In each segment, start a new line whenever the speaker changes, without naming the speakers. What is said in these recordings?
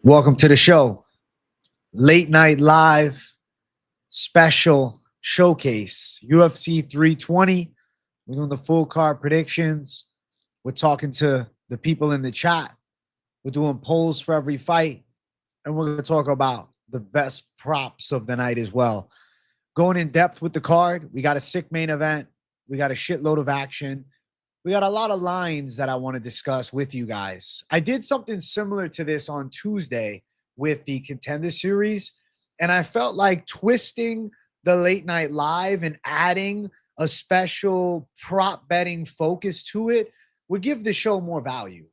Welcome to the show. Late night live special showcase. UFC 320. We're doing the full card predictions. We're talking to the people in the chat. We're doing polls for every fight. And we're going to talk about the best props of the night as well. Going in depth with the card. We got a sick main event. We got a shitload of action. We got a lot of lines that I want to discuss with you guys. I did something similar to this on Tuesday with the Contender Series, and I felt like twisting the late night live and adding a special prop betting focus to it would give the show more value.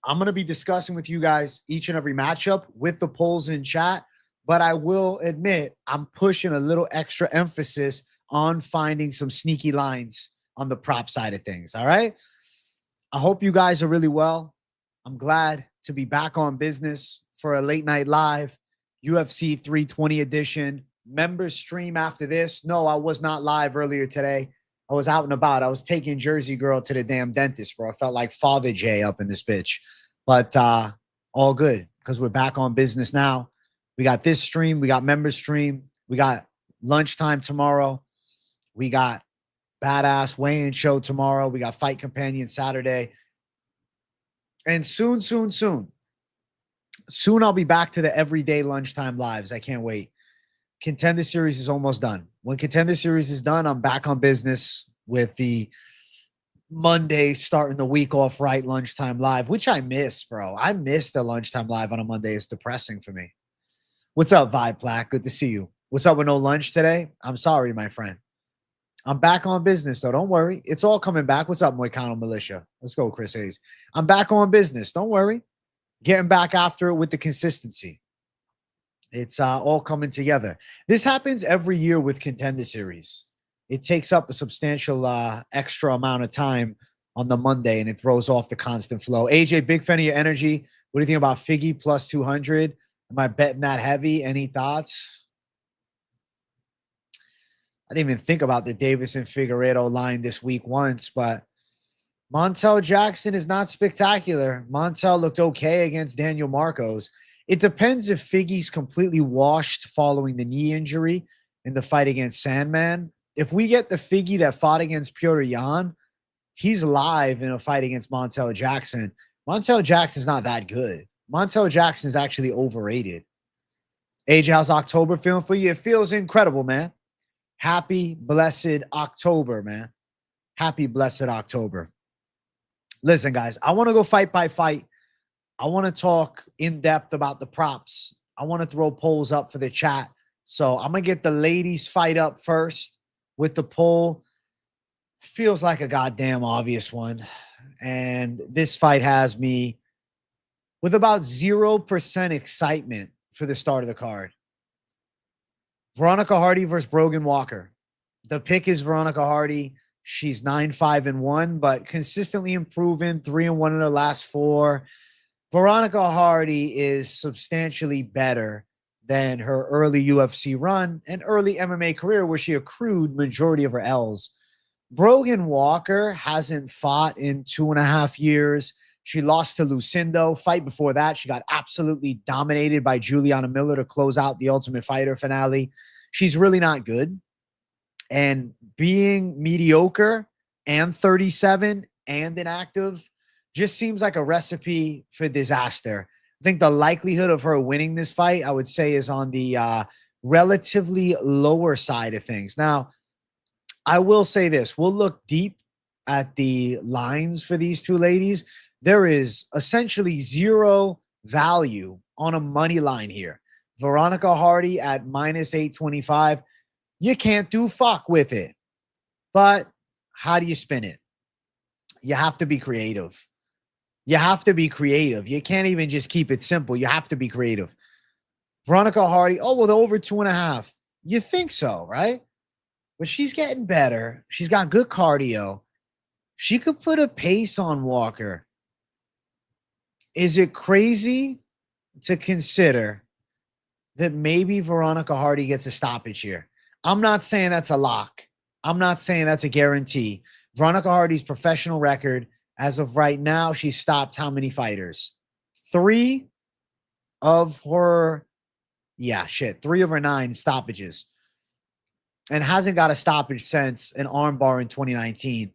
I'm going to be discussing with you guys each and every matchup with the polls in chat, but I will admit I'm pushing a little extra emphasis on finding some sneaky lines on the prop side of things. All right. I hope you guys are really well. I'm glad to be back on business for a late night live UFC 320 edition. Members stream after this. No, I was not live earlier today. I was out and about. I was taking Jersey Girl to the damn dentist, bro. I felt like Father J up in this bitch. But all good because we're back on business now. We got this stream. We got members stream. We got lunchtime tomorrow. We got badass weigh-in show tomorrow. We got Fight Companion Saturday. And soon I'll be back to the everyday lunchtime lives. I can't wait. Contender Series is almost done. When Contender Series is done, I'm back on business with the Monday starting the week off right lunchtime live, which I miss, bro. I miss the lunchtime live on a Monday. It's depressing for me. What's up, Vibe Plaque? Good to see you. What's up with no lunch today? I'm sorry, my friend. I'm back on business, so don't worry. It's all coming back. What's up, Moicano Militia? Let's go, Chris Hayes. I'm back on business. Don't worry. Getting back after it with the consistency. It's all coming together. This happens every year with Contender Series. It takes up a substantial extra amount of time on the Monday, and it throws off the constant flow. AJ, big fan of your energy. What do you think about Figgy plus 200? Am I betting that heavy? Any thoughts? I didn't even think about the Davis and Figueiredo line this week once, but Montel Jackson is not spectacular. Montel looked okay against Daniel Marcos. It depends if Figgy's completely washed following the knee injury in the fight against Sandman. If we get the Figgy that fought against Petr Yan, he's live in a fight against Montel Jackson. Montel Jackson's not that good. Montel Jackson's actually overrated. AJ, how's October feeling for you? It feels incredible, man. Happy, blessed October, man. Happy, blessed October. Listen, guys, I want to go fight by fight. I want to talk in depth about the props. I want to throw polls up for the chat. So I'm going to get the ladies fight up first with the poll. Feels like a goddamn obvious one. And this fight has me with about 0% excitement for the start of the card. Veronica Hardy versus Brogan Walker. The pick is Veronica Hardy. She's 9-5-1, but consistently improving, 3-1 in her last 4. Veronica Hardy is substantially better than her early UFC run and early MMA career where she accrued majority of her L's. Brogan Walker hasn't fought in 2.5 years. She lost to Lucindo. Fight before that, she got absolutely dominated by Juliana Miller to close out the Ultimate Fighter finale. She's really not good. And being mediocre and 37 and inactive just seems like a recipe for disaster. I think the likelihood of her winning this fight, I would say, is on the relatively lower side of things. Now, I will say this. We'll look deep at the lines for these two ladies. There is essentially zero value on a money line here. Veronica Hardy at -825. You can't do fuck with it. But how do you spin it? You have to be creative. You have to be creative. You can't even just keep it simple. You have to be creative. Veronica Hardy, oh, well, the over 2.5. You think so, right? But she's getting better. She's got good cardio. She could put a pace on Walker. Is it crazy to consider that maybe Veronica Hardy gets a stoppage here? I'm not saying that's a lock. I'm not saying that's a guarantee. Veronica Hardy's professional record, as of right now, she's stopped how many fighters? 3. of her, 3 of her 9 stoppages, and hasn't got a stoppage since an armbar in 2019.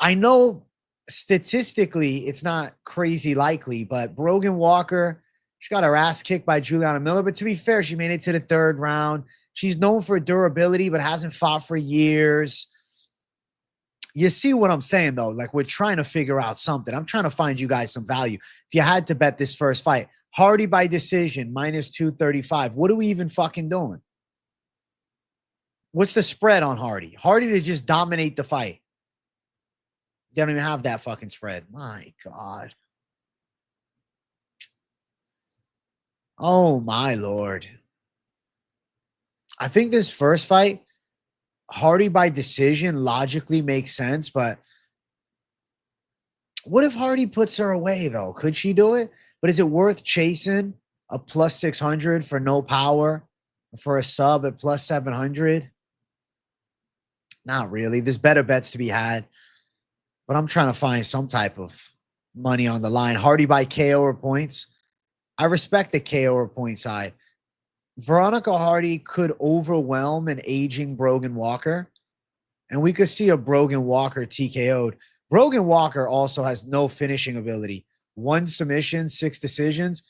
I know statistically it's not crazy likely, but Brogan Walker, she got her ass kicked by Juliana Miller. But to be fair, she made it to the 3rd round. She's known for durability, but hasn't fought for years. You see what I'm saying, though? Like, we're trying to figure out something. I'm trying to find you guys some value. If you had to bet this first fight, Hardy by decision, minus 235. What are we even fucking doing? What's the spread on Hardy? Hardy to just dominate the fight. They don't even have that fucking spread. My God. Oh, my Lord. I think this first fight, Hardy by decision logically makes sense, but what if Hardy puts her away, though? Could she do it? But is it worth chasing a plus 600 for no power, for a sub at plus 700? Not really. There's better bets to be had, but I'm trying to find some type of money on the line. Hardy by KO or points. I respect the KO or point side. Veronica Hardy could overwhelm an aging Brogan Walker, and we could see a Brogan Walker TKO'd. Brogan Walker also has no finishing ability. 1 submission, 6 decisions.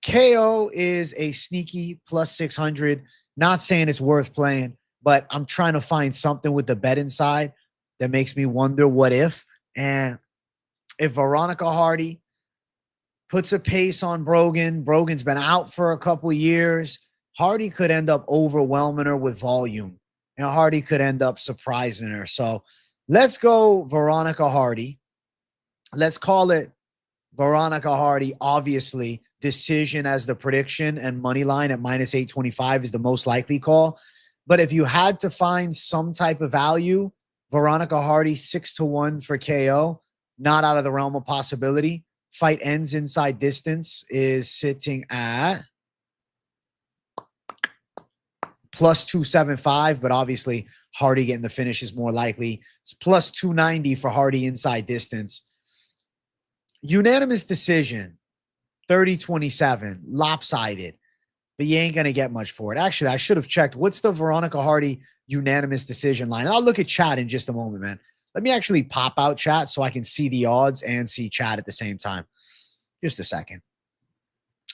KO is a sneaky plus 600. Not saying it's worth playing, but I'm trying to find something with the bet inside that makes me wonder what if. And if Veronica Hardy puts a pace on Brogan, Brogan's been out for a couple years, Hardy could end up overwhelming her with volume, and Hardy could end up surprising her. So let's go Veronica Hardy. Let's call it Veronica Hardy. Obviously, decision as the prediction, and money line at minus 825 is the most likely call. But if you had to find some type of value, Veronica Hardy 6-1 for KO, not out of the realm of possibility. Fight ends inside distance is sitting at plus 275, but obviously Hardy getting the finish is more likely. It's plus 290 for Hardy inside distance. Unanimous decision, 30-27, lopsided, but you ain't going to get much for it. Actually, I should have checked. What's the Veronica Hardy unanimous decision line? And I'll look at chat in just a moment, man. Let me actually pop out chat so I can see the odds and see chat at the same time. Just a second.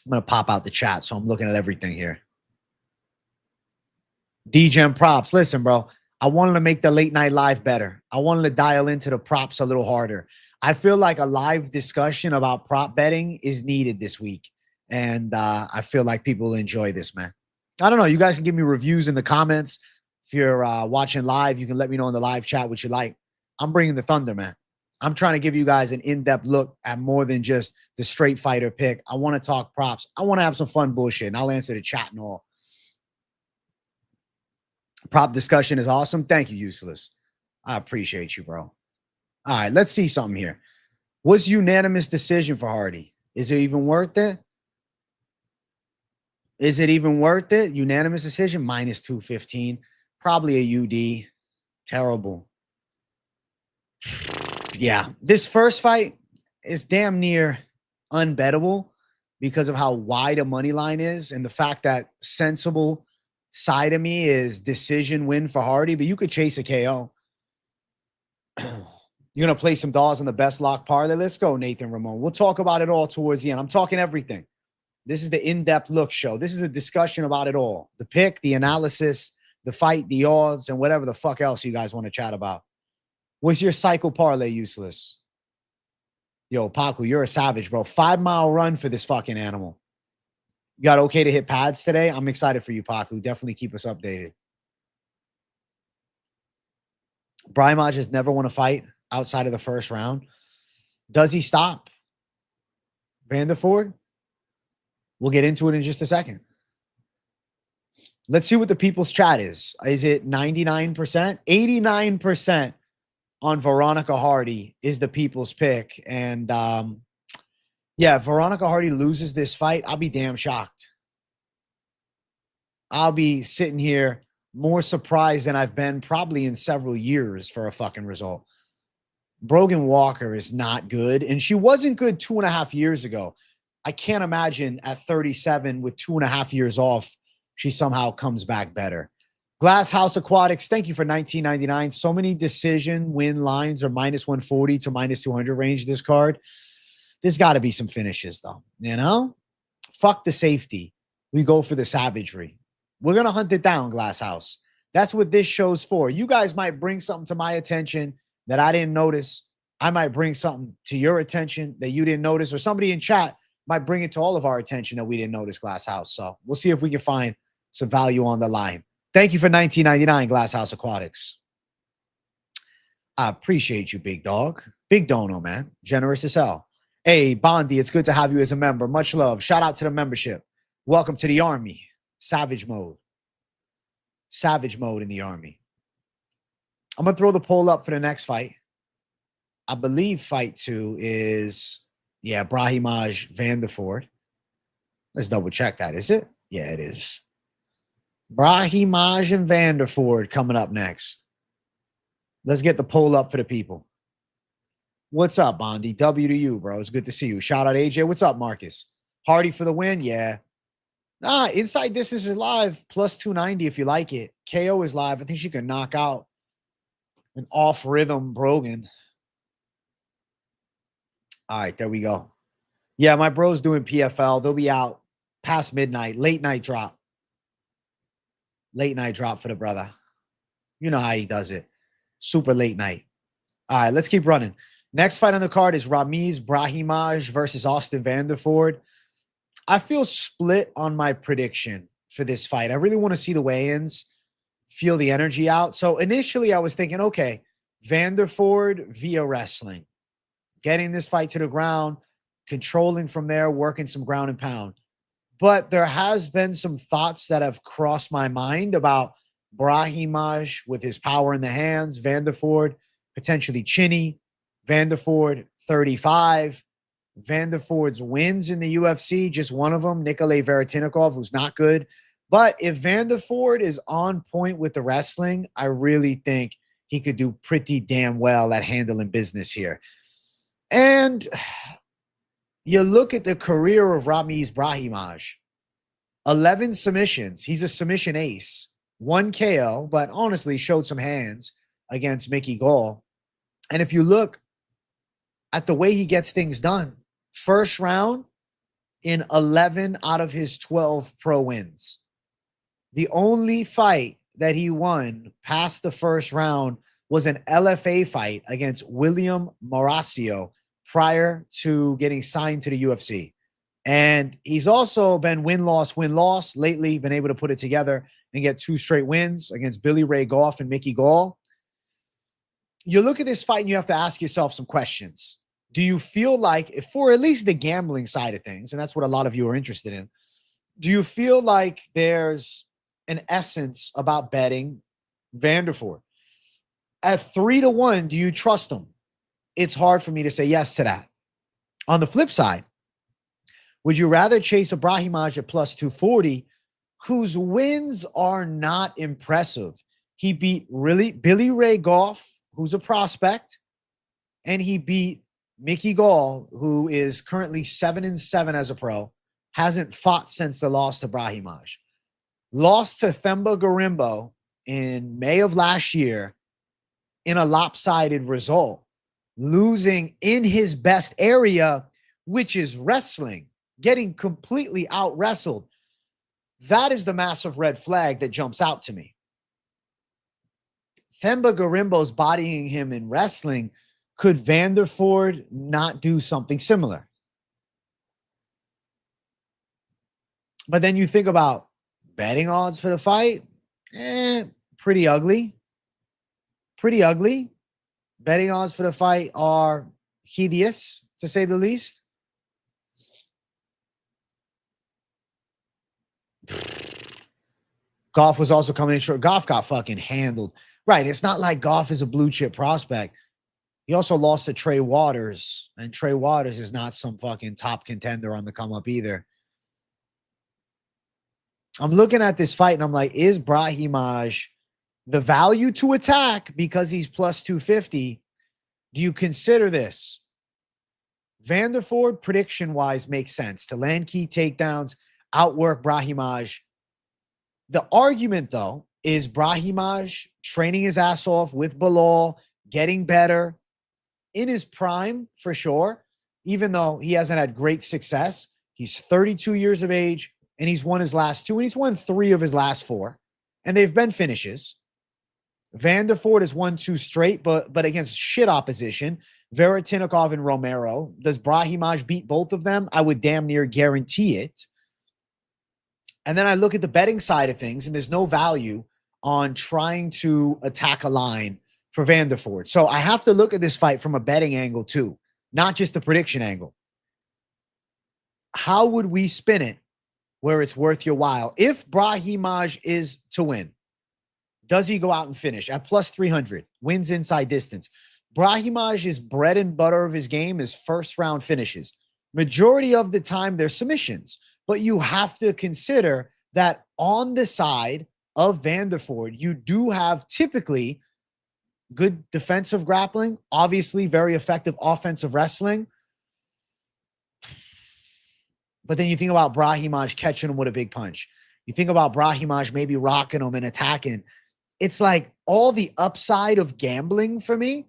I'm going to pop out the chat, so I'm looking at everything here. DGen props. Listen, bro, I wanted to make the late night live better. I wanted to dial into the props a little harder. I feel like a live discussion about prop betting is needed this week. And I feel like people will enjoy this, man. I don't know. You guys can give me reviews in the comments. If you're watching live, you can let me know in the live chat what you like. I'm bringing the thunder, man. I'm trying to give you guys an in-depth look at more than just the straight fighter pick. I want to talk props. I want to have some fun bullshit, and I'll answer the chat and all. Prop discussion is awesome. Thank you, Useless. I appreciate you, bro. All right, let's see something here. What's unanimous decision for Hardy? Is it even worth it? Is it even worth it? Unanimous decision, minus 215. Probably a UD. Terrible. Yeah, this first fight is damn near unbettable because of how wide a money line is, and the fact that sensible side of me is decision win for Hardy, but you could chase a KO. You're going to play some dollars on the best lock parlay. Let's go, Nathan Ramon. We'll talk about it all towards the end. I'm talking everything. This is the in-depth look show. This is a discussion about it all. The pick, the analysis, the fight, the odds, and whatever the fuck else you guys want to chat about. What's your cycle parlay, Useless? Yo, Paku, you're a savage, bro. 5-mile run for this fucking animal. You got okay to hit pads today? I'm excited for you, Paku. Definitely keep us updated. Brahimaj has never won a fight outside of the first round. Does he stop Vanderford? We'll get into it in just a second. Let's see what the people's chat is. Is it 99%? 89% on Veronica Hardy is the people's pick. And yeah, if Veronica Hardy loses this fight, I'll be damn shocked. I'll be sitting here more surprised than I've been probably in several years for a fucking result. Brogan Walker is not good, and she wasn't good 2.5 years ago. I can't imagine at 37 with 2.5 years off, she somehow comes back better. Glass House Aquatics, thank you for $19.99. So many decision win lines are minus 140 to minus 200 range this card. There's got to be some finishes, though. You know? Fuck the safety. We go for the savagery. We're going to hunt it down, Glass House. That's what this show's for. You guys might bring something to my attention that I didn't notice. I might bring something to your attention that you didn't notice, or somebody in chat might bring it to all of our attention that we didn't notice, Glass House. So we'll see if we can find some value on the line. Thank you for $19.99, Glass House Aquatics. I appreciate you, big dog. Big dono, man. Generous as hell. Hey, Bondi, it's good to have you as a member. Much love. Shout out to the membership. Welcome to the army. Savage mode. Savage mode in the army. I'm going to throw the poll up for the next fight. I believe fight 2 is, Brahimaj Vanderford. Let's double check that. Is it? Yeah, it is. Brahimaj and Vanderford coming up next. Let's get the poll up for the people. What's up, Bondi? W to you, bro. It's good to see you. Shout out, AJ. What's up, Marcus? Hardy for the win? Yeah. Nah, Inside Distance is live. Plus 290 if you like it. KO is live. I think she can knock out an off-rhythm Brogan. All right, there we go. Yeah, my bro's doing PFL. They'll be out past midnight. Late night drop. Late night drop for the brother. You know how he does it. Super late night. All right, let's keep running. Next fight on the card is Ramiz Brahimaj versus Austin Vanderford. I feel split on my prediction for this fight. I really want to see the weigh-ins, feel the energy out. So initially I was thinking, okay, Vanderford via wrestling, getting this fight to the ground, controlling from there, working some ground and pound. But there has been some thoughts that have crossed my mind about Brahimaj with his power in the hands, Vanderford potentially chinny, Vanderford 35, Vanderford's wins in the UFC, just one of them, Nikolai Veretennikov, who's not good. But if Vanderford is on point with the wrestling, I really think he could do pretty damn well at handling business here. And you look at the career of Ramiz Brahimaj, 11 submissions. He's a submission ace. 1 KO, but honestly showed some hands against Mickey Gall. And if you look at the way he gets things done, first round in 11 out of his 12 pro wins. The only fight that he won past the first round was an LFA fight against William Mauricio prior to getting signed to the UFC. And he's also been win-loss. Lately, been able to put it together and get 2 straight wins against Billy Ray Goff and Mickey Gall. You look at this fight and you have to ask yourself some questions. Do you feel like, if for at least the gambling side of things, and that's what a lot of you are interested in, do you feel like there's an essence about betting Vanderford? At 3-1, do you trust him? It's hard for me to say yes to that. On the flip side, would you rather chase a Brahimaj at plus 240, whose wins are not impressive? He beat Billy Ray Goff, who's a prospect, and he beat Mickey Gall, who is currently 7-7 as a pro, hasn't fought since the loss to Brahimaj. Lost to Themba Gorimbo in May of last year in a lopsided result, losing in his best area, which is wrestling, getting completely out-wrestled. That is the massive red flag that jumps out to me. Themba Gorimbo's bodying him in wrestling. Could Vanderford not do something similar? But then you think about betting odds for the fight. Pretty ugly. Pretty ugly. Betting odds for the fight are hideous, to say the least. Goff was also coming in short. Goff got fucking handled. Right. It's not like Goff is a blue chip prospect. He also lost to Trey Waters, and Trey Waters is not some fucking top contender on the come up either. I'm looking at this fight and I'm like, is Brahimaj the value to attack because he's plus 250? Do you consider this? Vanderford, prediction-wise, makes sense to land key takedowns, outwork Brahimaj. The argument, though, is Brahimaj training his ass off with Bilal, getting better in his prime for sure, even though he hasn't had great success. He's 32 years of age, and he's won his last 2, and he's won 3 of his last 4, and they've been finishes. Vanderford has won 2 straight, but against shit opposition. Veretennikov and Romero. Does Brahimaj beat both of them? I would damn near guarantee it. And then I look at the betting side of things, and there's no value on trying to attack a line for Vanderford. So I have to look at this fight from a betting angle too, not just the prediction angle. How would we spin it where it's worth your while? If Brahimaj is to win, does he go out and finish at plus 300? Wins inside distance. Brahimaj's bread and butter of his game is first round finishes. Majority of the time, they're submissions. But you have to consider that on the side of Vanderford, you do have typically good defensive grappling, obviously very effective offensive wrestling. But then you think about Brahimaj catching him with a big punch. You think about Brahimaj maybe rocking him and attacking. It's like all the upside of gambling for me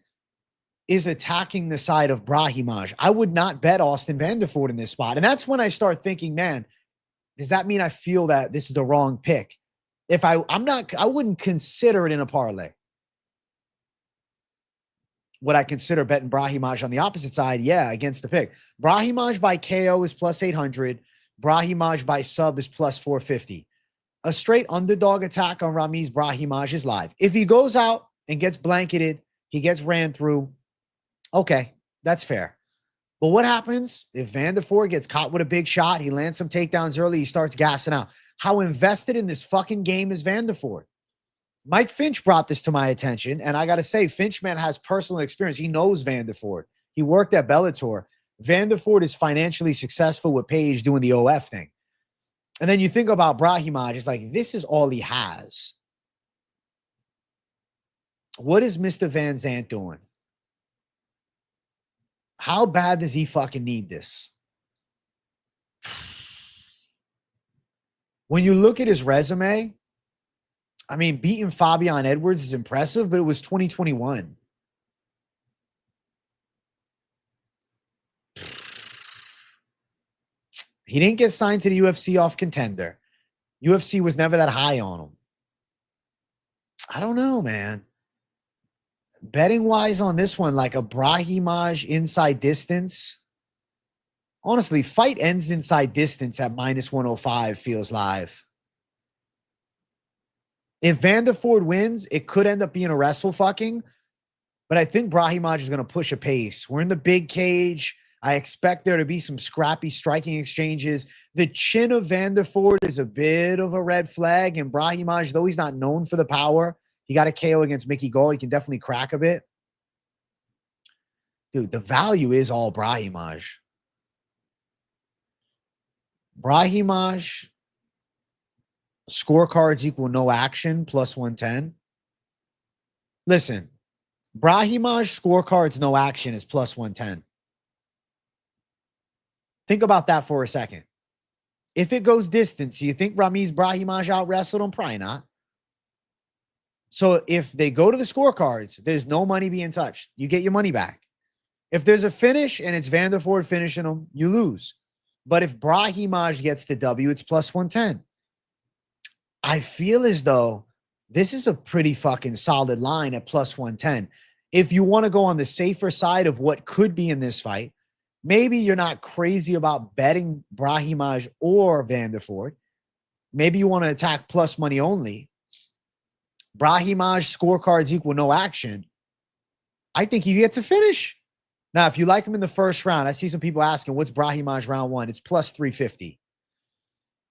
is attacking the side of Brahimaj. I would not bet Austin Vanderford in this spot. And that's when I start thinking, man, does that mean I feel that this is the wrong pick? If I wouldn't consider it in a parlay. Would I consider betting Brahimaj on the opposite side? Yeah, against the pick. Brahimaj by KO is plus 800. Brahimaj by sub is plus 450. A straight underdog attack on Ramiz Brahimaj is live. If he goes out and gets blanketed, he gets ran through, okay, that's fair. But what happens if Vanderford gets caught with a big shot, he lands some takedowns early, he starts gassing out? How invested in this fucking game is Vanderford? Mike Finch brought this to my attention, and I got to say, Finch, man, has personal experience. He knows Vanderford. He worked at Bellator. Vanderford is financially successful with Page doing the OF thing. And then you think about Brahimaj, it's like, this is all he has. What is Mr. Van Zandt doing? How bad does he fucking need this? When you look at his resume, I mean, beating Fabian Edwards is impressive, but it was 2021. He didn't get signed to the UFC off Contender. UFC was never that high on him. I don't know, man. Betting wise on this one, like a Brahimaj inside distance. Honestly, fight ends inside distance at minus 105 feels live. If Vanderford wins, it could end up being a wrestle fucking, but I think Brahimaj is going to push a pace. We're in the big cage. I expect there to be some scrappy striking exchanges. The chin of Vanderford is a bit of a red flag, and Brahimaj, though he's not known for the power, he got a KO against Mickey Gall. He can definitely crack a bit. Dude, the value is all Brahimaj. Brahimaj scorecards equal no action plus 110. Listen, Brahimaj scorecards no action is plus 110. Think about that for a second. If it goes distance, do you think Ramiz Brahimaj out wrestled him? Probably not. So if they go to the scorecards, there's no money being touched. You get your money back. If there's a finish and it's Vanderford finishing him, you lose. But if Brahimaj gets the W, it's plus 110. I feel as though this is a pretty fucking solid line at plus 110. If you want to go on the safer side of what could be in this fight, maybe you're not crazy about betting Brahimaj or Vanderford. Maybe you want to attack plus money only. Brahimaj scorecards equal no action. I think you get to finish. Now, if you like him in the first round, I see some people asking, what's Brahimaj round 1? It's plus 350.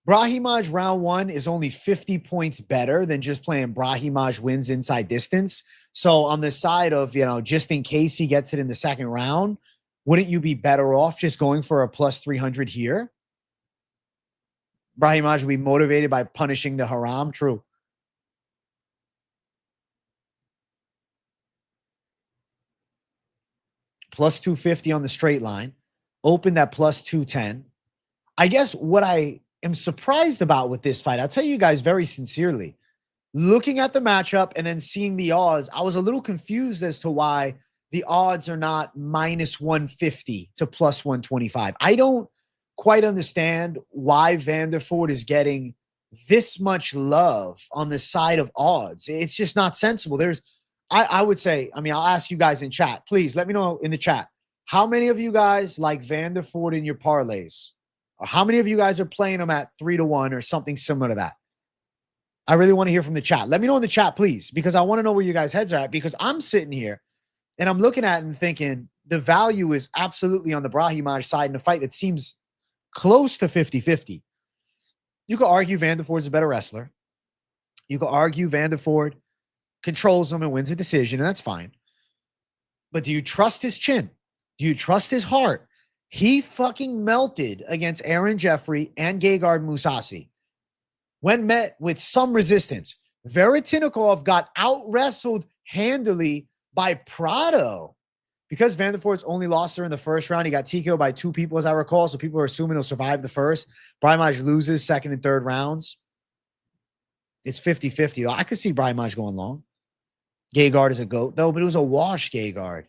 Brahimaj round 1 is only 50 points better than just playing Brahimaj wins inside distance. So on the side of, just in case he gets it in the second round, wouldn't you be better off just going for a plus 300 here? Brahimaj will be motivated by punishing the haram. True. Plus 250 on the straight line. opened at plus 210. I guess what I am surprised about with this fight, I'll tell you guys very sincerely, looking at the matchup and then seeing the odds, I was a little confused as to why the odds are not minus 150 to plus 125. I don't quite understand why Vanderford is getting this much love on the side of odds. It's just not sensible. I would say, I mean, I'll ask you guys in chat. Please let me know in the chat. How many of you guys like Vanderford in your parlays? Or how many of you guys are playing them at 3-1 or something similar to that? I really want to hear from the chat. Let me know in the chat, please, because I want to know where you guys' heads are at, because I'm sitting here and I'm looking at it and thinking the value is absolutely on the Brahimaj side in a fight that seems close to 50-50. You could argue Vanderford's a better wrestler. You could argue Vanderford controls him and wins a decision, and that's fine. But do you trust his chin? Do you trust his heart? He fucking melted against Aaron Jeffrey and Gegard Mousasi. When met with some resistance, Veretennikov got out-wrestled handily by Prado. Because Vanderford's only lost her in the first round, he got TKO'd by 2 people, as I recall, so people are assuming he'll survive the first. Brahimaj loses second and third rounds. It's 50-50, though. I could see Brahimaj going long. Gegard is a GOAT, though, but it was a wash, Gegard.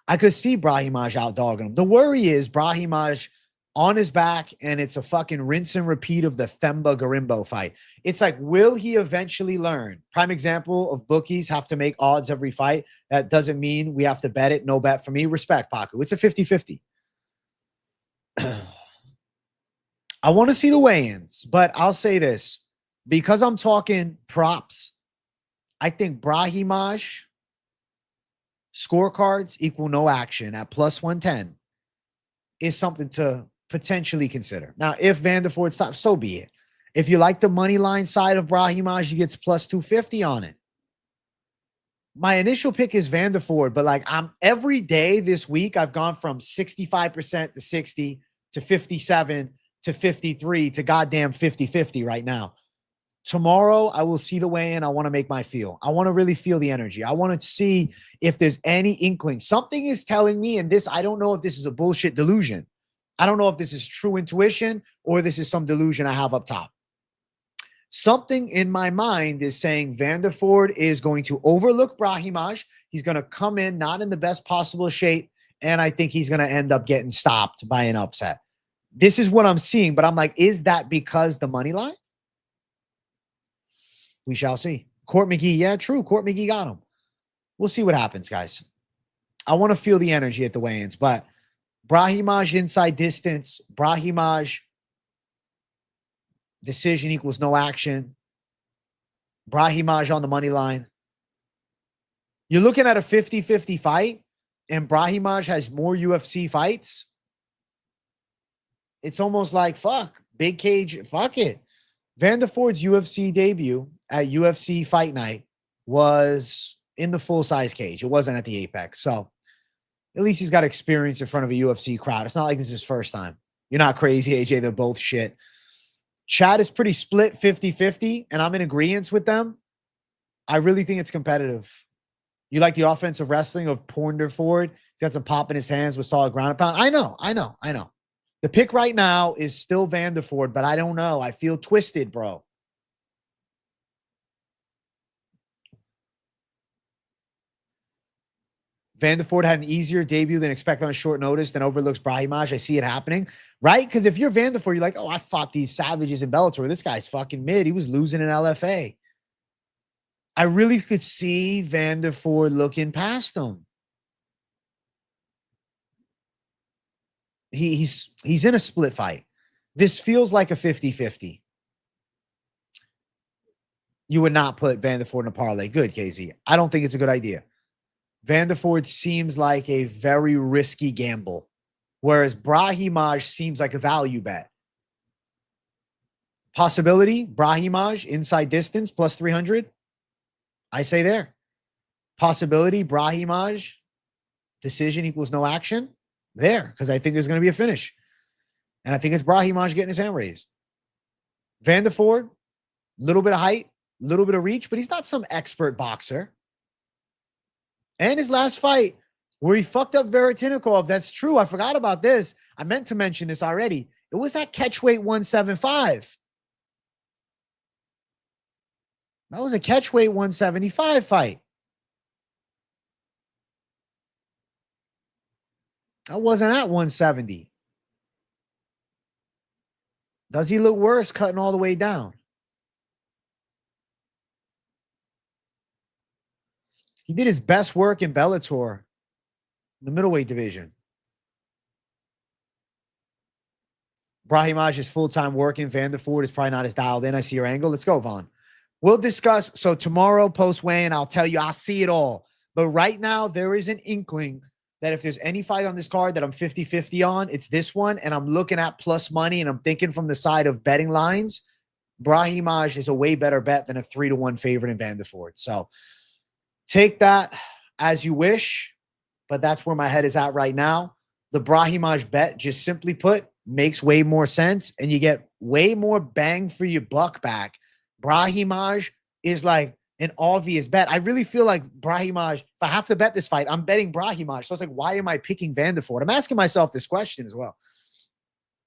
I could see Brahimaj out-dogging him. The worry is Brahimaj on his back, and it's a fucking rinse and repeat of the Themba Garimbo fight. It's like, will he eventually learn? Prime example of bookies have to make odds every fight. That doesn't mean we have to bet it. No bet for me. Respect, Paku. It's a 50-50. I want to see the weigh-ins, but I'll say this. Because I'm talking props, I think Brahimaj scorecards equal no action at plus 110 is something to potentially consider. Now, if Vanderford stops, so be it. If you like the money line side of Brahimaj, you get plus 250 on it. My initial pick is Vanderford, but like every day this week, I've gone from 65% to 60 to 57 to 53 to goddamn 50-50 right now. Tomorrow, I will see the weigh-in. I want to make my feel. I want to really feel the energy. I want to see if there's any inkling. Something is telling me, and this, I don't know if this is a bullshit delusion. I don't know if this is true intuition or this is some delusion I have up top. Something in my mind is saying Vanderford is going to overlook Brahimaj. He's going to come in not in the best possible shape, and I think he's going to end up getting stopped by an upset. This is what I'm seeing, but I'm like, is that because the money line? We shall see. Court McGee, yeah, true. Court McGee got him. We'll see what happens, guys. I want to feel the energy at the weigh-ins, but Brahimaj inside distance, Brahimaj decision equals no action. Brahimaj on the money line. You're looking at a 50-50 fight, and Brahimaj has more UFC fights. It's almost like, fuck, big cage, fuck it. Vanderford's UFC debut at UFC Fight Night was in the full-size cage. It wasn't at the Apex. So at least he's got experience in front of a UFC crowd. It's not like this is his first time. You're not crazy, AJ. They're both shit. Chad is pretty split 50-50, and I'm in agreement with them. I really think it's competitive. You like the offensive wrestling of Ponderford? He's got some pop in his hands with solid ground and pound. I know. The pick right now is still Vanderford, but I don't know. I feel twisted, bro. Vanderford had an easier debut than expected on short notice, then overlooks Brahimaj. I see it happening, right? Because if you're Vanderford, you're like, oh, I fought these savages in Bellator. This guy's fucking mid. He was losing in LFA. I really could see Vanderford looking past him. He's in a split fight. This feels like a 50-50. You would not put Vanderford in a parlay. Good, KZ. I don't think it's a good idea. Vanderford seems like a very risky gamble, whereas Brahimaj seems like a value bet. Possibility, Brahimaj, inside distance, plus 300. I say there. Possibility, Brahimaj, decision equals no action. There, because I think there's going to be a finish. And I think it's Brahimaj getting his hand raised. Vanderford, little bit of height, little bit of reach, but he's not some expert boxer. And his last fight where he fucked up Veretennikov. That's true. I forgot about this. I meant to mention this already. It was at catchweight 175. That was a catchweight 175 fight. That wasn't at 170. Does he look worse cutting all the way down? He did his best work in Bellator, the middleweight division. Brahimaj is full-time working. Vanderford is probably not as dialed in. I see your angle. Let's go, Vaughn. We'll discuss. So tomorrow, post-weigh-in, I'll tell you, I'll see it all. But right now, there is an inkling that if there's any fight on this card that I'm 50-50 on, it's this one. And I'm looking at plus money, and I'm thinking from the side of betting lines, Brahimaj is a way better bet than a 3-1 favorite in Vanderford. So take that as you wish, but that's where my head is at right now. The Brahimaj bet, just simply put, makes way more sense, and you get way more bang for your buck back. Brahimaj is like an obvious bet. I really feel like Brahimaj, if I have to bet this fight, I'm betting Brahimaj. So it's like, why am I picking Vanderford? I'm asking myself this question as well.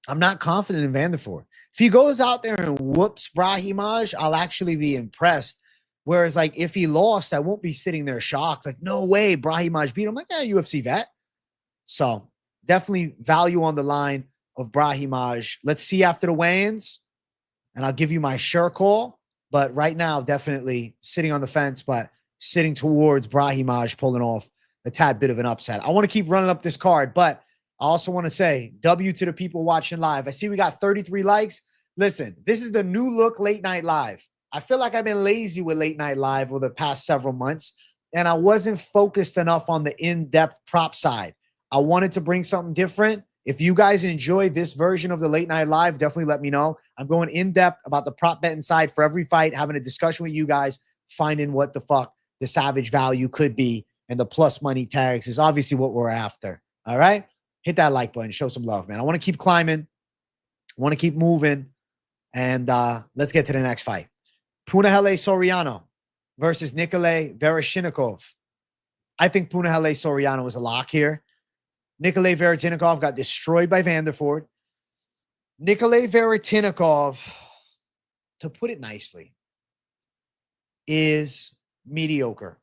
I'm not confident in Vanderford. If he goes out there and whoops Brahimaj, I'll actually be impressed. Whereas, like, if he lost, I won't be sitting there shocked. Like, no way, Brahimaj beat him. I'm like, yeah, UFC vet. So definitely value on the line of Brahimaj. Let's see after the weigh-ins, and I'll give you my sure call. But right now, definitely sitting on the fence, but sitting towards Brahimaj pulling off a tad bit of an upset. I want to keep running up this card, but I also want to say W to the people watching live. I see we got 33 likes. Listen, this is the new look late night live. I feel like I've been lazy with late night live over the past several months, and I wasn't focused enough on the in-depth prop side. I wanted to bring something different. If you guys enjoy this version of the late night live, definitely let me know. I'm going in depth about the prop betting side for every fight, having a discussion with you guys, finding what the fuck the savage value could be. And the plus money tags is obviously what we're after. All right. Hit that like button. Show some love, man. I want to keep climbing. I want to keep moving. And let's get to the next fight. Punahele Soriano versus Nikolai Veretennikov. I think Punahele Soriano is a lock here. Nikolai Veretennikov got destroyed by Vanderford. Nikolai Veretennikov, to put it nicely, is mediocre.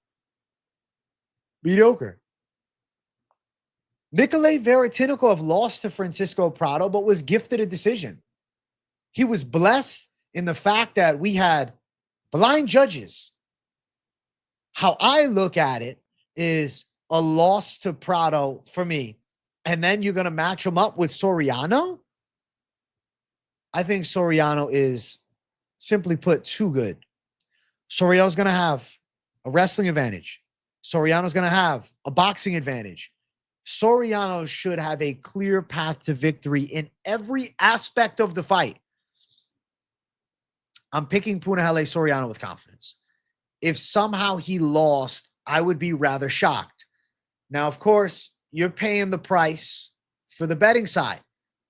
Mediocre. Nikolai Veretennikov lost to Francisco Prado, but was gifted a decision. He was blessed in the fact that we had blind judges. How I look at it is a loss to Prado for me. And then you're going to match him up with Soriano? I think Soriano is, simply put, too good. Soriano's going to have a wrestling advantage. Soriano's going to have a boxing advantage. Soriano should have a clear path to victory in every aspect of the fight. I'm picking Punahele Soriano with confidence. If somehow he lost, I would be rather shocked. Now, of course, you're paying the price for the betting side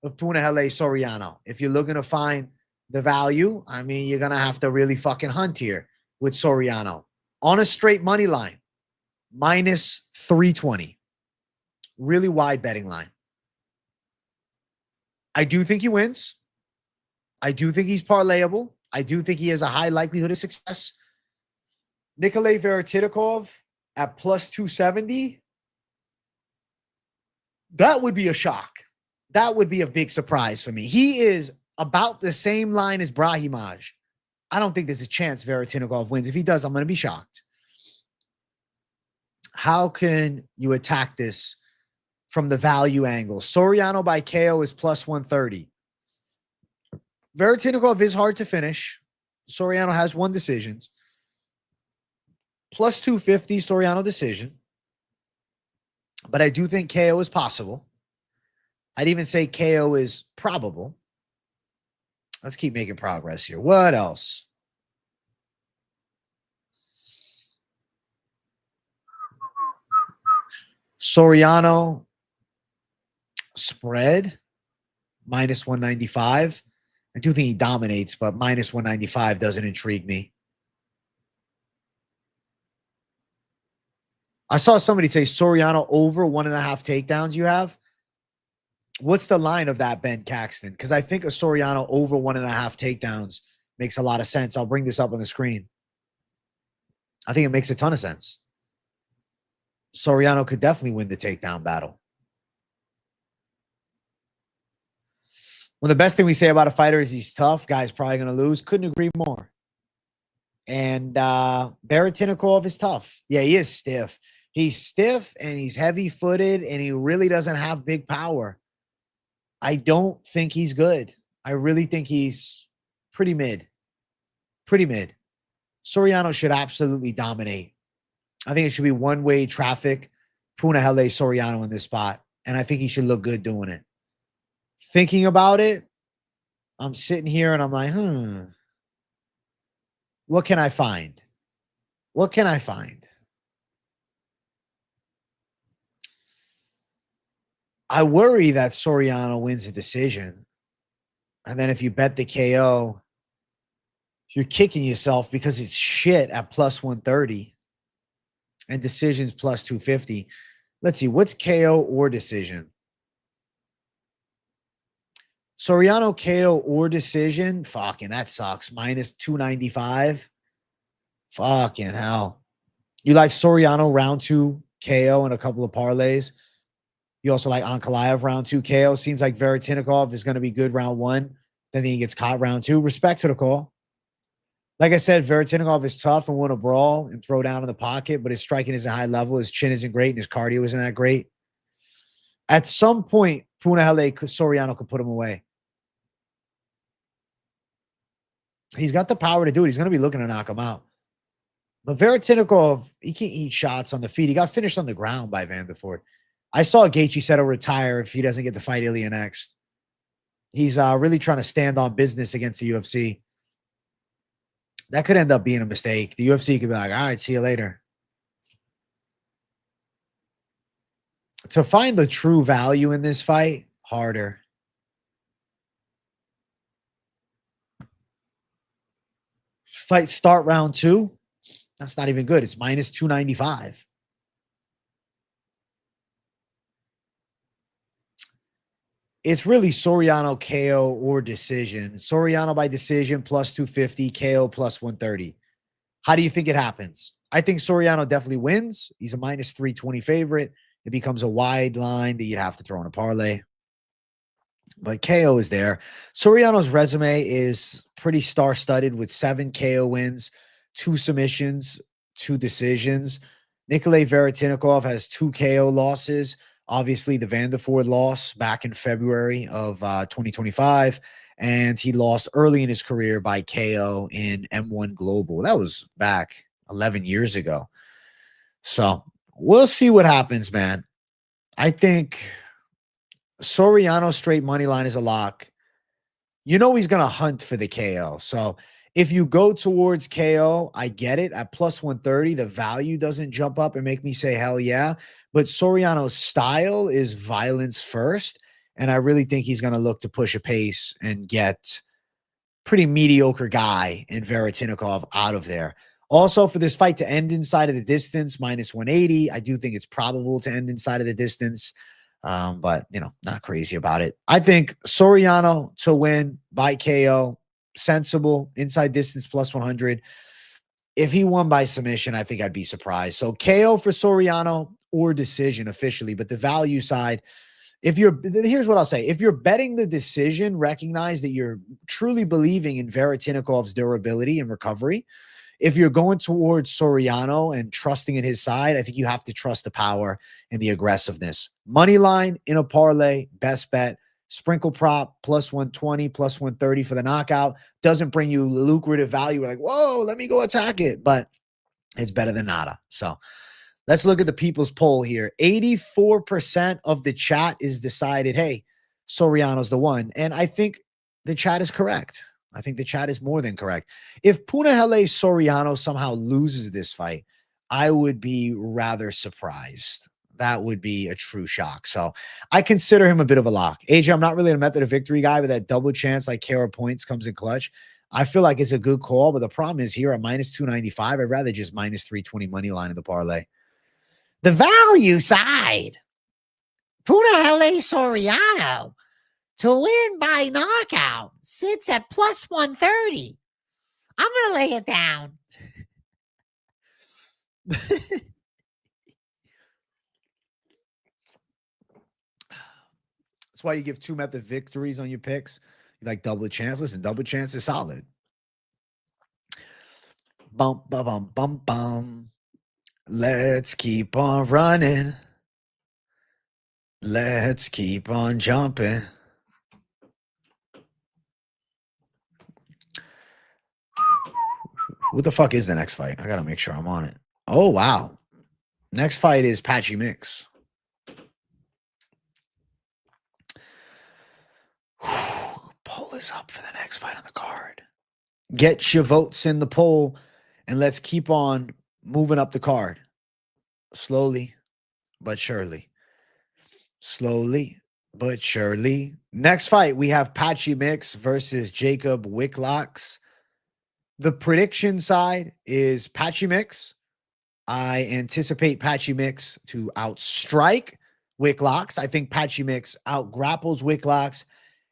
of Punahele Soriano. If you're looking to find the value, I mean, you're going to have to really fucking hunt here with Soriano. On a straight money line, minus 320. Really wide betting line. I do think he wins. I do think he's parlayable. I do think he has a high likelihood of success. Nikolai Veretennikov at plus 270. That would be a shock. That would be a big surprise for me. He is about the same line as Brahimaj. I don't think there's a chance Veretennikov wins. If he does, I'm going to be shocked. How can you attack this from the value angle? Soriano by KO is plus 130. Veretennikov is hard to finish. Soriano has 1 decision. Plus 250, Soriano decision. But I do think KO is possible. I'd even say KO is probable. Let's keep making progress here. What else? Soriano spread minus 195. I do think he dominates, but minus 195 doesn't intrigue me. I saw somebody say Soriano over 1.5 takedowns you have. What's the line of that, Ben Caxton? Because I think a Soriano over 1.5 takedowns makes a lot of sense. I'll bring this up on the screen. I think it makes a ton of sense. Soriano could definitely win the takedown battle. Well, the best thing we say about a fighter is he's tough. Guy's probably going to lose. Couldn't agree more. And Veretennikov is tough. Yeah, he is stiff. He's stiff and he's heavy-footed and he really doesn't have big power. I don't think he's good. I really think he's pretty mid. Pretty mid. Soriano should absolutely dominate. I think it should be one-way traffic. Punahele Soriano in this spot. And I think he should look good doing it. Thinking about it, I'm sitting here and I'm like, what can I find? What can I find? I worry that Soriano wins a decision. And then if you bet the KO, you're kicking yourself because it's shit at plus 130 and decisions plus 250. Let's see, what's KO or decision? Soriano KO or decision? Fucking, that sucks. Minus 295. Fucking hell. You like Soriano round 2 KO and a couple of parlays. You also like Ankalaev round 2 KO. Seems like Veretennikov is going to be good round 1. Then he gets caught round 2. Respect to the call. Like I said, Veretennikov is tough and win a brawl and throw down in the pocket, but his striking isn't high level. His chin isn't great and his cardio isn't that great. At some point, Punahele Soriano could put him away. He's got the power to do it. He's going to be looking to knock him out. But Veretennikov, he can't eat shots on the feet. He got finished on the ground by Vanderford. I saw Gaethje said he'll retire if he doesn't get to fight Ilya next. He's really trying to stand on business against the UFC. That could end up being a mistake. The UFC could be like, all right, see you later. To find the true value in this fight, harder. Fight start round 2. That's not even good. It's minus 295. It's really Soriano KO or decision. Soriano by decision plus 250, KO plus 130. How do you think it happens? I think Soriano definitely wins. He's a minus 320 favorite. It becomes a wide line that you'd have to throw in a parlay. But KO is there. Soriano's resume is pretty star-studded with 7 KO wins, 2 submissions, 2 decisions. Nikolai Veretennikov has 2 KO losses. Obviously, the Vanderford loss back in February of 2025. And he lost early in his career by KO in M1 Global. That was back 11 years ago. So we'll see what happens, man. I think Soriano straight money line is a lock. You know he's going to hunt for the KO. So if you go towards KO, I get it. At plus 130, the value doesn't jump up and make me say, hell yeah. But Soriano's style is violence first. And I really think he's going to look to push a pace and get pretty mediocre guy in Veretennikov out of there. Also, for this fight to end inside of the distance, minus 180, I do think it's probable to end inside of the distance. But, you know, not crazy about it. I think Soriano to win by KO, sensible, inside distance plus 100. If he won by submission, I think I'd be surprised. So KO for Soriano or decision officially, but the value side, here's what I'll say. If you're betting the decision, recognize that you're truly believing in Veretenikov's durability and recovery. If you're going towards Soriano and trusting in his side, I think you have to trust the power and the aggressiveness. Money line in a parlay, best bet. Sprinkle prop, plus 120, plus 130 for the knockout. Doesn't bring you lucrative value. We're like, whoa, let me go attack it. But it's better than nada. So let's look at the people's poll here. 84% of the chat is decided, hey, Soriano's the one. And I think the chat is correct. I think the chat is more than correct. If Punahele Soriano somehow loses this fight, I would be rather surprised. That would be a true shock. So I consider him a bit of a lock. AJ, I'm not really a method of victory guy, but that double chance like Kara points comes in clutch. I feel like it's a good call, but the problem is here at minus 295, I'd rather just minus 320 money line in the parlay. The value side. Punahele Soriano to win by knockout sits at plus 130. I'm going to lay it down. That's why you give 2-method victories on your picks. You like double chance. Listen, double chance is solid. Bump, bum, bum, bum, bum. Let's keep on running. Let's keep on jumping. What the fuck is the next fight? I got to make sure I'm on it. Oh, wow. Next fight is Patchy Mix. Poll is up for the next fight on the card. Get your votes in the poll, and let's keep on moving up the card. Slowly, but surely. Slowly, but surely. Next fight, we have Patchy Mix versus Jakub Wikłacz. The prediction side is Patchy Mix. I anticipate Patchy Mix to outstrike Wikłacz. I think Patchy Mix outgrapples Wikłacz.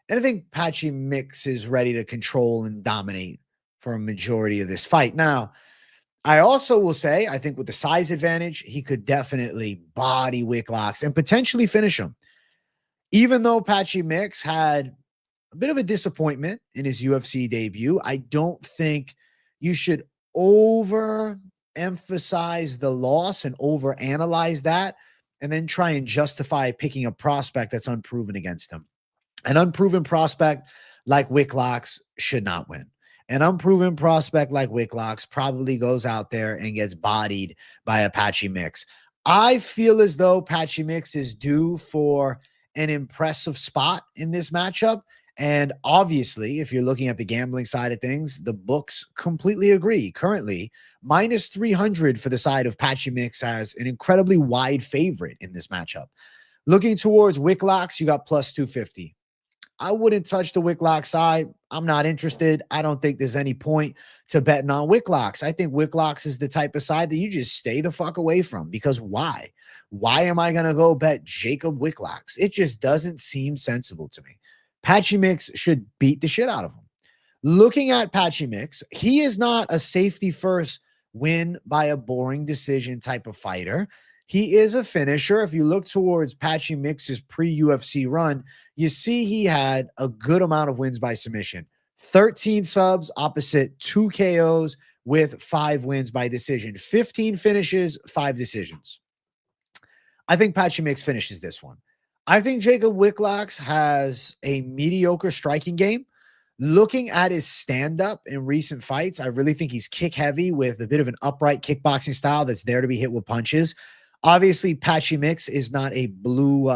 And I think Patchy Mix is ready to control and dominate for a majority of this fight. Now, I also will say, I think with the size advantage, he could definitely body Wikłacz and potentially finish him. Even though Patchy Mix had a bit of a disappointment in his UFC debut, I don't think you should overemphasize the loss and overanalyze that and then try and justify picking a prospect that's unproven against him. An unproven prospect like Wikłacz should not win. An unproven prospect like Wikłacz probably goes out there and gets bodied by a Patchy Mix. I feel as though Patchy Mix is due for an impressive spot in this matchup. And obviously, if you're looking at the gambling side of things, the books completely agree. Currently, minus 300 for the side of Patchy Mix as an incredibly wide favorite in this matchup. Looking towards Wikłacz, you got plus 250. I wouldn't touch the Wikłacz side. I'm not interested. I don't think there's any point to betting on Wikłacz. I think Wikłacz is the type of side that you just stay the fuck away from, because why? Why am I going to go bet Jakub Wikłacz? It just doesn't seem sensible to me. Patchy Mix should beat the shit out of him. Looking at Patchy Mix, he is not a safety first win by a boring decision type of fighter. He is a finisher. If you look towards Patchy Mix's pre-UFC run, you see he had a good amount of wins by submission. 13 subs opposite 2 KOs with 5 wins by decision. 15 finishes, 5 decisions. I think Patchy Mix finishes this one. I think Jakub Wikłacz has a mediocre striking game. Looking at his stand-up in recent fights, I really think he's kick-heavy with a bit of an upright kickboxing style that's there to be hit with punches. Obviously, Patchy Mix is not a blue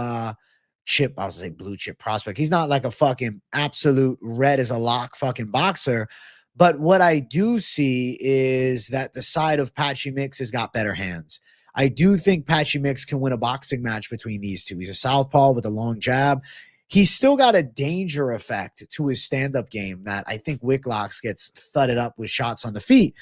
chip. I was going to say blue chip prospect. He's not like a fucking absolute red as a lock fucking boxer. But what I do see is that the side of Patchy Mix has got better hands. I do think Patchy Mix can win a boxing match between these two. He's a southpaw with a long jab. He's still got a danger effect to his stand-up game that I think Wikłacz gets thudded up with shots on the feet.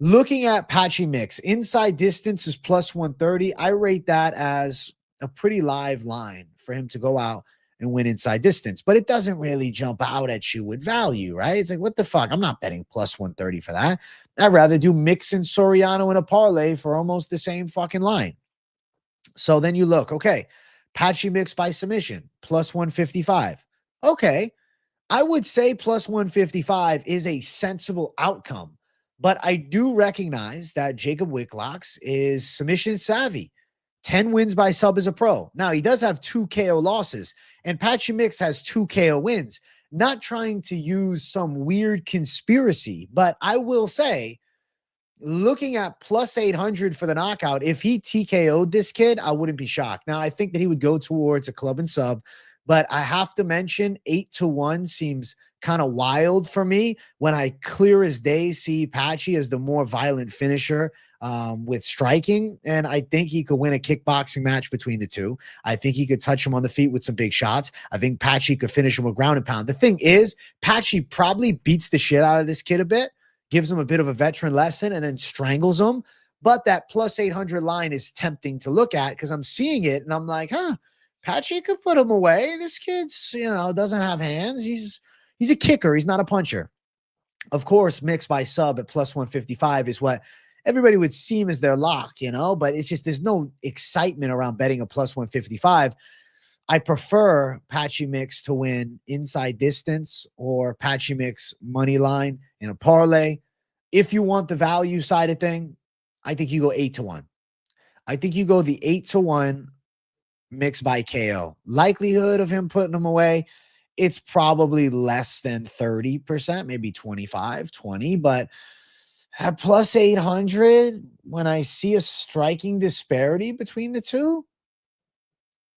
Looking at Patchy Mix, inside distance is plus 130. I rate that as a pretty live line for him to go out and win inside distance, but it doesn't really jump out at you with value, right? It's like, what the fuck? I'm not betting plus 130 for that. I'd rather do Mix and Soriano in a parlay for almost the same fucking line. So then you look, okay, Patchy Mix by submission, plus 155. Okay, I would say plus 155 is a sensible outcome. But I do recognize that Jakub Wikłacz is submission savvy. 10 wins by sub as a pro. Now, he does have 2 KO losses, and Patchy Mix has 2 KO wins. Not trying to use some weird conspiracy, but I will say, looking at plus 800 for the knockout, if he TKO'd this kid, I wouldn't be shocked. Now, I think that he would go towards a club and sub, but I have to mention 8-1 seems kind of wild for me when I clear as day see Patchy as the more violent finisher with striking. And I think he could win a kickboxing match between the two. I think he could touch him on the feet with some big shots. I think Patchy could finish him with ground and pound. The thing is, Patchy probably beats the shit out of this kid a bit, gives him a bit of a veteran lesson, and then strangles him. But that plus 800 line is tempting to look at because I'm seeing it and I'm like, Patchy could put him away. This kid's, doesn't have hands. He's a kicker. He's not a puncher. Of course, mixed by sub at plus 155 is what everybody would seem as their lock, but it's just there's no excitement around betting a plus 155. I prefer Patchy mix to win inside distance or Patchy mix money line in a parlay. If you want the value side of thing, I think you go 8-1. I think you go the 8-1 mix by KO. Likelihood of him putting him away, it's probably less than 30%, maybe 25, 20, but at plus 800, when I see a striking disparity between the two,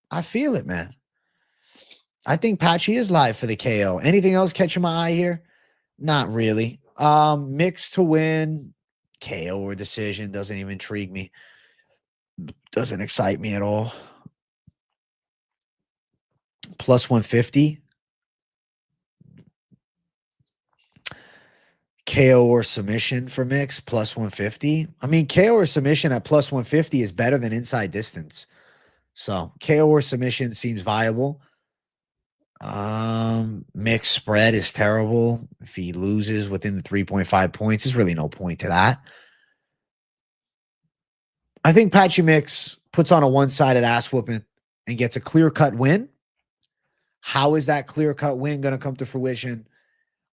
I feel it, man. I think Patchy is live for the KO. Anything else catching my eye here? Not really. Mix to win, KO or decision doesn't even intrigue me. Doesn't excite me at all. Plus 150. KO or submission for mix, plus 150. I mean, KO or submission at plus 150 is better than inside distance. So KO or submission seems viable. Mixed spread is terrible. If he loses within the 3.5 points, there's really no point to that. I think Patchy Mix puts on a one-sided ass whooping and gets a clear-cut win. How is that clear-cut win going to come to fruition?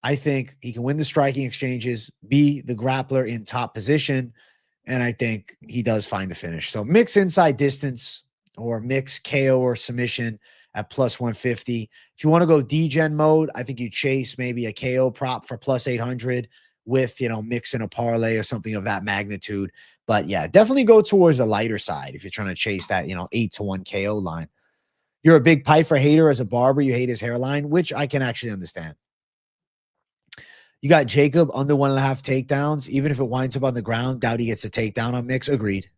I think he can win the striking exchanges, be the grappler in top position, and I think he does find the finish. So mix inside distance or mix KO or submission at plus 150. If you want to go D-Gen mode, I think you chase maybe a KO prop for plus 800 with, mix in a parlay or something of that magnitude. But yeah, definitely go towards the lighter side if you're trying to chase that, 8-1 KO line. You're a big Pyfer hater as a barber. You hate his hairline, which I can actually understand. You got Jakub under 1.5 takedowns. Even if it winds up on the ground, doubt he gets a takedown on mix. Agreed.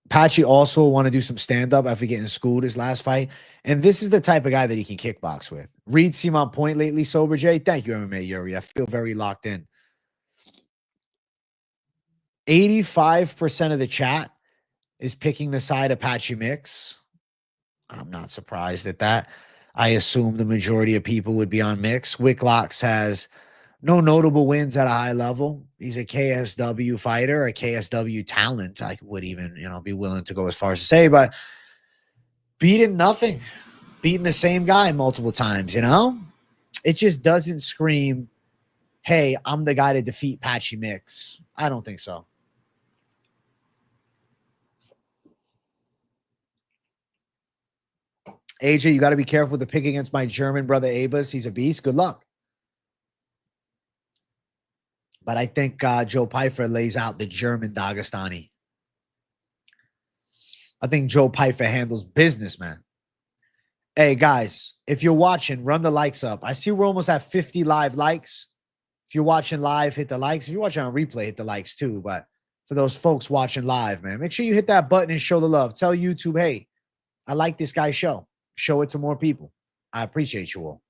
Patchy also want to do some stand-up after getting schooled his last fight. And this is the type of guy that he can kickbox with. Reed seem on point lately, Sober J. Thank you, MMA Yuri. I feel very locked in. 85% of the chat is picking the side of Patchy Mix. I'm not surprised at that. I assume the majority of people would be on mix. Wikłacz has no notable wins at a high level. He's a KSW fighter, a KSW talent. I would even, be willing to go as far as to say, but beating nothing, beating the same guy multiple times, It just doesn't scream, hey, I'm the guy to defeat Patchy Mix. I don't think so. AJ, you got to be careful with the pick against my German brother Abas. He's a beast. Good luck. But I think Joe Pyfer lays out the German Dagestani. I think Joe Pyfer handles business, man. Hey, guys, if you're watching, run the likes up. I see we're almost at 50 live likes. If you're watching live, hit the likes. If you're watching on replay, hit the likes too. But for those folks watching live, man, make sure you hit that button and show the love. Tell YouTube, hey, I like this guy's show. Show it to more people. I appreciate you all.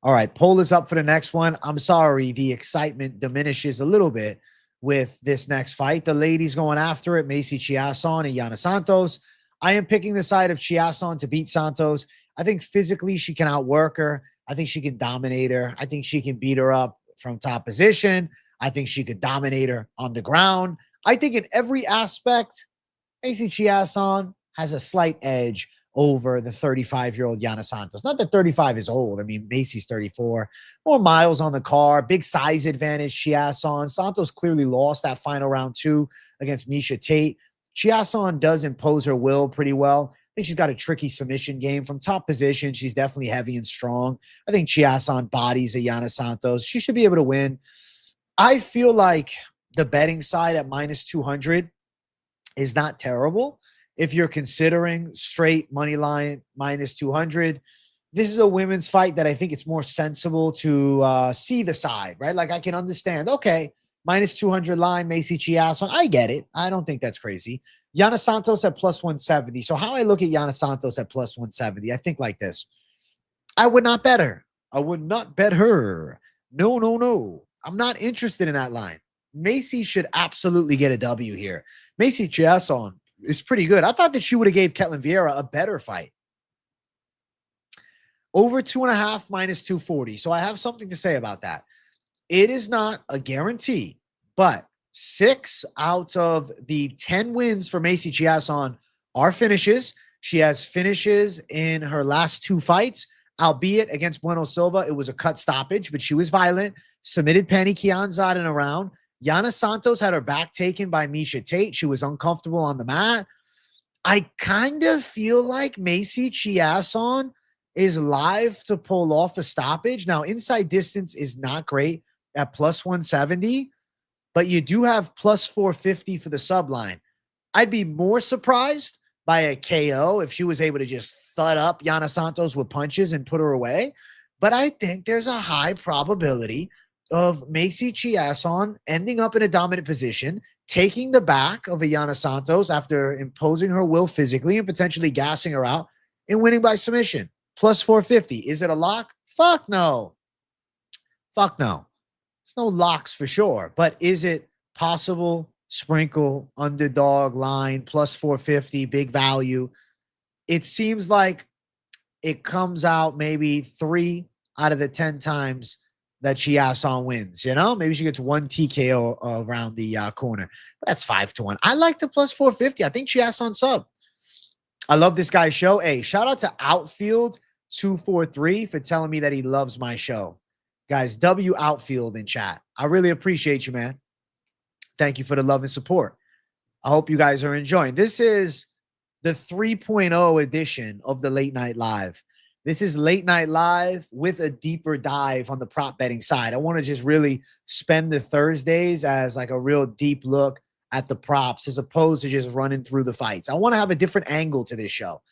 All right, poll is up for the next one. I'm sorry, the excitement diminishes a little bit with this next fight. The ladies going after it, Macy Chiasson and Yana Santos. I am picking the side of Chiasson to beat Santos. I think physically she can outwork her. I think she can dominate her. I think she can beat her up from top position. I think she could dominate her on the ground. I think in every aspect, Macy Chiasson has a slight edge over the 35-year-old Yana Santos. Not that 35 is old. I mean, Macy's 34. More miles on the car. Big size advantage, Chiasson. Santos clearly lost that final round 2 against Miesha Tate. Chiasson does impose her will pretty well. I think she's got a tricky submission game. From top position, she's definitely heavy and strong. I think Chiasson bodies a Yana Santos. She should be able to win. I feel like the betting side at minus 200 is not terrible. If you're considering straight money line minus 200, this is a women's fight that I think it's more sensible to see the side, right? Like I can understand, okay, minus 200 line, Macy Chiasson. I get it. I don't think that's crazy. Yana Santos at plus 170. So how I look at Yana Santos at plus 170, I think like this. I would not bet her. I would not bet her. No. I'm not interested in that line. Macy should absolutely get a W here. Macy Chiasson is pretty good. I thought that she would have gave Ketlin Vieira a better fight. Over 2.5 minus 240. So I have something to say about that. It is not a guarantee, but 6 out of the 10 wins for Macy Chiasson are finishes. She has finishes in her last 2 fights, albeit against Bueno Silva. It was a cut stoppage, but she was violent, submitted Penny Kianzad in a round. Yana Santos had her back taken by Miesha Tate. She was uncomfortable on the mat. I kind of feel like Macy Chiasson is live to pull off a stoppage. Now, inside distance is not great at plus 170, but you do have plus 450 for the subline. I'd be more surprised by a KO if she was able to just thud up Yana Santos with punches and put her away. But I think there's a high probability of Macy Chiasson ending up in a dominant position, taking the back of a Yana Santos after imposing her will physically and potentially gassing her out and winning by submission. Plus 450. Is it a lock? Fuck no. Fuck no. It's no locks for sure. But is it possible? Sprinkle, underdog line, plus 450, big value. It seems like it comes out maybe 3 out of the 10 times that Chiasson wins. You know, maybe she gets 1 TKO around the corner. But that's 5-1. I like the plus 450. I think Chiasson sub. I love this guy's show. Hey, shout out to Outfield 243 for telling me that he loves my show. Guys, W Outfield in chat. I really appreciate you, man. Thank you for the love and support. I hope you guys are enjoying. This is the 3.0 edition of the Late Night Live. This is Late Night Live with a deeper dive on the prop betting side. I want to just really spend the Thursdays as like a real deep look at the props as opposed to just running through the fights. I want to have a different angle to this show.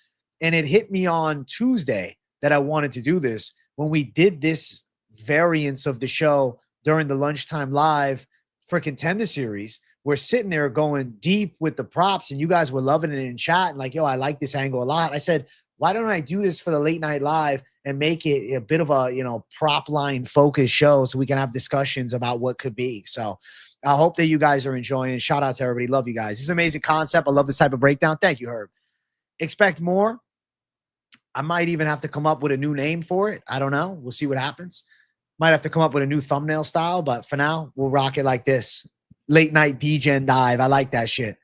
And it hit me on Tuesday that I wanted to do this when we did this variance of the show during the Lunchtime Live for Contender Series. We're sitting there going deep with the props and you guys were loving it in chat and like, yo, I like this angle a lot. I said, why don't I do this for the Late Night Live and make it a bit of a, prop line focused show so we can have discussions about what could be. So I hope that you guys are enjoying. Shout out to everybody. Love you guys. This is an amazing concept. I love this type of breakdown. Thank you, Herb. Expect more. I might even have to come up with a new name for it. I don't know. We'll see what happens. Might have to come up with a new thumbnail style, but for now, we'll rock it like this. Late night DGen dive. I like that shit.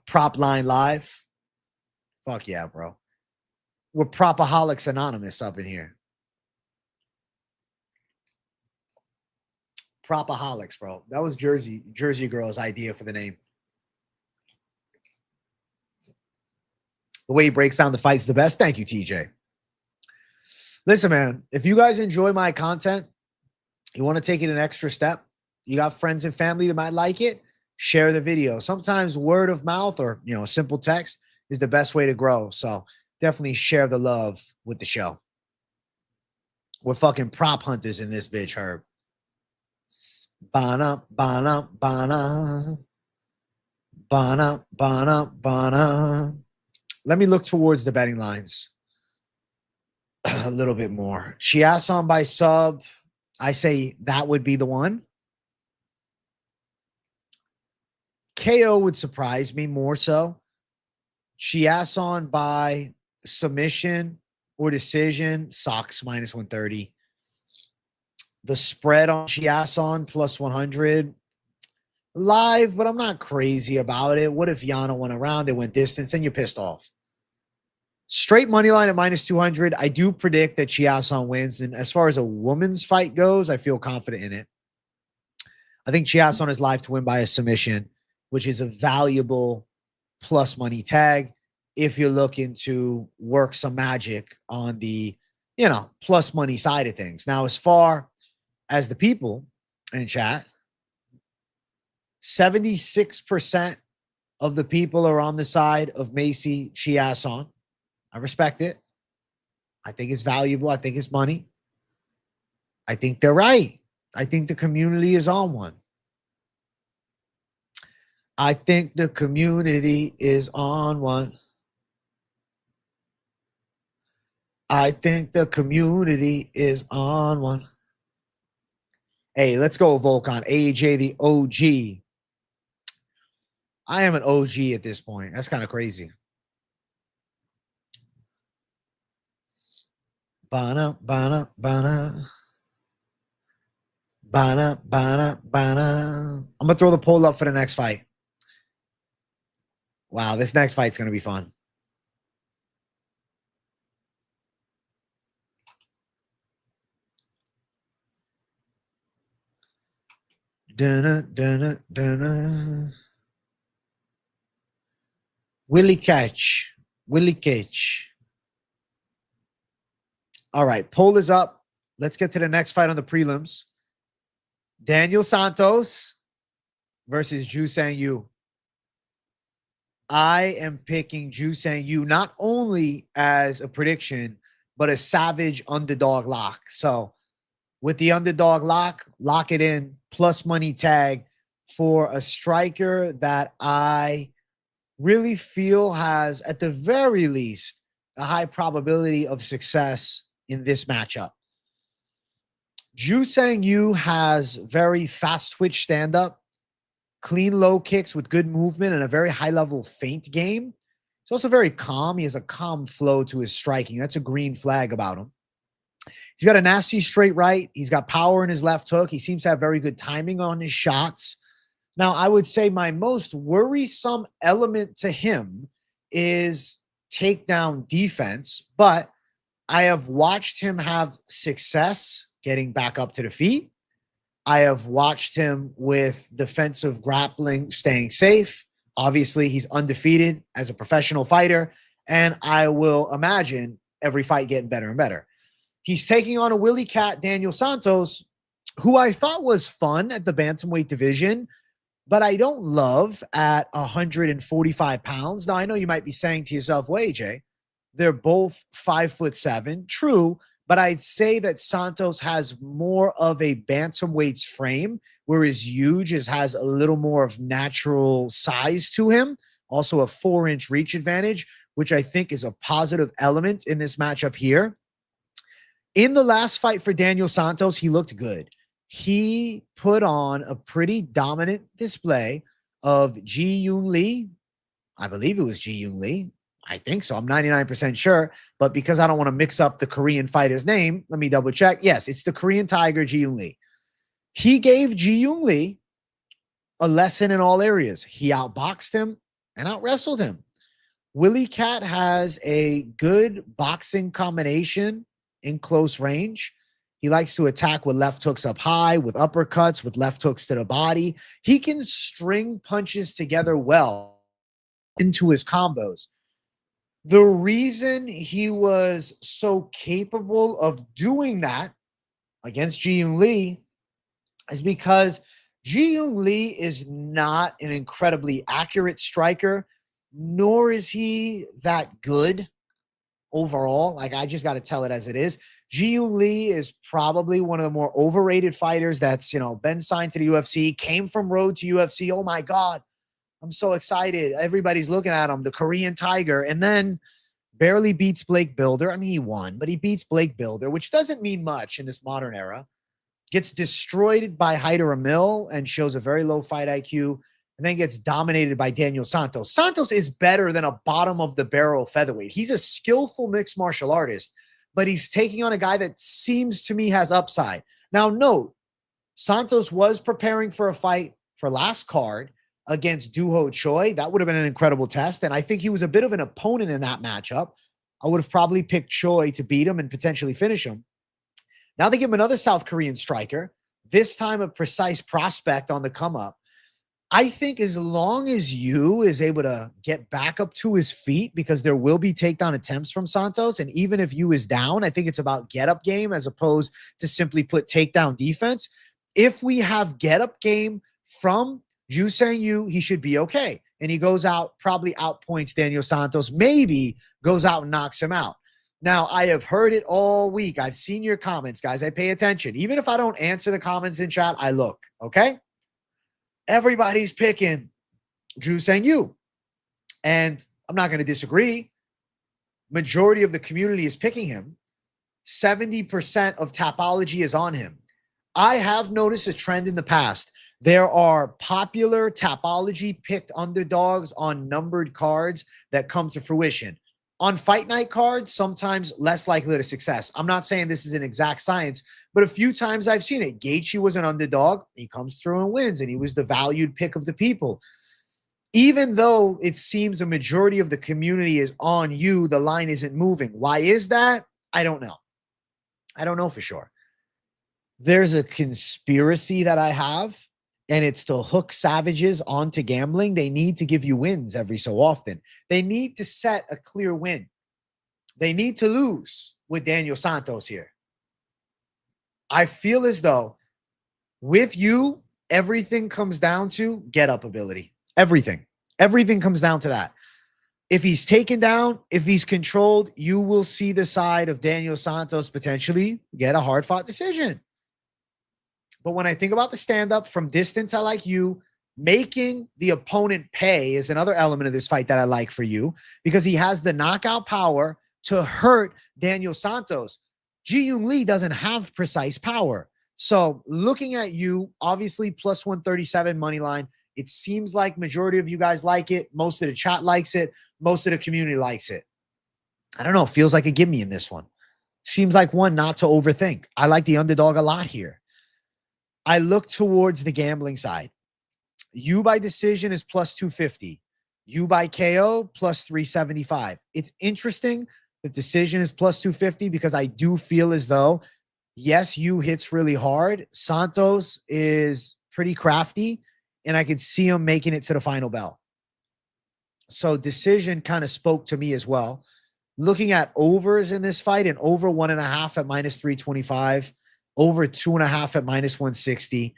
Prop line live. Fuck yeah, bro. We're Propaholics Anonymous up in here. Propaholics, bro. That was Jersey Girl's idea for the name. The way he breaks down the fights the best. Thank you, TJ. Listen, man, if you guys enjoy my content, you want to take it an extra step, you got friends and family that might like it, share the video. Sometimes word of mouth or, simple text is the best way to grow. So definitely share the love with the show. We're fucking prop hunters in this bitch, Herb. Bana, bana, bana. Bana, bana, bana. Let me look towards the betting lines a little bit more. Chiasson by sub. I say that would be the one. KO would surprise me more so. Chiasson by submission or decision. Sox minus 130. The spread on Chiasson plus 100. Live, but I'm not crazy about it. What if Yana went around, they went distance, then you're pissed off. Straight money line at minus 200. I do predict that Chiasson wins. And as far as a woman's fight goes, I feel confident in it. I think Chiasson is live to win by a submission, which is a valuable plus money tag if you're looking to work some magic on the, plus money side of things. Now, as far as the people in chat, 76% of the people are on the side of Macy Chiasson. I respect it. I think it's valuable. I think it's money. I think they're right. I think the community is on one. I think the community is on one. I think the community is on one. Hey, let's go, Volkan. AJ, the OG. I am an OG at this point. That's kind of crazy. Bana, bana, bana. Bana, bana, bana. I'm going to throw the poll up for the next fight. Wow, this next fight's going to be fun. Dunna, dunna, dunna. Wikłacz. Wikłacz. All right, poll is up. Let's get to the next fight on the prelims. Daniel Santos versus Ju Sang-yu. I am picking Ju Sang-yu not only as a prediction, but a savage underdog lock. So with the underdog lock it in, plus money tag for a striker that I really feel has, at the very least, a high probability of success in this matchup. Ju Sang-yu has very fast switch stand-up, clean low kicks with good movement, and a very high-level feint game. He's also very calm. He has a calm flow to his striking. That's a green flag about him. He's got a nasty straight right. He's got power in his left hook. He seems to have very good timing on his shots. Now, I would say my most worrisome element to him is takedown defense, but I have watched him have success getting back up to the feet. I have watched him with defensive grappling, staying safe. Obviously, he's undefeated as a professional fighter, and I will imagine every fight getting better and better. He's taking on a Willy Cat, Daniel Santos, who I thought was fun at the bantamweight division, but I don't love at 145 pounds. Now, I know you might be saying to yourself, well, AJ, they're both 5'7". True, but I'd say that Santos has more of a bantamweight's frame, whereas Huge has a little more of natural size to him. Also a 4-inch reach advantage, which I think is a positive element in this matchup here. In the last fight for Daniel Santos, he looked good. He put on a pretty dominant display of Ji Yoon Lee. I believe it was Ji Yoon Lee. I think so. I'm 99% sure. But because I don't want to mix up the Korean fighter's name, let me double check. Yes, it's the Korean Tiger, Ji Yoon Lee. He gave Ji Yoon Lee a lesson in all areas. He outboxed him and outwrestled him. Willy Cat has a good boxing combination in close range. He likes to attack with left hooks up high, with uppercuts, with left hooks to the body. He can string punches together well into his combos. The reason he was so capable of doing that against Ji Yoon Lee is because Ji Yoon Lee is not an incredibly accurate striker, nor is he that good overall. Like, I just got to tell it as it is. Ji Yoon Lee is probably one of the more overrated fighters that's, been signed to the UFC, came from road to UFC. Oh my God, I'm so excited. Everybody's looking at him, the Korean Tiger, and then barely beats Blake Builder. I mean, he won, but he beats Blake Builder, which doesn't mean much in this modern era. Gets destroyed by Hyder Amil and shows a very low fight IQ, and then gets dominated by Daniel Santos. Santos is better than a bottom of the barrel featherweight. He's a skillful mixed martial artist, but he's taking on a guy that seems to me has upside. Now, note, Santos was preparing for a fight for last card against Doo-Ho Choi. That would have been an incredible test, and I think he was a bit of an opponent in that matchup. I would have probably picked Choi to beat him and potentially finish him. Now they give him another South Korean striker, this time a precise prospect on the come up. I think as long as Yu is able to get back up to his feet, because there will be takedown attempts from Santos, and even if Yu is down, I think it's about get-up game as opposed to simply put takedown defense. If we have get-up game from Ju Sang-yu, he should be okay. And he goes out, probably outpoints Daniel Santos, maybe goes out and knocks him out. Now, I have heard it all week. I've seen your comments, guys. I pay attention. Even if I don't answer the comments in chat, I look, okay? Everybody's picking Ju Sang-yu. And I'm not going to disagree. Majority of the community is picking him. 70% of Tapology is on him. I have noticed a trend in the past. There are popular Tapology picked underdogs on numbered cards that come to fruition. On fight night cards, sometimes less likely to success. I'm not saying this is an exact science, but a few times I've seen it. Gaethje was an underdog. He comes through and wins, and he was the valued pick of the people. Even though it seems a majority of the community is on you, the line isn't moving. Why is that? I don't know. I don't know for sure. There's a conspiracy that I have, and it's to hook savages onto gambling. They need to give you wins every so often. They need to set a clear win. They need to lose with Daniel Santos here. I feel as though with you, everything comes down to get up ability. Everything. Everything comes down to that. If he's taken down, if he's controlled, you will see the side of Daniel Santos potentially get a hard-fought decision. But when I think about the stand-up from distance, I like you. Making the opponent pay is another element of this fight that I like for you because he has the knockout power to hurt Daniel Santos. Ji-Yoon Lee doesn't have precise power. So looking at you, obviously plus 137 money line. It seems like majority of you guys like it. Most of the chat likes it. Most of the community likes it. I don't know. It feels like a gimme in this one. Seems like one not to overthink. I like the underdog a lot here. I look towards the gambling side. You by decision is plus 250. You by KO plus 375. It's interesting that decision is plus 250 because I do feel as though, yes, you hits really hard. Santos is pretty crafty, and I could see him making it to the final bell. So decision kind of spoke to me as well. Looking at overs in this fight, and over 1.5 at minus 325, over 2.5 at minus 160.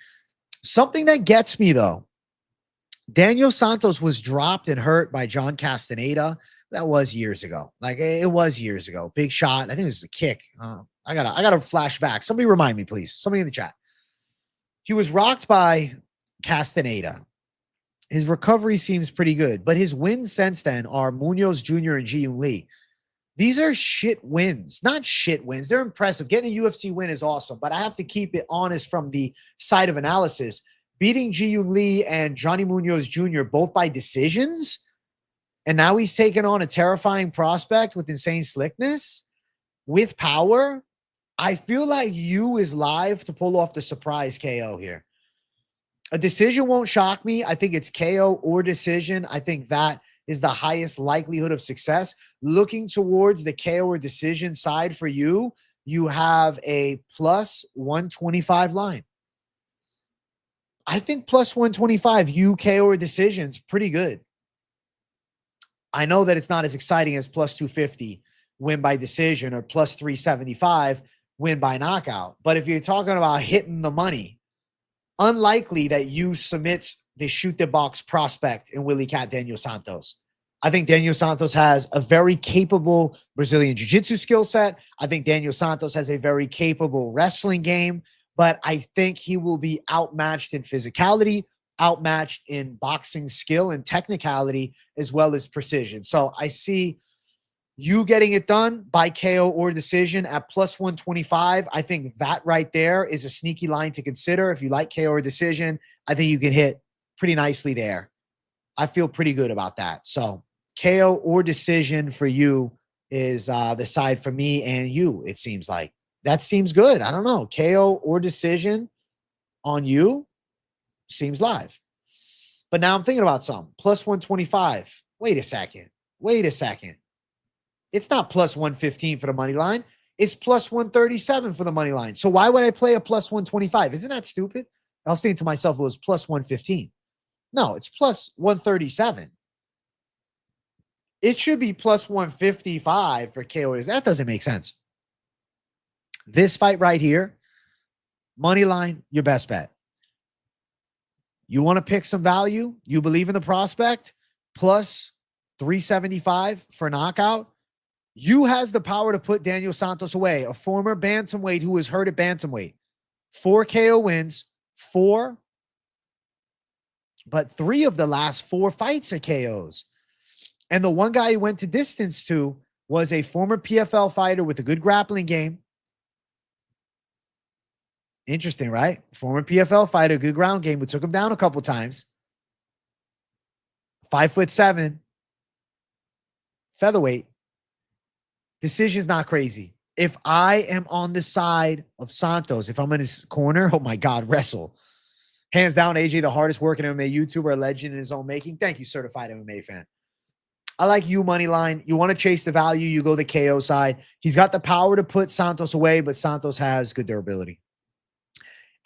Something that gets me though, Daniel Santos was dropped and hurt by John Castaneda. That was years ago. Like it was years ago. Big shot. I think it was a kick. I gotta flash back. Somebody remind me, please. Somebody in the chat. He was rocked by Castaneda. His recovery seems pretty good, but his wins since then are Munoz Jr. and Ji-Yoon Lee. These are shit wins, not shit wins. They're impressive. Getting a UFC win is awesome, but I have to keep it honest from the side of analysis. Beating Ji-Yoon Lee and Johnny Munoz Jr. both by decisions, and now he's taken on a terrifying prospect with insane slickness, with power. I feel like you is live to pull off the surprise KO here. A decision won't shock me. I think it's KO or decision. I think that is the highest likelihood of success. Looking towards the KO or decision side for you, you have a plus 125 line. I think plus 125, you KO or decision's pretty good. I know that it's not as exciting as plus 250 win by decision or plus 375 win by knockout. But if you're talking about hitting the money, unlikely that you submit the shoot the box prospect in Willie Cat Daniel Santos. I think Daniel Santos has a very capable Brazilian jiu-jitsu skill set. I think Daniel Santos has a very capable wrestling game, but I think he will be outmatched in physicality, outmatched in boxing skill and technicality, as well as precision. So I see you getting it done by KO or decision at plus 125. I think that right there is a sneaky line to consider. If you like KO or decision, I think you can hit pretty nicely there. I feel pretty good about that. So KO or decision for you is the side for me and you, it seems like. That seems good. I don't know. KO or decision on you seems live. But now I'm thinking about something. Plus 125. Wait a second. It's not plus 115 for the money line. It's plus 137 for the money line. So why would I play a plus 125? Isn't that stupid? I was thinking to myself, it was plus 115. No, it's plus 137. It should be plus 155 for KO. That doesn't make sense. This fight right here, money line, your best bet. You want to pick some value? You believe in the prospect? Plus 375 for knockout. You has the power to put Daniel Santos away, a former bantamweight who was hurt at bantamweight. 4 KO wins, 4, but 3 of the last 4 fights are KOs. And the one guy he went to distance to was a former PFL fighter with a good grappling game. Interesting, right? Former PFL fighter, good ground game. We took him down a couple times. 5'7", featherweight. Decision's not crazy. If I am on the side of Santos, if I'm in his corner, oh my God, wrestle. Hands down, AJ, the hardest working MMA YouTuber, a legend in his own making. Thank you, certified MMA fan. I like you, money line. You want to chase the value, you go the KO side. He's got the power to put Santos away, but Santos has good durability.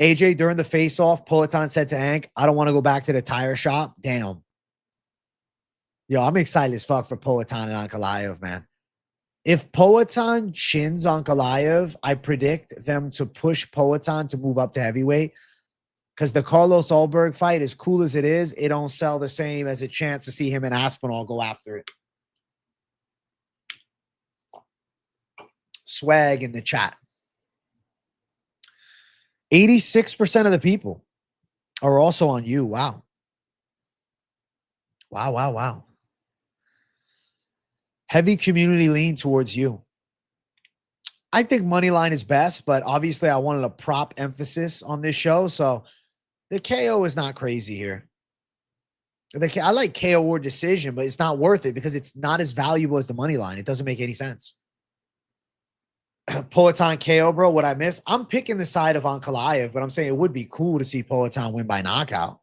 AJ, during the face-off, Poatan said to Ank, I don't want to go back to the tire shop. Damn. Yo, I'm excited as fuck for Poatan and Ankalaev, man. If Poatan chins Ankalaev, I predict them to push Poatan to move up to heavyweight, because the Carlos Ulberg fight, as cool as it is, it don't sell the same as a chance to see him and Aspinall go after it. Swag in the chat. 86% of the people are also on you. Wow. Wow, wow, wow. Heavy community lean towards you. I think money line is best, but obviously I wanted a prop emphasis on this show, so the KO is not crazy here. I like KO or decision, but it's not worth it because it's not as valuable as the money line. It doesn't make any sense. Poatan KO, bro. What I miss? I'm picking the side of Ankalaev, but I'm saying it would be cool to see Poatan win by knockout.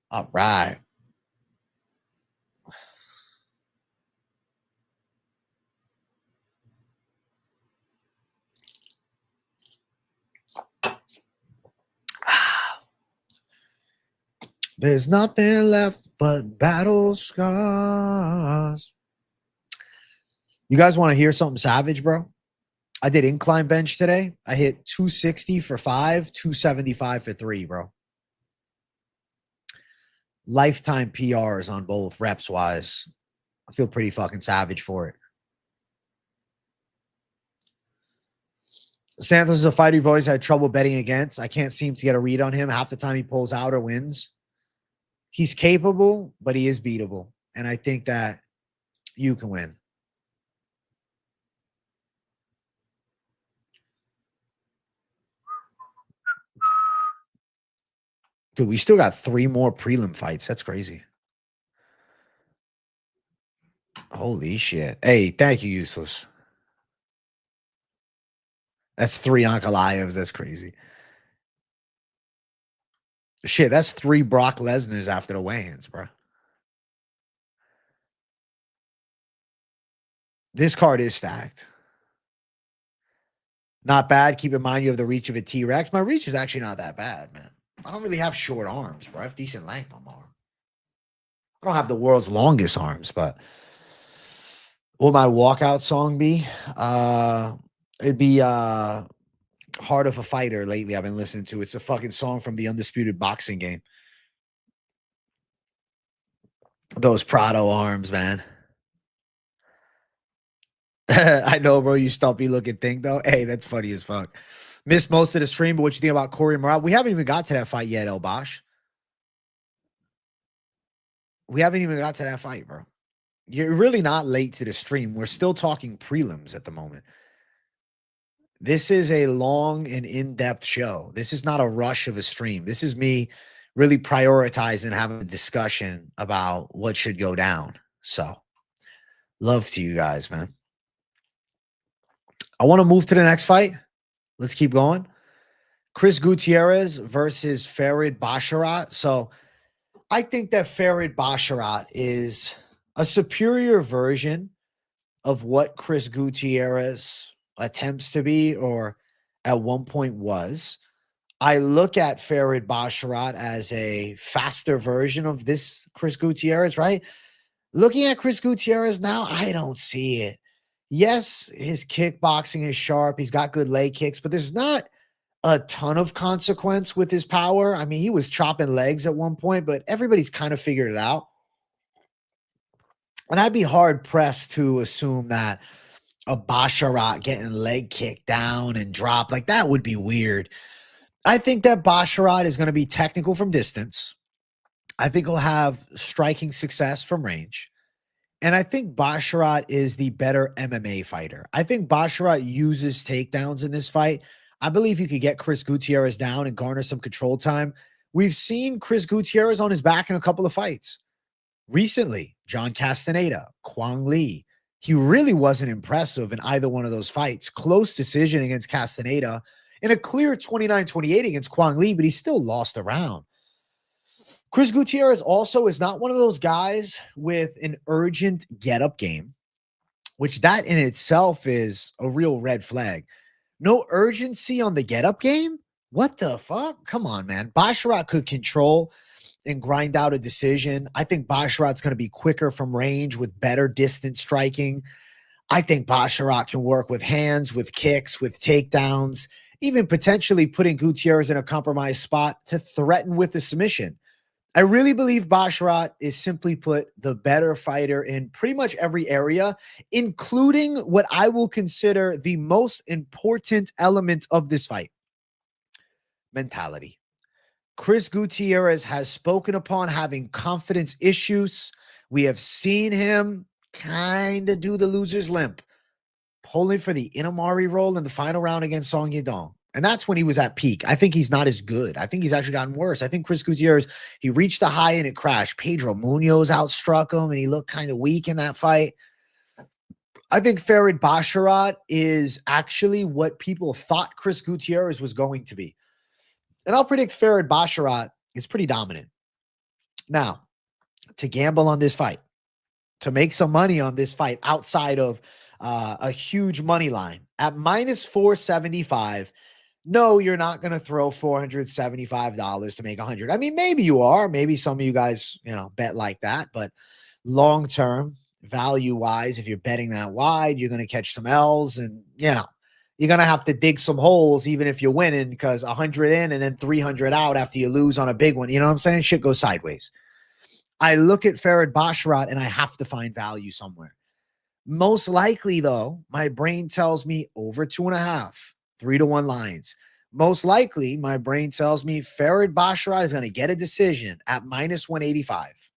All right. There's nothing left but battle scars. You guys want to hear something savage, bro? I did incline bench today. I hit 260 for 5, 275 for 3, bro. Lifetime PRs on both reps wise. I feel pretty fucking savage for it. Santos is a fighter you've always had trouble betting against. I can't seem to get a read on him. Half the time he pulls out or wins. He's capable, but he is beatable. And I think that you can win. Dude, we still got 3 more prelim fights. That's crazy. Holy shit. Hey, thank you, Useless. That's 3 Ankalaevs. That's crazy. Shit, that's 3 Brock Lesnar's after the weigh-ins, bro. This card is stacked. Not bad. Keep in mind you have the reach of a T-Rex. My reach is actually not that bad, man. I don't really have short arms, bro. I have decent length on my arm. I don't have the world's longest arms, but what would my walkout song be? It'd be Heart of a Fighter lately I've been listening to. It's a fucking song from the Undisputed Boxing game. Those Prado arms, man. I know, bro. You stumpy looking thing, though. Hey, that's funny as fuck. Missed most of the stream, but what you think about Corey Morales? We haven't even got to that fight yet, El Bosch. We haven't even got to that fight, bro. You're really not late to the stream. We're still talking prelims at the moment. This is a long and in-depth show. This is not a rush of a stream. This is me really prioritizing having a discussion about what should go down. So, love to you guys, man. I want to move to the next fight. Let's keep going. Chris Gutierrez versus Farid Basharat. So, I think that Farid Basharat is a superior version of what Chris Gutierrez attempts to be or at one point was. I look at Farid Basharat as a faster version of this Chris Gutierrez, right? Looking at Chris Gutierrez now, I don't see it. Yes, his kickboxing is sharp. He's got good leg kicks, but there's not a ton of consequence with his power. I mean, he was chopping legs at one point, but everybody's kind of figured it out. And I'd be hard pressed to assume that a Basharat getting leg kicked down and dropped, like that would be weird. I think that Basharat is going to be technical from distance. I think he'll have striking success from range. And I think Basharat is the better MMA fighter. I think Basharat uses takedowns in this fight. I believe he could get Chris Gutierrez down and garner some control time. We've seen Chris Gutierrez on his back in a couple of fights. Recently, John Castaneda, Kwang Lee. He really wasn't impressive in either one of those fights. Close decision against Castaneda and a clear 29-28 against Kwang Lee, but he still lost a round. Chris Gutierrez also is not one of those guys with an urgent get-up game, which that in itself is a real red flag. No urgency on the get-up game? What the fuck? Come on, man. Basharat could control and grind out a decision. I think Basharat's going to be quicker from range with better distance striking. I think Basharat can work with hands, with kicks, with takedowns, even potentially putting Gutierrez in a compromised spot to threaten with a submission. I really believe Basharat is, simply put, the better fighter in pretty much every area, including what I will consider the most important element of this fight: mentality. Chris Gutierrez has spoken upon having confidence issues. We have seen him kind of do the loser's limp, pulling for the Inamari role in the final round against Song Yadong. And that's when he was at peak. I think he's not as good. I think he's actually gotten worse. I think Chris Gutierrez, he reached the high and it crashed. Pedro Munoz outstruck him and he looked kind of weak in that fight. I think Farid Basharat is actually what people thought Chris Gutierrez was going to be. And I'll predict Farid Basharat is pretty dominant. Now, to gamble on this fight, to make some money on this fight outside of a huge money line at minus 475, no, you're not going to throw $475 to make 100. I mean, maybe you are. Maybe some of you guys, bet like that. But long-term, value-wise, if you're betting that wide, you're going to catch some L's and, you're going to have to dig some holes even if you're winning, because 100 in and then 300 out after you lose on a big one. You know what I'm saying? Shit goes sideways. I look at Farid Basharat and I have to find value somewhere. Most likely, though, my brain tells me over 2.5, 3-1 lines. Most likely, my brain tells me Farid Basharat is going to get a decision at minus 185.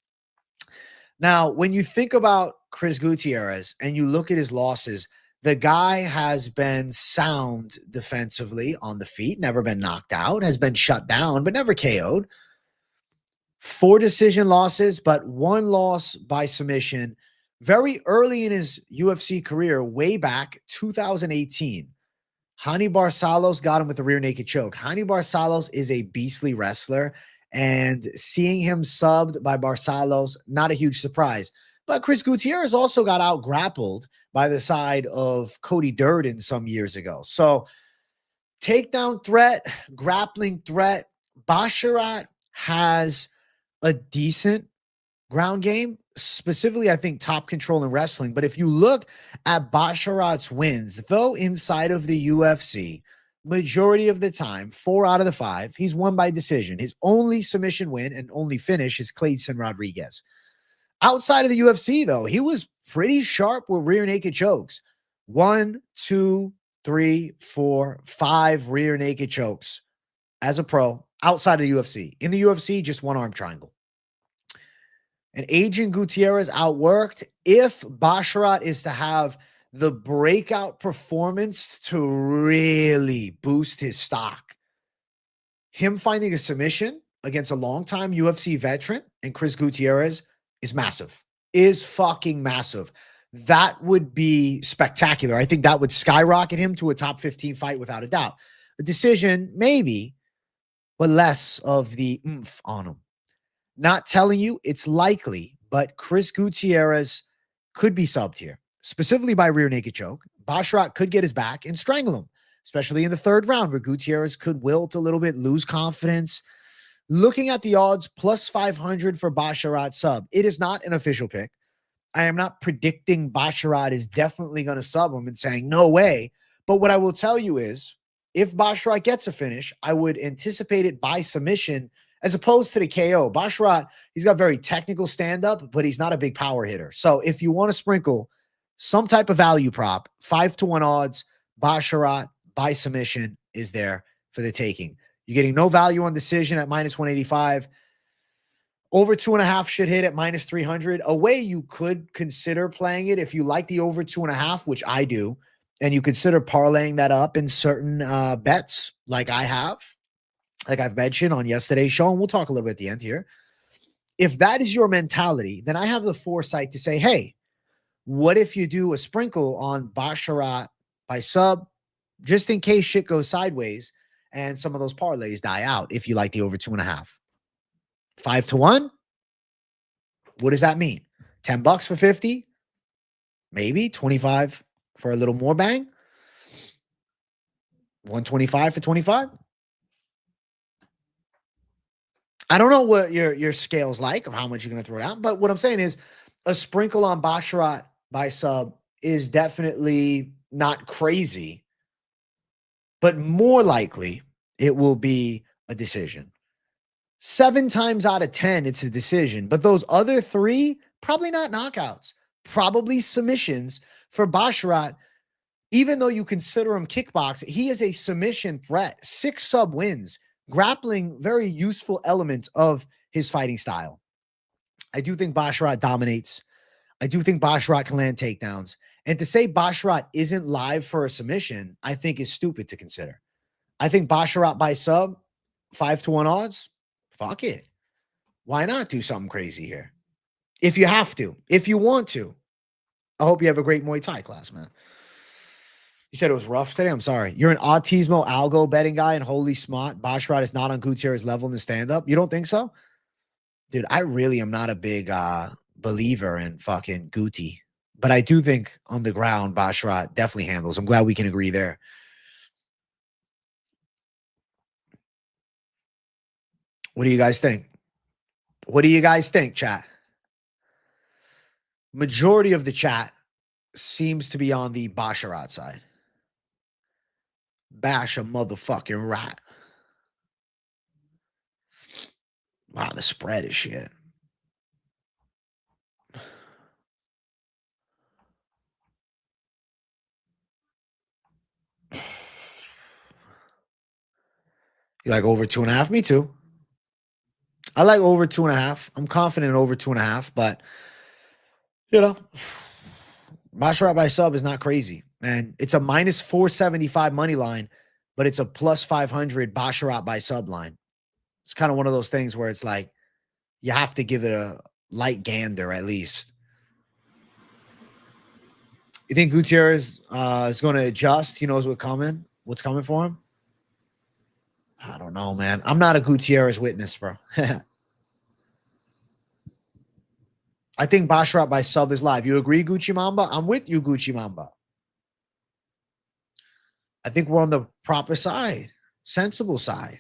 Now, when you think about Chris Gutierrez and you look at his losses, the guy has been sound defensively on the feet, never been knocked out, has been shut down, but never KO'd. 4 decision losses, but 1 loss by submission very early in his UFC career, way back 2018. Hani Barsalos got him with a rear naked choke. Hani Barsalos is a beastly wrestler, and seeing him subbed by Barsalos, not a huge surprise. But Chris Gutierrez also got out grappled by the side of Cody Durden some years ago. So takedown threat, grappling threat, Basharat has a decent ground game, specifically, I think, top control in wrestling. But if you look at Basharat's wins, though inside of the UFC, majority of the time, 4 out of the 5, he's won by decision. His only submission win and only finish is Clayton Rodriguez. Outside of the UFC, though, he was pretty sharp with rear naked chokes. 1, 2, 3, 4, 5 rear naked chokes as a pro outside of the UFC. In the UFC, just 1 arm triangle. And Agent Gutierrez outworked. If Basharat is to have the breakout performance to really boost his stock, him finding a submission against a longtime UFC veteran and Chris Gutierrez is massive, is fucking massive. That would be spectacular. I think that would skyrocket him to a top 15 fight without a doubt. A decision, maybe, but less of the oomph on him. Not telling you it's likely, but Chris Gutierrez could be subbed here, specifically by rear naked choke. Basharat could get his back and strangle him, especially in the 3rd round, where Gutierrez could wilt a little bit, lose confidence. Looking at the odds, plus 500 for Basharat sub. It is not an official pick. I am not predicting Basharat is definitely going to sub him and saying, no way. But what I will tell you is, if Basharat gets a finish, I would anticipate it by submission as opposed to the KO. Basharat, he's got very technical stand-up, but he's not a big power hitter. So if you want to sprinkle some type of value prop, 5-1 odds, Basharat by submission is there for the taking. You're getting no value on decision at minus 185. Over 2.5 should hit at minus 300. A way you could consider playing it if you like the over 2.5, which I do, and you consider parlaying that up in certain bets like I have, like I've mentioned on yesterday's show, and we'll talk a little bit at the end here. If that is your mentality, then I have the foresight to say, hey, what if you do a sprinkle on Basharat by sub, just in case shit goes sideways and some of those parlays die out if you like the over 2.5. 5-1. What does that mean? $10 for 50, maybe 25 for a little more bang. 125 for 25. I don't know what your scale's like of how much you're going to throw down, but what I'm saying is a sprinkle on Basharat by sub is definitely not crazy, but more likely it will be a decision. 7 times out of 10, it's a decision. But those other 3, probably not knockouts, probably submissions for Basharat. Even though you consider him kickboxing, he is a submission threat. 6 sub wins, grappling, very useful element of his fighting style. I do think Basharat dominates. I do think Basharat can land takedowns. And to say Basharat isn't live for a submission, I think is stupid to consider. I think Basharat by sub, 5-1 odds. Fuck it. Why not do something crazy here? If you have to, if you want to. I hope you have a great Muay Thai class, man. You said it was rough today? I'm sorry. You're an autismo algo betting guy, and holy smart, Basharat is not on Gautier's level in the stand-up. You don't think so? Dude, I really am not a big believer in fucking Guti. But I do think on the ground, Basharat definitely handles. I'm glad we can agree there. What do you guys think? What do you guys think, chat? Majority of the chat seems to be on the Basharat side. Bash a motherfucking rat. Wow, the spread is shit. You like over 2.5? Me too. I like over 2.5. I'm confident in over 2.5, but you know, Basharat by sub is not crazy. And it's a minus 475 money line, but it's a plus 500 Basharat by sub line. It's kind of one of those things where it's like you have to give it a light gander at least. You think Gutierrez is going to adjust? He knows what's coming for him? I don't know, man. I'm not a Gutierrez witness, bro. I think Basharat by sub is live. You agree, Gucci Mamba? I'm with you, Gucci Mamba. I think we're on the proper side, sensible side.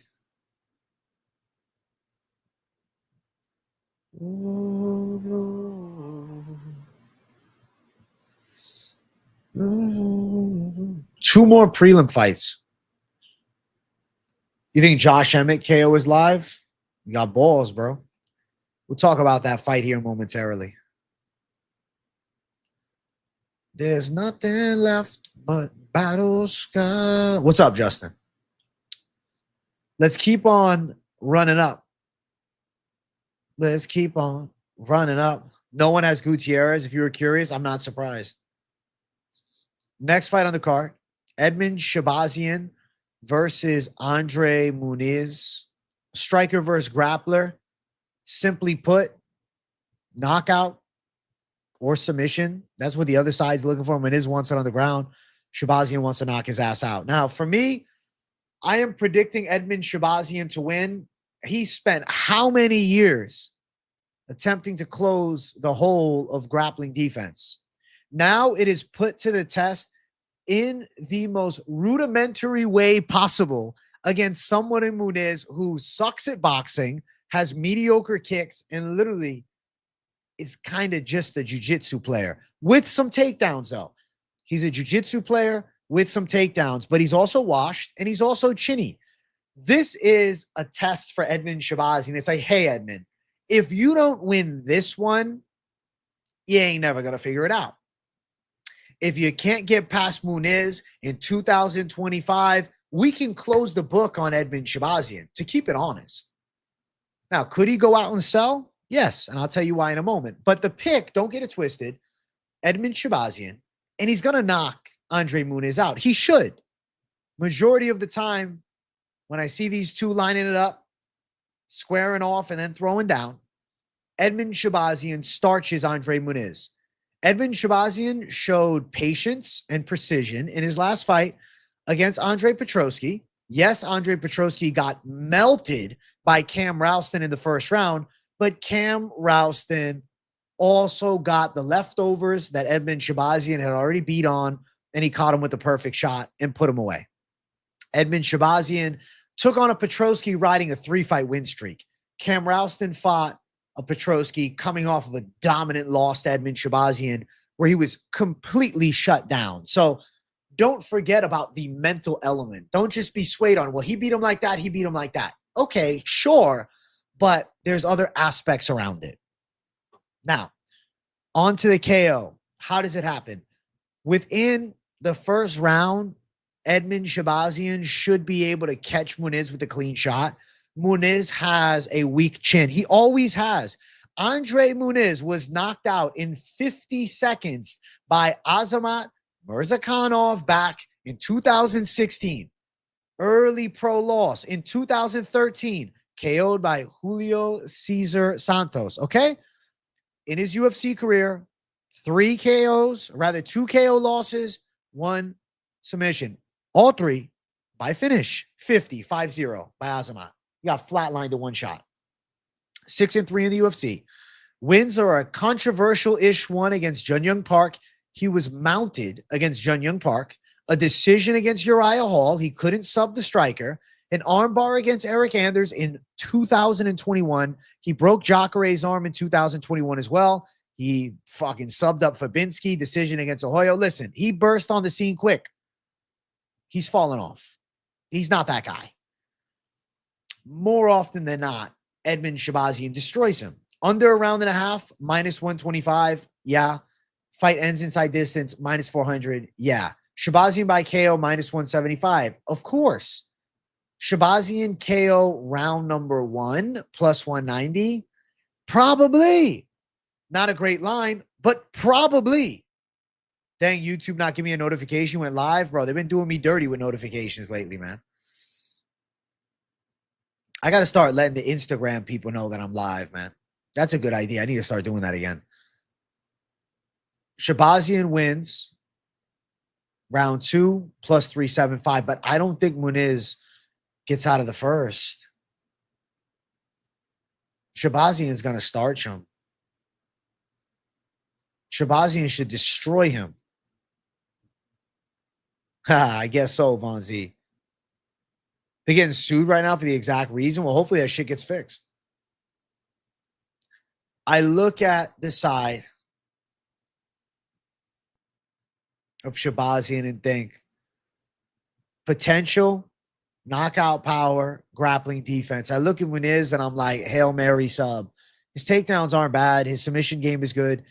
Two more prelim fights. You think Josh Emmett KO is live? You got balls, bro. We'll talk about that fight here momentarily. There's nothing left but battle sky. What's up, Justin? Let's keep on running up. Let's keep on running up. No one has Gutierrez. If you were curious, I'm not surprised. Next fight on the card, Edmund Shahbazyan versus Andre Muniz. Striker versus grappler. Simply put, knockout or submission. That's what the other side's looking for. Muniz wants it on the ground. Shahbazyan wants to knock his ass out. Now, for me, I am predicting Edmund Shahbazyan to win. He spent how many years attempting to close the hole of grappling defense? Now it is put to the test in the most rudimentary way possible against someone in Muniz who sucks at boxing, has mediocre kicks, and literally is kind of just a jiu-jitsu player with some takedowns, though. He's a jiu-jitsu player with some takedowns, but he's also washed and he's also chinny. This is a test for Edmund Shahbazyan. It's like, hey, Edmund, if you don't win this one, you ain't never going to figure it out. If you can't get past Muniz in 2025, we can close the book on Edmund Shahbazyan, to keep it honest. Now, could he go out and sell? Yes, and I'll tell you why in a moment. But the pick, don't get it twisted, Edmund Shahbazyan, and he's going to knock Andre Muniz out. He should. Majority of the time, when I see these two lining it up, squaring off and then throwing down, Edmund Shahbazyan starches Andre Muniz. Edmund Shahbazyan showed patience and precision in his last fight against Andre Petroski. Yes, Andre Petroski got melted by Cam Rouston in the first round, but Cam Rouston also got the leftovers that Edmund Shahbazyan had already beat on, and he caught him with the perfect shot and put him away. Edmund Shahbazyan took on a Petroski riding a 3-fight win streak. Cam Rouston fought a Petroski coming off of a dominant loss to Edmund Shahbazyan where he was completely shut down. So don't forget about the mental element. Don't just be swayed on, well, he beat him like that, he beat him like that. Okay, sure, but there's other aspects around it. Now, on to the KO. How does it happen? Within the first round, Edmund Shahbazyan should be able to catch Muniz with a clean shot. Muniz has a weak chin. He always has. Andre Muniz was knocked out in 50 seconds by Azamat Murzakanov back in 2016. Early pro loss in 2013, KO'd by Julio Cesar Santos. Okay? In his UFC career, 2 KO losses, 1 submission. All 3 by finish. 5-0 by Azamat. He got flatlined to 1 shot. 6-3 in the UFC. Wins are a controversial-ish one against Jun Young Park. He was mounted against Jun Young Park. A decision against Uriah Hall. He couldn't sub the striker. An armbar against Eric Anders in 2021. He broke Jacare's arm in 2021 as well. He fucking subbed up Fabinski. Decision against Ahoyo. Listen, he burst on the scene quick. He's fallen off. He's not that guy. More often than not, Edmund Shahbazyan destroys him. Under a round and a half, -125. Yeah. Fight ends inside distance, -400. Yeah. Shahbazyan by KO, -175. Of course. Shahbazyan KO round number 1, +190. Probably. Not a great line, but probably. Dang, YouTube not giving me a notification went live. Bro, they've been doing me dirty with notifications lately, man. I got to start letting the Instagram people know that I'm live, man. That's a good idea. I need to start doing that again. Shahbazyan wins round 2, +375, but I don't think Muniz gets out of the first. Shahbazyan is going to starch him. Shahbazyan should destroy him. I guess so, Von Z. They're getting sued right now for the exact reason. Well, hopefully that shit gets fixed. I look at the side of Shahbazyan and think potential, knockout power, grappling defense. I look at Muniz and I'm like, Hail Mary sub. His takedowns aren't bad. His submission game is good.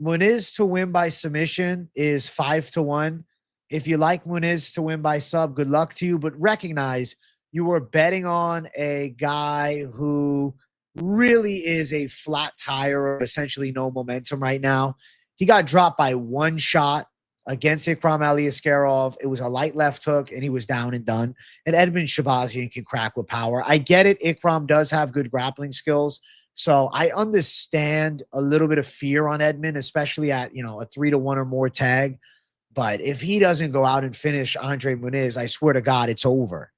Muniz to win by submission is 5-1. If you like Muniz to win by sub, good luck to you. But recognize you were betting on a guy who really is a flat tire of essentially no momentum right now. He got dropped by 1 shot against Ikram Aliaskarov. It was a light left hook, and he was down and done. And Edmund Shahbazyan can crack with power. I get it. Ikram does have good grappling skills. So I understand a little bit of fear on Edmund, especially at, a 3-1 or more tag. But if he doesn't go out and finish Andre Muniz, I swear to God, it's over.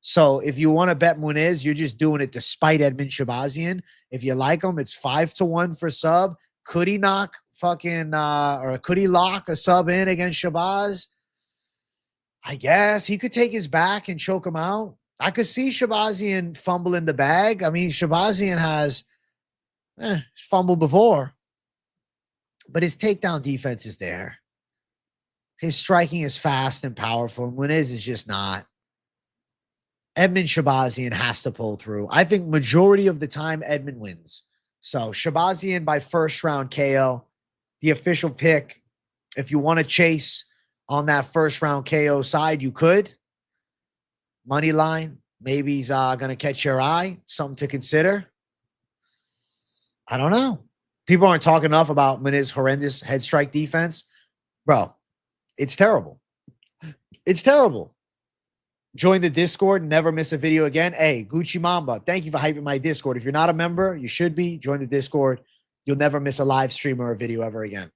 So if you want to bet Muniz, you're just doing it despite Edmund Shahbazyan. If you like him, it's 5-1 for sub. Could he knock or could he lock a sub in against Shahbaz? I guess he could take his back and choke him out. I could see Shahbazyan fumble in the bag. I mean, Shahbazyan has fumbled before, but his takedown defense is there. His striking is fast and powerful, and Muniz is just not. Edmund Shahbazyan has to pull through. I think majority of the time, Edmund wins. So Shahbazyan by first round KO, the official pick. If you want to chase on that first round KO side, you could. Money line, maybe he's going to catch your eye. Something to consider. I don't know. People aren't talking enough about Maniz's horrendous head strike defense. Bro, it's terrible. It's terrible. Join the Discord. Never miss a video again. Hey, Gucci Mamba, thank you for hyping my Discord. If you're not a member, you should be. Join the Discord. You'll never miss a live stream or a video ever again.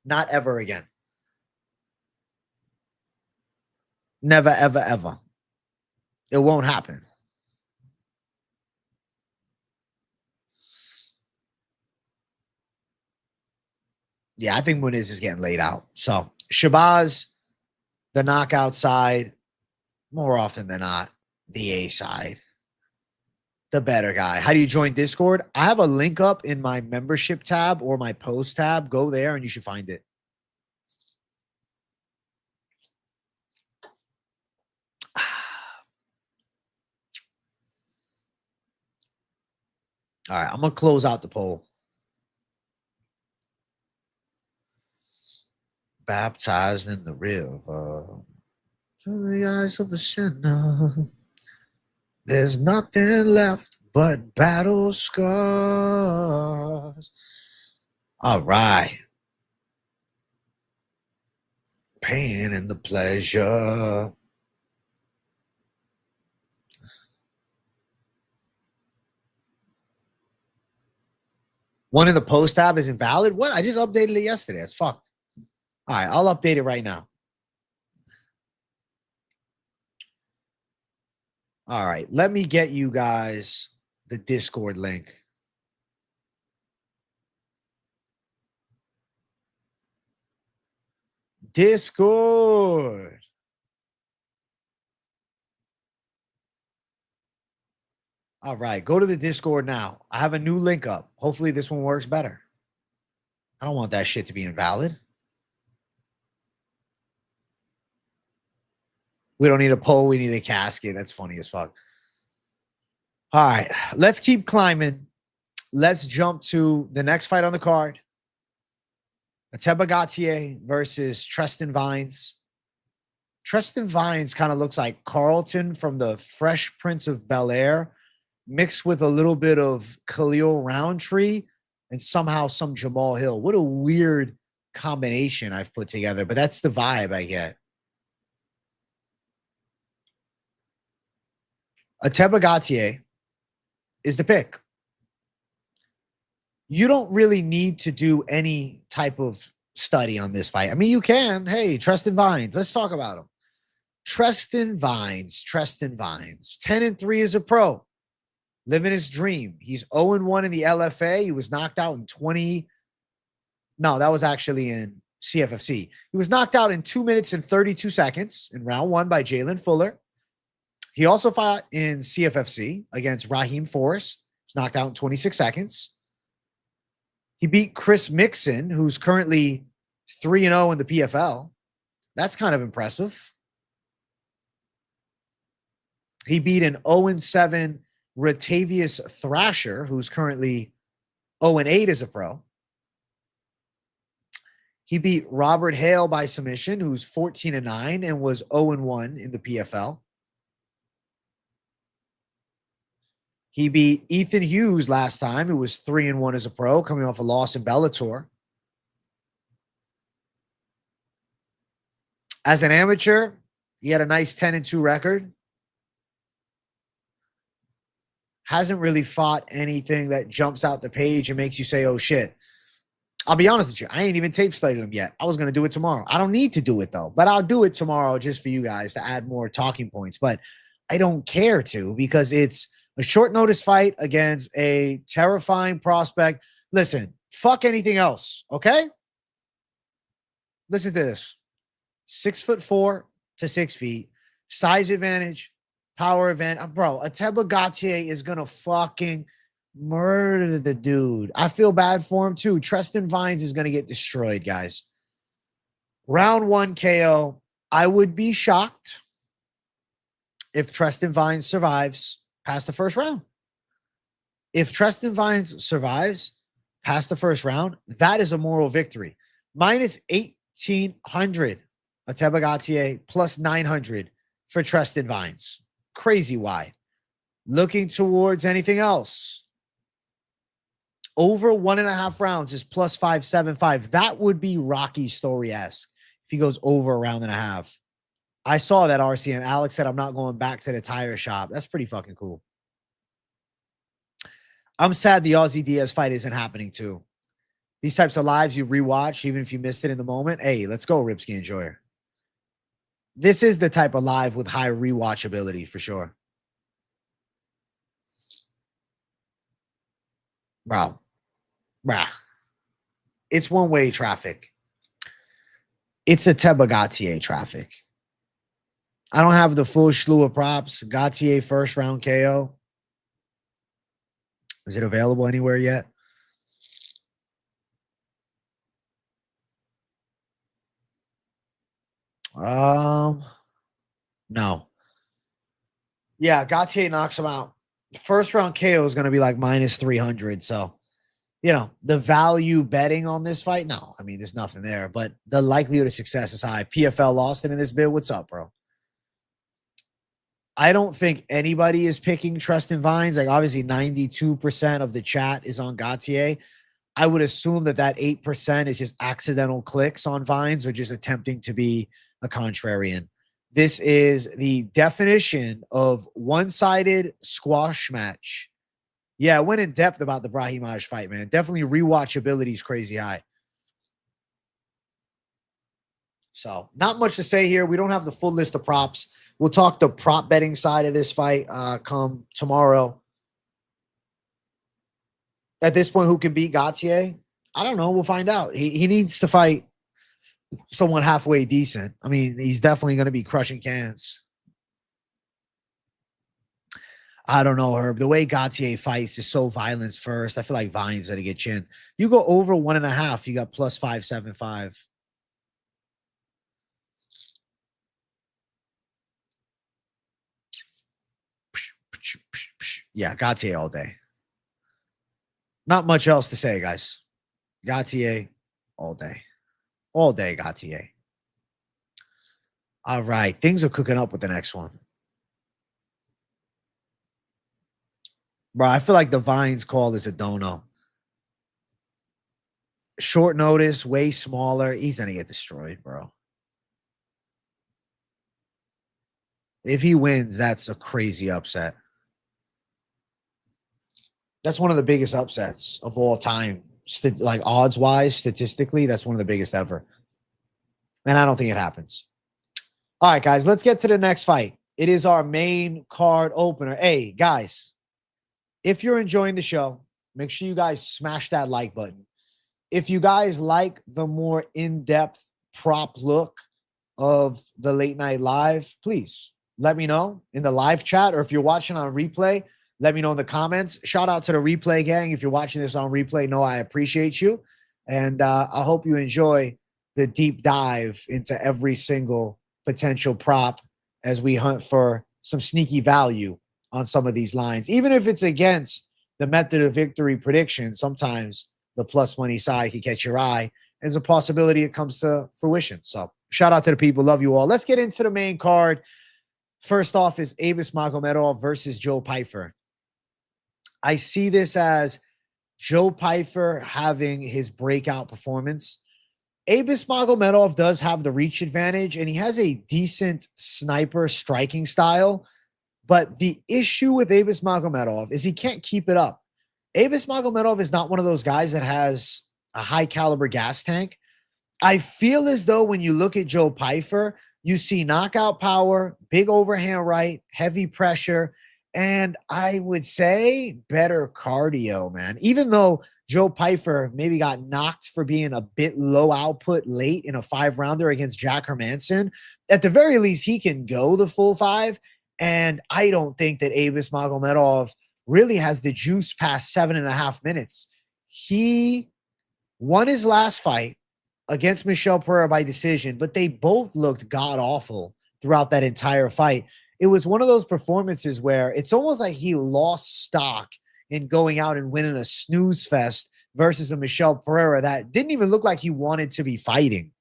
Not ever again. Never, ever, ever. It won't happen. Yeah, I think Muniz is getting laid out. So Shahbaz, the knockout side, more often than not, the A side. The better guy. How do you join Discord? I have a link up in my membership tab or my post tab. Go there and you should find it. All right, I'm going to close out the poll. Baptized in the river through the eyes of a sinner. There's nothing left but battle scars. All right. Pain and the pleasure. One in the post tab is invalid. What? I just updated it yesterday. That's fucked. All right, I'll update it right now. All right, let me get you guys the Discord link. Discord. All right, go to the Discord now. I have a new link up. Hopefully this one works better. I don't want that shit to be invalid. We don't need a poll. We need a casket. That's funny as fuck. All right, let's keep climbing. Let's jump to the next fight on the card. Gautier versus Tristan Vines. Tristan Vines kind of looks like Carlton from the Fresh Prince of Bel-Air mixed with a little bit of Khalil Rountree and somehow some Jamal Hill. What a weird combination I've put together, but that's the vibe I get. Gautier is the pick. You don't really need to do any type of study on this fight. I mean, you can. Hey, Tristan Vines, let's talk about him. Tristan Vines, 10-3 as a pro. Living his dream. He's 0-1 in the LFA. He was knocked out in 20. No, that was actually in CFFC. He was knocked out in 2 minutes and 32 seconds in round 1 by Jalen Fuller. He also fought in CFFC against Raheem Forrest. He was knocked out in 26 seconds. He beat Chris Mixon, who's currently 3-0 in the PFL. That's kind of impressive. He beat an 0-7 Ratavius Thrasher, who's currently 0-8 as a pro. He beat Robert Hale by submission, who's 14-9 and was 0-1 in the PFL. He beat Ethan Hughes last time, who was 3-1 as a pro, coming off a loss in Bellator. As an amateur, he had a nice 10-2 record. Hasn't really fought anything that jumps out the page and makes you say, oh, shit. I'll be honest with you. I ain't even tape studied him yet. I was going to do it tomorrow. I don't need to do it, though. But I'll do it tomorrow just for you guys to add more talking points. But I don't care to because it's a short notice fight against a terrifying prospect. Listen, fuck anything else, okay? Listen to this. 6'4" to 6 feet. Size advantage. Power advantage. Bro, Gautier is going to fucking murder the dude. I feel bad for him too. Tristan Vines is going to get destroyed, guys. Round 1 KO. I would be shocked if Tristan Vines survives past the first round. If Tristan Vines survives past the first round, that is a moral victory. Minus 1,800 Gautier, plus 900 for Tristan Vines. Crazy wide. Looking towards anything else. Over 1.5 rounds is plus 575. That would be Rocky Story-esque if he goes over a round and a half. I saw that, RC, and Alex said, I'm not going back to the tire shop. That's pretty fucking cool. I'm sad the Aussie Diaz fight isn't happening too. These types of lives you rewatch, even if you missed it in the moment. Hey, let's go, Ripsky Enjoyer. This is the type of live with high rewatchability for sure. Bro. Bruh. It's one-way traffic. It's a Teba Gautier traffic. I don't have the full slew of props. Gautier first round KO. Is it available anywhere yet? No. Yeah, Gautier knocks him out. First round KO is going to be like minus 300. So, you know, the value betting on this fight, no. I mean, there's nothing there, but the likelihood of success is high. PFL Austin in this bid. What's up, bro? I don't think anybody is picking Trust in Vines. Like, obviously, 92% of the chat is on Gautier. I would assume that 8% is just accidental clicks on Vines or just attempting to be a contrarian. This is the definition of one-sided squash match. Yeah, I went in depth about the Brahimaj fight, man. Definitely rewatchability is crazy high. So, not much to say here. We don't have the full list of props. We'll talk the prop betting side of this fight come tomorrow. At this point, who can beat Gautier? I don't know. We'll find out. He needs to fight someone halfway decent. I mean, he's definitely going to be crushing cans. I don't know, Herb. The way Gautier fights is so violence first. I feel like Vine's going to get chin. You go over 1.5, you got plus 575. Yeah, Gautier all day. Not much else to say, guys. Gautier all day. All day, Gautier. All right. Things are cooking up with the next one. Bro, I feel like the Vines call is a dono. Short notice, way smaller. He's going to get destroyed, bro. If he wins, that's a crazy upset. That's one of the biggest upsets of all time. Like odds-wise, statistically, that's one of the biggest ever. And I don't think it happens. All right, guys, let's get to the next fight. It is our main card opener. Hey, guys, if you're enjoying the show, make sure you guys smash that like button. If you guys like the more in-depth prop look of the late night live, please let me know in the live chat, or if you're watching on replay, let me know in the comments. Shout out to the replay gang. If you're watching this on replay, know I appreciate you. And I hope you enjoy the deep dive into every single potential prop as we hunt for some sneaky value on some of these lines. Even if it's against the method of victory prediction, sometimes the plus money side can catch your eye. There's a possibility it comes to fruition. So shout out to the people. Love you all. Let's get into the main card. First off is Abus Magomedov versus Joe Pyfer. I see this as Joe Pyfer having his breakout performance. Abus Magomedov does have the reach advantage, and he has a decent sniper striking style. But the issue with Abus Magomedov is he can't keep it up. Abus Magomedov is not one of those guys that has a high caliber gas tank. I feel as though when you look at Joe Pyfer, you see knockout power, big overhand right, heavy pressure, and I would say better cardio, man. Even though Joe Pyfer maybe got knocked for being a bit low output late in a 5-rounder against Jack Hermanson, at the very least, he can go the full 5. And I don't think that Abus Magomedov really has the juice past 7.5 minutes. He won his last fight against Michel Pereira by decision, but they both looked god-awful throughout that entire fight. It was one of those performances where it's almost like he lost stock in going out and winning a snooze fest versus a Michel Pereira that didn't even look like he wanted to be fighting.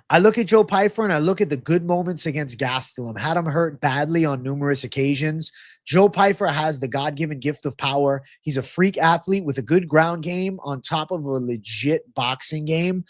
I look at Joe Pyfer and I look at the good moments against Gastelum, had him hurt badly on numerous occasions. Joe Pyfer has the God-given gift of power. He's a freak athlete with a good ground game on top of a legit boxing game.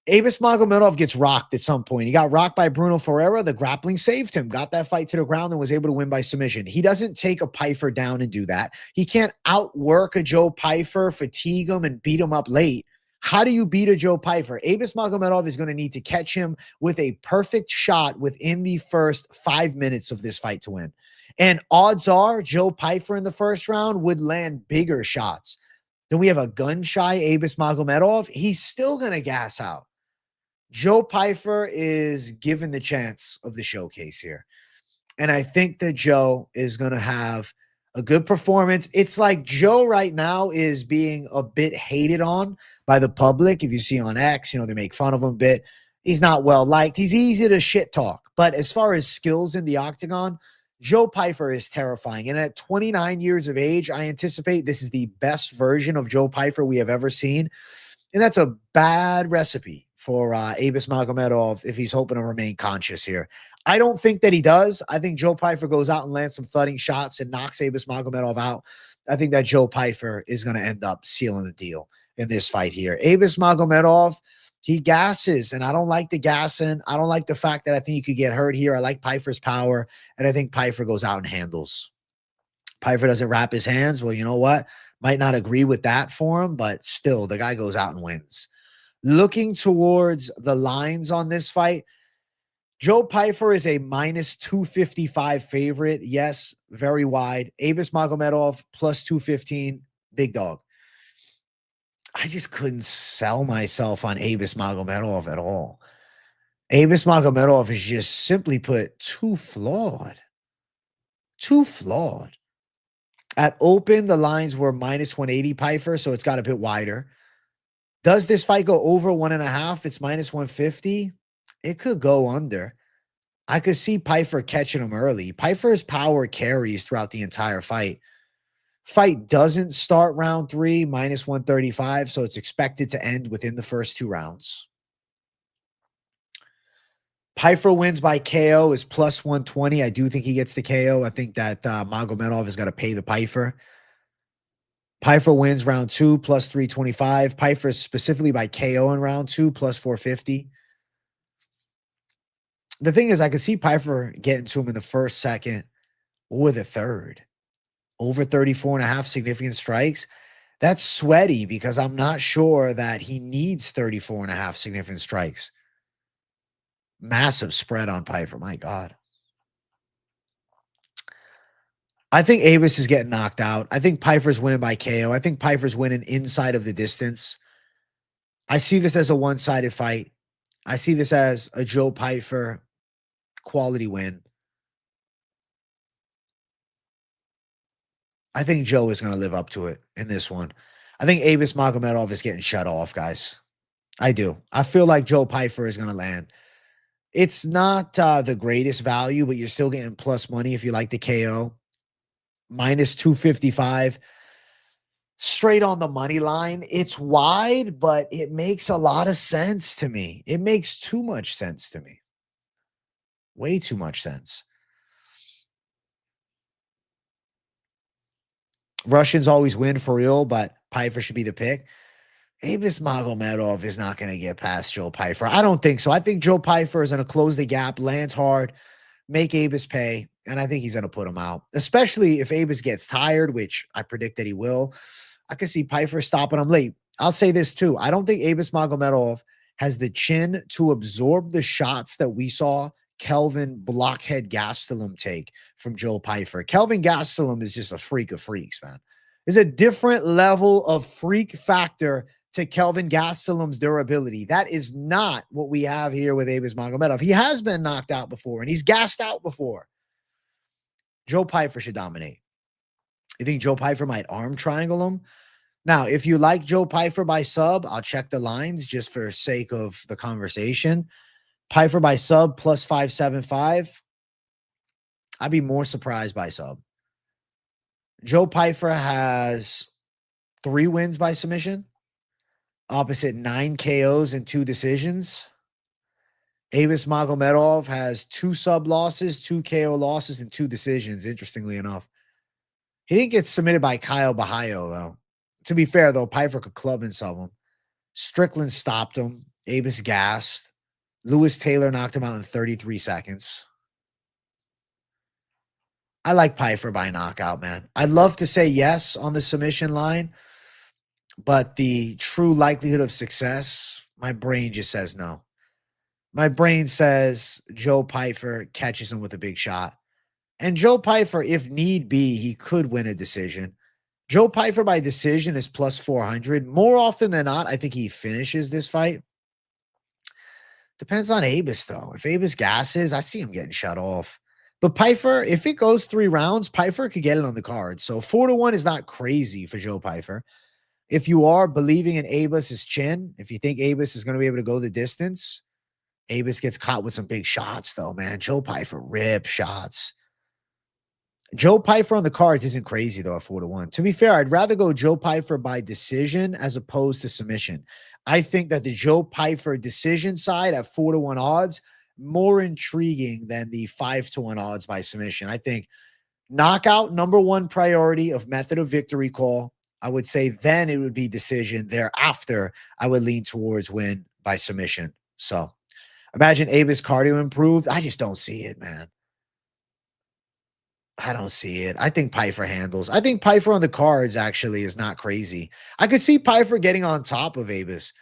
Abus Magomedov gets rocked at some point. He got rocked by Bruno Ferreira. The grappling saved him, got that fight to the ground, and was able to win by submission. He doesn't take a Pyfer down and do that. He can't outwork a Joe Pyfer, fatigue him, and beat him up late. How do you beat a Joe Pyfer? Abus Magomedov is going to need to catch him with a perfect shot within the first 5 minutes of this fight to win. And odds are Joe Pyfer in the first round would land bigger shots. Then we have a gun-shy Abus Magomedov. He's still going to gas out. Joe Pyfer is given the chance of the showcase here. And I think that Joe is going to have a good performance. It's like Joe right now is being a bit hated on by the public. If you see on X, they make fun of him a bit. He's not well liked. He's easy to shit talk. But as far as skills in the octagon, Joe Pyfer is terrifying. And at 29 years of age, I anticipate this is the best version of Joe Pyfer we have ever seen. And that's a bad recipe for Abus Magomedov if he's hoping to remain conscious here. I don't think that he does. I think Joe Pyfer goes out and lands some thudding shots and knocks Abus Magomedov out. I think that Joe Pyfer is going to end up sealing the deal in this fight here. Abus Magomedov, he gasses, and I don't like the gassing. I don't like the fact that I think he could get hurt here. I like Pyfer's power, and I think Pyfer goes out and handles. Pyfer doesn't wrap his hands. Well, you know what? Might not agree with that for him, but still, the guy goes out and wins. Looking towards the lines on this fight, Joe Pyfer is a minus 255 favorite. Yes, very wide. Abus Magomedov plus 215, big dog. I just couldn't sell myself on Abus Magomedov at all. Abus Magomedov is just simply put too flawed. Too flawed. At open, the lines were minus 180 Pyfer, so it's got a bit wider. Does this fight go over 1.5? It's minus 150. It could go under. I could see Pyfer catching him early. Pyfer's power carries throughout the entire fight. Fight doesn't start round 3, minus 135, so it's expected to end within the first 2 rounds. Pyfer wins by KO is plus 120. I do think he gets the KO. I think that Magomedov has got to pay the Pyfer. Pyfer wins round 2, plus 325. Pyfer specifically by KO in round 2, plus 450. The thing is, I could see Pyfer getting to him in the first, second, or the third. Over 34.5 significant strikes. That's sweaty because I'm not sure that he needs 34.5 significant strikes. Massive spread on Pyfer. My God. I think Abus is getting knocked out. I think Pyfer's winning by KO. I think Pyfer's winning inside of the distance. I see this as a one-sided fight. I see this as a Joe Pyfer quality win. I think Joe is going to live up to it in this one. I think Abus Magomedov is getting shut off, guys. I do. I feel like Joe Pyfer is going to land. It's not the greatest value, but you're still getting plus money if you like the KO. Minus 255. Straight on the money line. It's wide, but it makes a lot of sense to me. It makes too much sense to me. Way too much sense. Russians always win for real, but Pyfer should be the pick. Abus Magomedov is not going to get past Joe Pyfer. I don't think so. I think Joe Pyfer is going to close the gap, lands hard, make Abus pay, and I think he's going to put him out, especially if Abus gets tired, which I predict that he will. I could see Pyfer stopping him late. I'll say this too. I don't think Abus Magomedov has the chin to absorb the shots that we saw Kelvin Blockhead Gastelum take from Joe Pyfer. Kelvin Gastelum is just a freak of freaks, man. There's a different level of freak factor to Kelvin Gastelum's durability. That is not what we have here with Abus Magomedov. He has been knocked out before, and he's gassed out before. Joe Pyfer should dominate. You think Joe Pyfer might arm triangle him? Now, if you like Joe Pyfer by sub, I'll check the lines just for sake of the conversation. Pyfer by sub plus 575. I'd be more surprised by sub. Joe Pyfer has 3 wins by submission, opposite 9 KOs and 2 decisions. Avis Magomedov has 2 sub losses, 2 KO losses, and 2 decisions, interestingly enough. He didn't get submitted by Kyle Bahayo, though. To be fair, though, Pyfer could club and sub him. Strickland stopped him. Avis gassed. Lewis Taylor knocked him out in 33 seconds. I like Pyfer by knockout, man. I'd love to say yes on the submission line, but the true likelihood of success, my brain just says no. My brain says Joe Pyfer catches him with a big shot. And Joe Pyfer, if need be, he could win a decision. Joe Pyfer by decision is plus 400. More often than not, I think he finishes this fight. Depends on Abus, though. If Abus gasses, I see him getting shut off. But Pyfer, if it goes 3 rounds, Pyfer could get it on the card. So 4-1 is not crazy for Joe Pyfer. If you are believing in Abus's chin, if you think Abus is going to be able to go the distance, Abus gets caught with some big shots, though, man. Joe Pyfer rips shots. Joe Pyfer on the cards isn't crazy, though, at 4-1. To be fair, I'd rather go Joe Pyfer by decision as opposed to submission. I think that the Joe Pyfer decision side at 4-1 odds, more intriguing than the 5-1 odds by submission. I think knockout, number 1 priority of method of victory call. I would say then it would be decision. Thereafter, I would lean towards win by submission. So imagine Abus cardio improved. I just don't see it, man. I don't see it. I think Pyfer handles. I think Pyfer on the cards actually is not crazy. I could see Pyfer getting on top of Abus.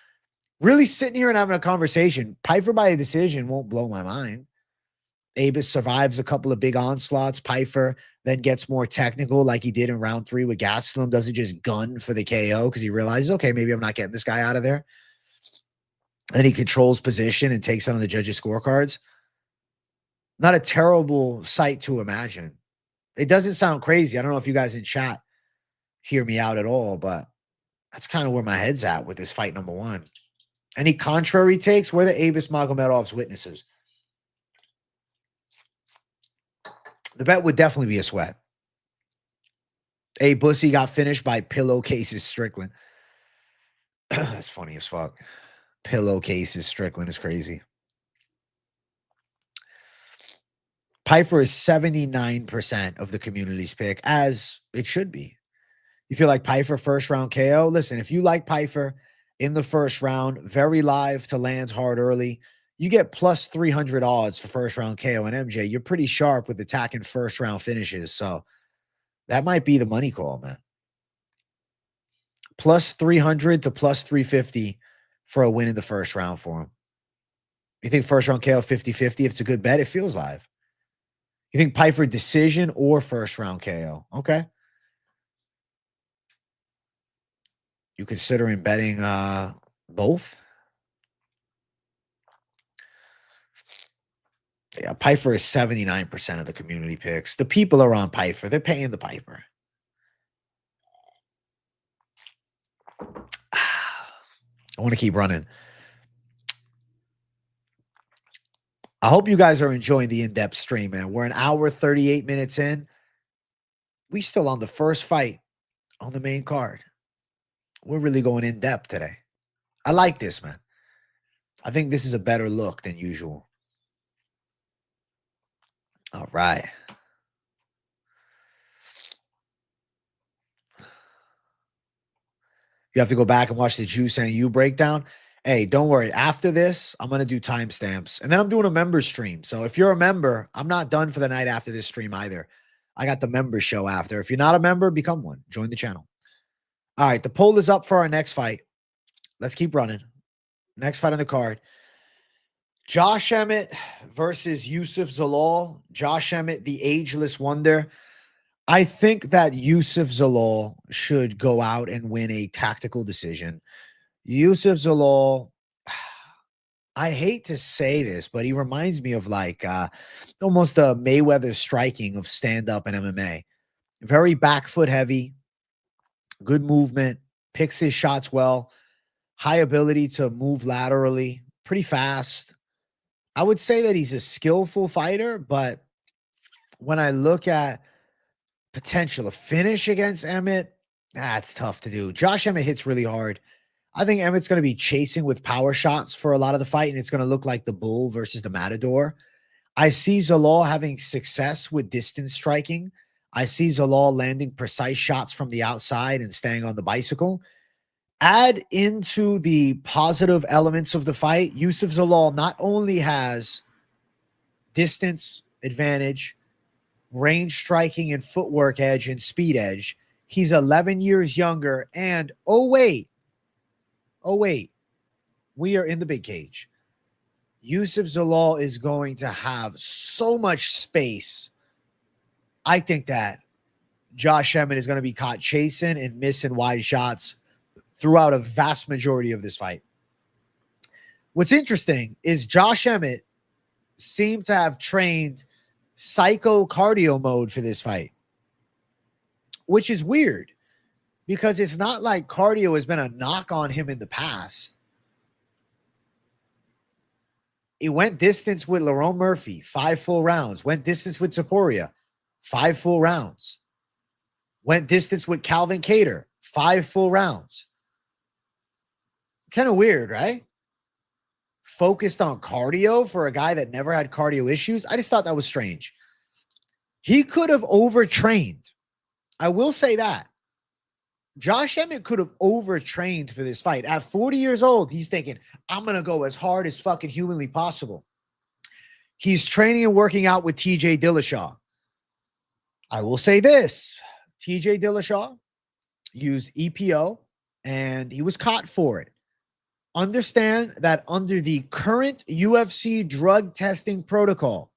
Really sitting here and having a conversation. Pyfer by a decision won't blow my mind. Abus survives a couple of big onslaughts. Pyfer then gets more technical like he did in round 3 with Gastelum. Doesn't just gun for the KO because he realizes, okay, maybe I'm not getting this guy out of there. And he controls position and takes on the judges' scorecards. Not a terrible sight to imagine. It doesn't sound crazy. I don't know if you guys in chat hear me out at all, but that's kind of where my head's at with this fight number 1. Any contrary takes? We're the Abus Magomedov's witnesses. The bet would definitely be a sweat. A Bussy got finished by pillowcases Strickland. That's funny as fuck. Pillowcases Strickland is crazy. Pyfer is 79% of the community's pick, as it should be. You feel like Pyfer first round KO? Listen, if you like Pyfer in the first round, very live to lands hard early, you get plus 300 odds for first round KO. And MJ, you're pretty sharp with attacking first round finishes. So that might be the money call, man. Plus 300 to plus 350 for a win in the first round for him. You think first round KO 50-50? If it's a good bet, it feels live. You think Pyfer decision or first round KO? Okay. You considering betting both? Yeah, Pyfer is 79% of the community picks. The people are on Pyfer. They're paying the Pyfer. I want to keep running. I hope you guys are enjoying the in-depth stream, man. We're an hour, 38 minutes in. We still on the first fight on the main card. We're really going in-depth today. I like this, man. I think this is a better look than usual. All right. You have to go back and watch the Juice and You breakdown. Hey, don't worry. After this, I'm going to do timestamps. And then I'm doing a member stream. So if you're a member, I'm not done for the night after this stream either. I got the member show after. If you're not a member, become one. Join the channel. All right. The poll is up for our next fight. Let's keep running. Next fight on the card. Josh Emmett versus Yusuf Zalal. Josh Emmett, the ageless wonder. I think that Yusuf Zalal should go out and win a tactical decision. Yusuf Zalal, I hate to say this, but he reminds me of like almost a Mayweather striking of stand-up and MMA. Very back foot heavy, good movement, picks his shots well, high ability to move laterally, pretty fast. I would say that he's a skillful fighter, but when I look at potential to finish against Emmett, that's tough to do. Josh Emmett hits really hard. I think Emmett's going to be chasing with power shots for a lot of the fight, and it's going to look like the bull versus the matador. I see Zalal having success with distance striking. I see Zalal landing precise shots from the outside and staying on the bicycle. Add into the positive elements of the fight, Yusuf Zalal not only has distance advantage, range striking and footwork edge and speed edge, he's 11 years younger. And oh, wait, we are in the big cage. Yusuf Zalal is going to have so much space. I think that Josh Emmett is going to be caught chasing and missing wide shots throughout a vast majority of this fight. What's interesting is Josh Emmett seemed to have trained psycho cardio mode for this fight, which is weird because it's not like cardio has been a knock on him in the past. He went distance with Lerone Murphy, 5 full rounds. Went distance with Topuria, 5 full rounds. Went distance with Calvin Kattar, 5 full rounds. Kind of weird, right? Focused on cardio for a guy that never had cardio issues. I just thought that was strange. He could have overtrained. I will say that. Josh Emmett could have overtrained for this fight. At 40 years old, he's thinking, I'm going to go as hard as fucking humanly possible. He's training and working out with TJ Dillashaw. I will say this. TJ Dillashaw used EPO, and he was caught for it. Understand that under the current UFC drug testing protocol,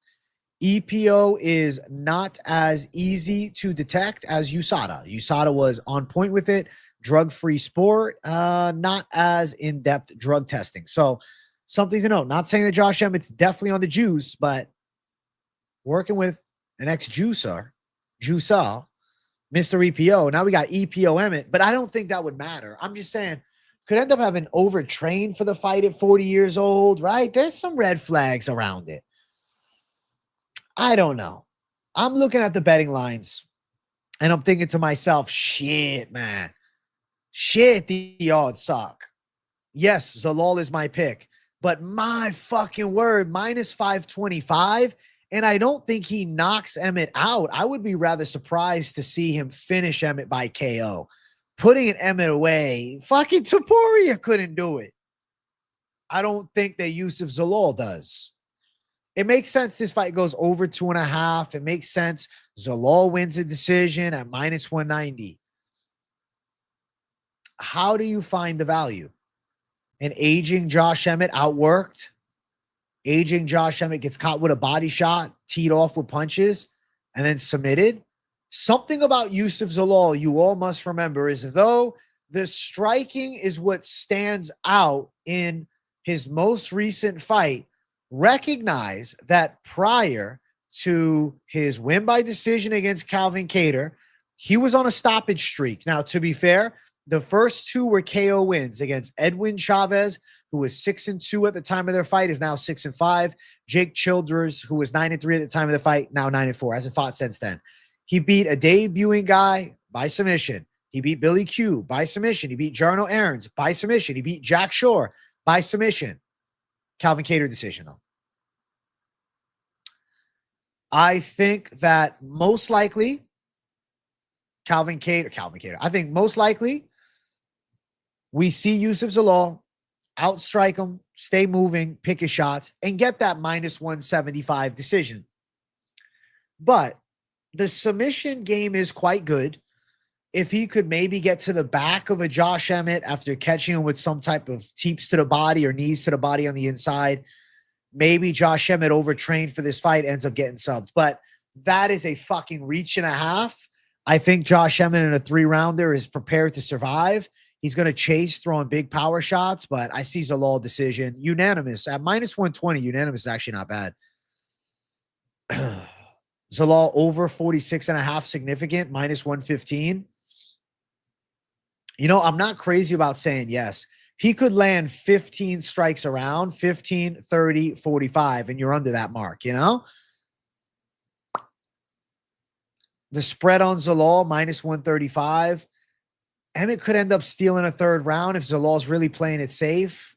EPO is not as easy to detect as USADA. USADA was on point with it. Drug-free sport, not as in-depth drug testing. So something to note. Not saying that Josh Emmett's definitely on the juice, but working with an ex-juicer, Mr. EPO. Now we got EPO Emmett, but I don't think that would matter. I'm just saying, could end up having overtrained for the fight at 40 years old, right? There's some red flags around it. I don't know. I'm looking at the betting lines and I'm thinking to myself, shit, man. Shit, the odds suck. Yes, Zalal is my pick, but my fucking word, minus 525. And I don't think he knocks Emmett out. I would be rather surprised to see him finish Emmett by KO. Putting an Emmett away, fucking Topuria couldn't do it. I don't think that Yusuf Zalal does. It makes sense this fight goes over 2.5. It makes sense Zalal wins a decision at minus 190. How do you find the value? An aging Josh Emmett outworked. Aging Josh Emmett gets caught with a body shot, teed off with punches, and then submitted. Something about Yusuf Zalal you all must remember is though the striking is what stands out in his most recent fight, recognize that prior to his win by decision against Calvin Kattar, he was on a stoppage streak. Now, to be fair, the first 2 were KO wins against Edwin Chavez, who was 6-2 at the time of their fight, is now 6-5. Jake Childress, who was 9-3 at the time of the fight, now 9-4, hasn't fought since then. He beat a debuting guy by submission. He beat Billy Q by submission. He beat Jarno Aarons by submission. He beat Jack Shore by submission. Calvin Kattar decision, though. I think that most likely Calvin Kattar. I think most likely we see Yusuf Zalal outstrike him, stay moving, pick his shots, and get that minus 175 decision. But the submission game is quite good. If he could maybe get to the back of a Josh Emmett after catching him with some type of teeps to the body or knees to the body on the inside, maybe Josh Emmett overtrained for this fight, ends up getting subbed. But that is a fucking reach and a half. I think Josh Emmett in a 3-rounder is prepared to survive. He's going to chase throwing big power shots, but I see Zalal decision. Unanimous. At minus 120, unanimous is actually not bad. Zalal over 46.5 significant, minus 115. You know, I'm not crazy about saying yes. He could land 15 strikes around, 15, 30, 45, and you're under that mark, you know? The spread on Zalal, minus 135. Emmett could end up stealing a third round if Zalal's really playing it safe.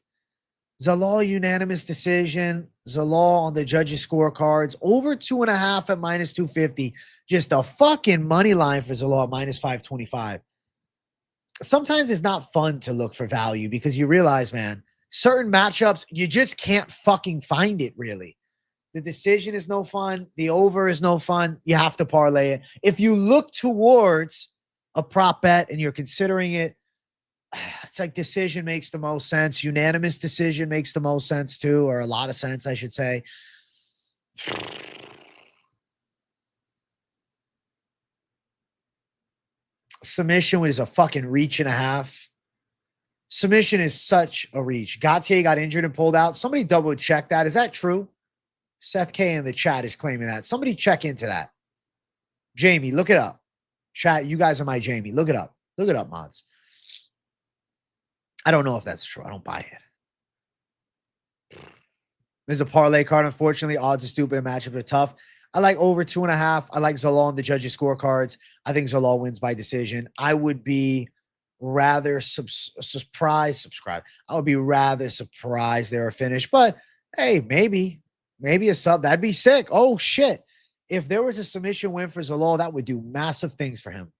Zalal unanimous decision. Zalal on the judges' scorecards. Over 2.5 at minus 250. Just a fucking money line for Zalal minus 525. Sometimes it's not fun to look for value because you realize, man, certain matchups, you just can't fucking find it really. The decision is no fun. The over is no fun. You have to parlay it. If you look towards a prop bet and you're considering it, it's like decision makes the most sense. Unanimous decision makes the most sense too, or a lot of sense, I should say. Submission is a fucking reach and a half. Submission is such a reach. Gautier got injured and pulled out. Somebody double check that. Is that true? Seth K in the chat is claiming that. Somebody check into that. Jamie, look it up. Chat, you guys are my Jamie. Look it up. Look it up, mods. I don't know if that's true. I don't buy it. There's a parlay card. Unfortunately, odds are stupid and matchups are tough. I like over 2.5. I like Zalal on the judges' scorecards. I think Zalal wins by decision. I would be rather surprised. I would be rather surprised they're a finish. But hey, maybe a sub. That'd be sick. Oh shit! If there was a submission win for Zalal, that would do massive things for him.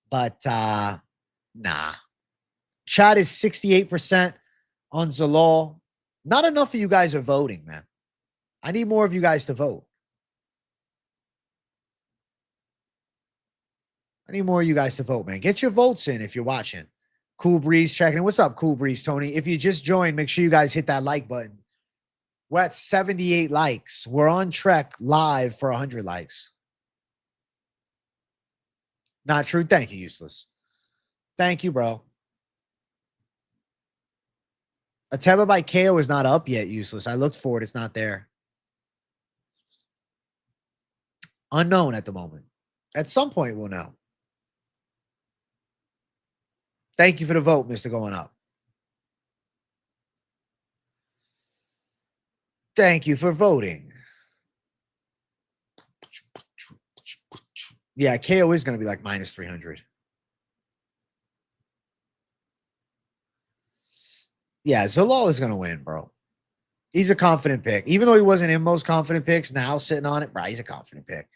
But nah. Chat is 68% on Zalal. Not enough of you guys are voting, man. I need more of you guys to vote. I need more of you guys to vote, man. Get your votes in if you're watching. Cool Breeze checking in. What's up, Cool Breeze, Tony? If you just joined, make sure you guys hit that like button. We're at 78 likes. We're on track live for 100 likes. Not true. Thank you, Useless. Thank you, bro. Ateba by KO is not up yet, Useless. I looked for it. It's not there. Unknown at the moment. At some point, we'll know. Thank you for the vote, Mr. Going Up. Thank you for voting. Yeah, KO is going to be like minus 300. Yeah, Zalal is going to win, bro. He's a confident pick. Even though he wasn't in most confident picks, now sitting on it, bro, he's a confident pick.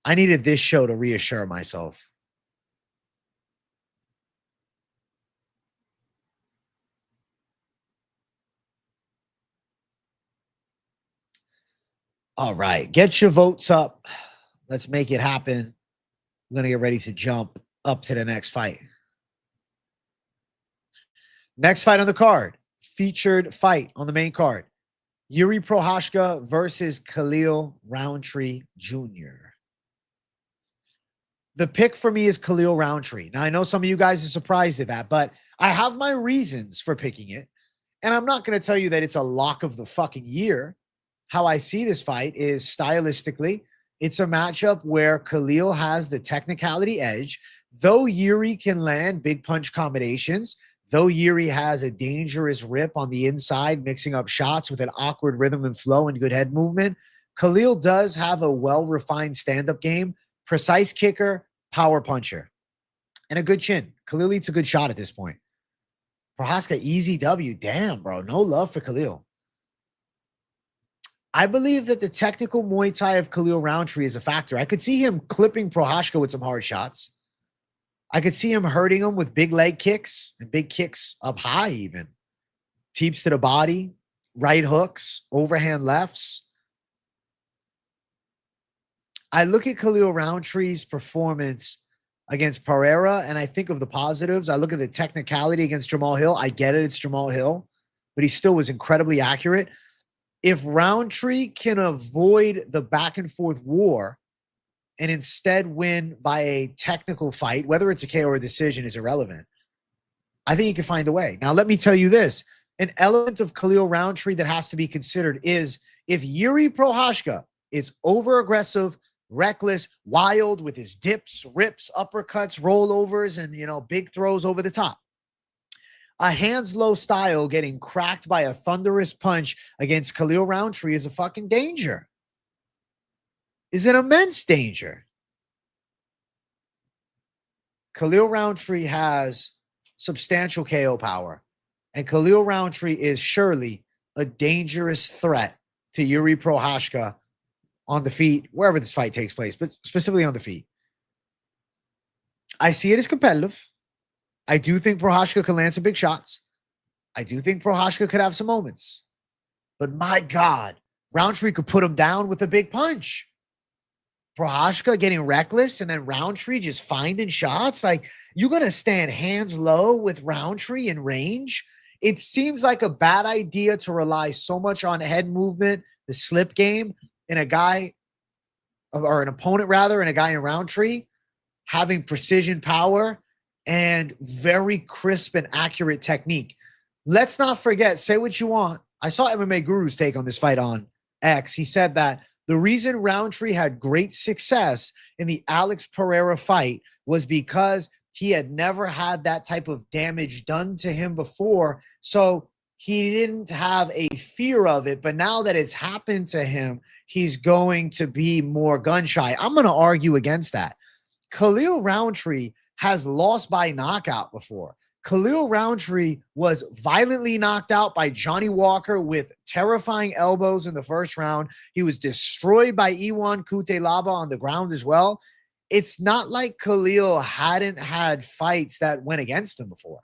I needed this show to reassure myself. All right, get your votes up. Let's make it happen. I'm going to get ready to jump up to the next fight. Next fight on the card. Featured fight on the main card. Yuri Procházka versus Khalil Rountree Jr. The pick for me is Khalil Rountree. Now, I know some of you guys are surprised at that, but I have my reasons for picking it. And I'm not going to tell you that it's a lock of the fucking year. How I see this fight is stylistically, it's a matchup where Khalil has the technicality edge. Though Yuri can land big punch combinations, though Yuri has a dangerous rip on the inside, mixing up shots with an awkward rhythm and flow and good head movement, Khalil does have a well-refined stand-up game, precise kicker, power puncher, and a good chin. Khalil eats a good shot at this point. Procházka, easy W. Damn, bro. No love for Khalil. I believe that the technical Muay Thai of Khalil Rountree is a factor. I could see him clipping Procházka with some hard shots. I could see him hurting him with big leg kicks and big kicks up high even. Teeps to the body, right hooks, overhand lefts. I look at Khalil Rountree's performance against Pereira, and I think of the positives. I look at the technicality against Jamal Hill. I get it. It's Jamal Hill, but he still was incredibly accurate. If Rountree can avoid the back and forth war and instead win by a technical fight, whether it's a KO or a decision is irrelevant, I think he can find a way. Now, let me tell you this. An element of Khalil Rountree that has to be considered is if Yuri Procházka is over-aggressive, reckless, wild with his dips, rips, uppercuts, rollovers, and, big throws over the top. A hands-low style getting cracked by a thunderous punch against Khalil Rountree is a fucking danger. Is an immense danger. Khalil Rountree has substantial KO power. And Khalil Rountree is surely a dangerous threat to Yuri Procházka on the feet, wherever this fight takes place, but specifically on the feet. I see it as competitive. I do think Procházka can land some big shots. I do think Procházka could have some moments. But my God, Rountree could put him down with a big punch. Procházka getting reckless and then Rountree just finding shots. Like, you're going to stand hands low with Rountree in range? It seems like a bad idea to rely so much on head movement, the slip game, in a guy, or an opponent rather, and a guy in Rountree having precision power and very crisp and accurate technique. Let's not forget, say what you want. I saw MMA Guru's take on this fight on X. He said that the reason Rountree had great success in the Alex Pereira fight was because he had never had that type of damage done to him before. So he didn't have a fear of it. But now that it's happened to him, he's going to be more gun shy. I'm going to argue against that. Khalil Rountree has lost by knockout before. Khalil Rountree was violently knocked out by Johnny Walker with terrifying elbows in the first round. He was destroyed by Iwan Kutelaba on the ground as well. It's not like Khalil hadn't had fights that went against him before.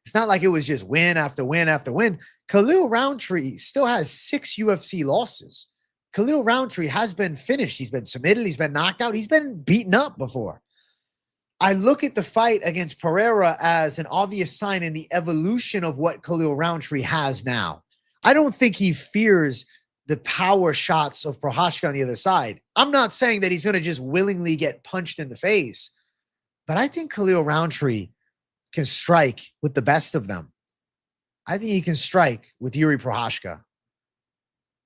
It's not like it was just win after win after win. Khalil Rountree still has 6 UFC losses. Khalil Rountree has been finished. He's been submitted. He's been knocked out. He's been beaten up before. I look at the fight against Pereira as an obvious sign in the evolution of what Khalil Rountree has now. I don't think he fears the power shots of Procházka on the other side. I'm not saying that he's going to just willingly get punched in the face, but I think Khalil Rountree can strike with the best of them. I think he can strike with Yuri Procházka.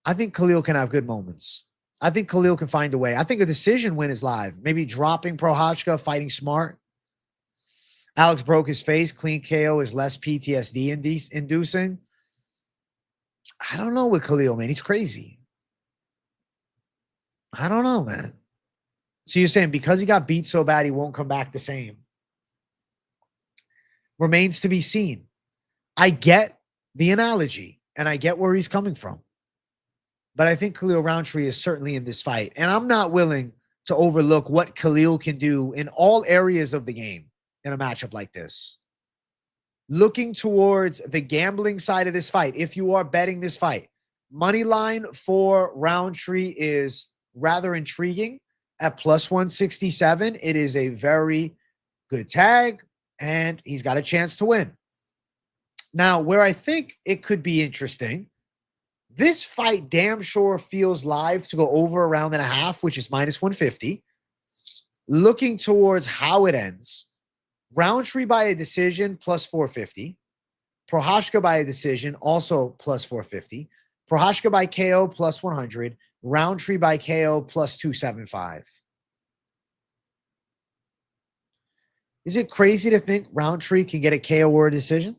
I think Khalil can have good moments. I think Khalil can find a way. I think a decision win is live. Maybe dropping Procházka, fighting smart. Alex broke his face. Clean KO is less PTSD inducing. I don't know with Khalil, man. He's crazy. I don't know, man. So you're saying because he got beat so bad, he won't come back the same? Remains to be seen. I get the analogy, and I get where he's coming from. But I think Khalil Rountree is certainly in this fight. And I'm not willing to overlook what Khalil can do in all areas of the game in a matchup like this. Looking towards the gambling side of this fight, if you are betting this fight, money line for Rountree is rather intriguing at plus 167. It is a very good tag, and he's got a chance to win. Now, where I think it could be interesting, this fight damn sure feels live to go over a round and a half, which is minus 150. Looking towards how it ends, Rountree by a decision, plus 450. Procházka by a decision, also plus 450. Procházka by KO, plus 100. Rountree by KO, plus 275. Is it crazy to think Rountree can get a KO or a decision?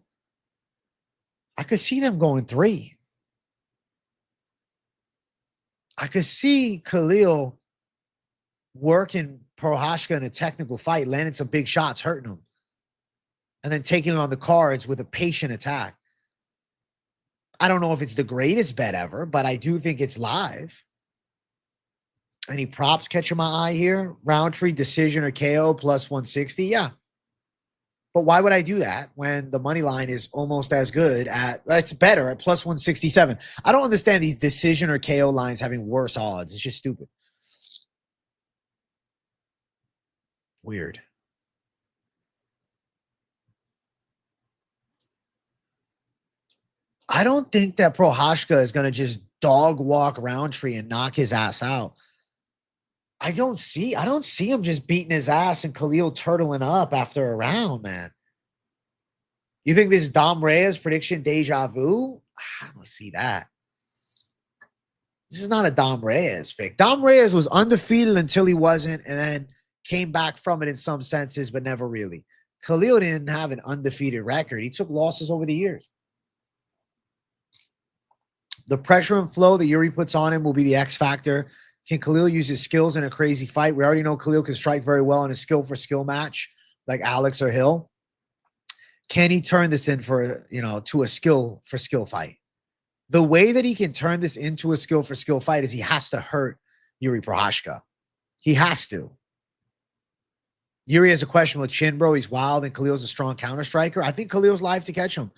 I could see them going 3. I could see Khalil working Procházka in a technical fight, landing some big shots, hurting him, and then taking it on the cards with a patient attack. I don't know if it's the greatest bet ever, but I do think it's live. Any props catching my eye here? Rountree, decision, or KO plus 160? Yeah. But why would I do that when the money line is almost as good at, it's better at plus 167? I don't understand these decision or KO lines having worse odds. It's just stupid. Weird. I don't think that Procházka is going to just dog walk Rountree and knock his ass out. I don't see him just beating his ass and Khalil turtling up after a round, man. You think this Dom Reyes prediction deja vu? I don't see that. This is not a Dom Reyes pick. Dom Reyes was undefeated until he wasn't, and then came back from it in some senses, but never really. Khalil didn't have an undefeated record. He took losses over the years. The pressure and flow that Yuri puts on him will be the X factor. Can Khalil use his skills in a crazy fight? We already know Khalil can strike very well in a skill for skill match, like Alex or Hill. Can he turn this in for, to a skill for skill fight? The way that he can turn this into a skill for skill fight is he has to hurt Yuri Procházka. He has to. Yuri has a questionable chin, bro. He's wild, and Khalil's a strong counter striker. I think Khalil's live to catch him.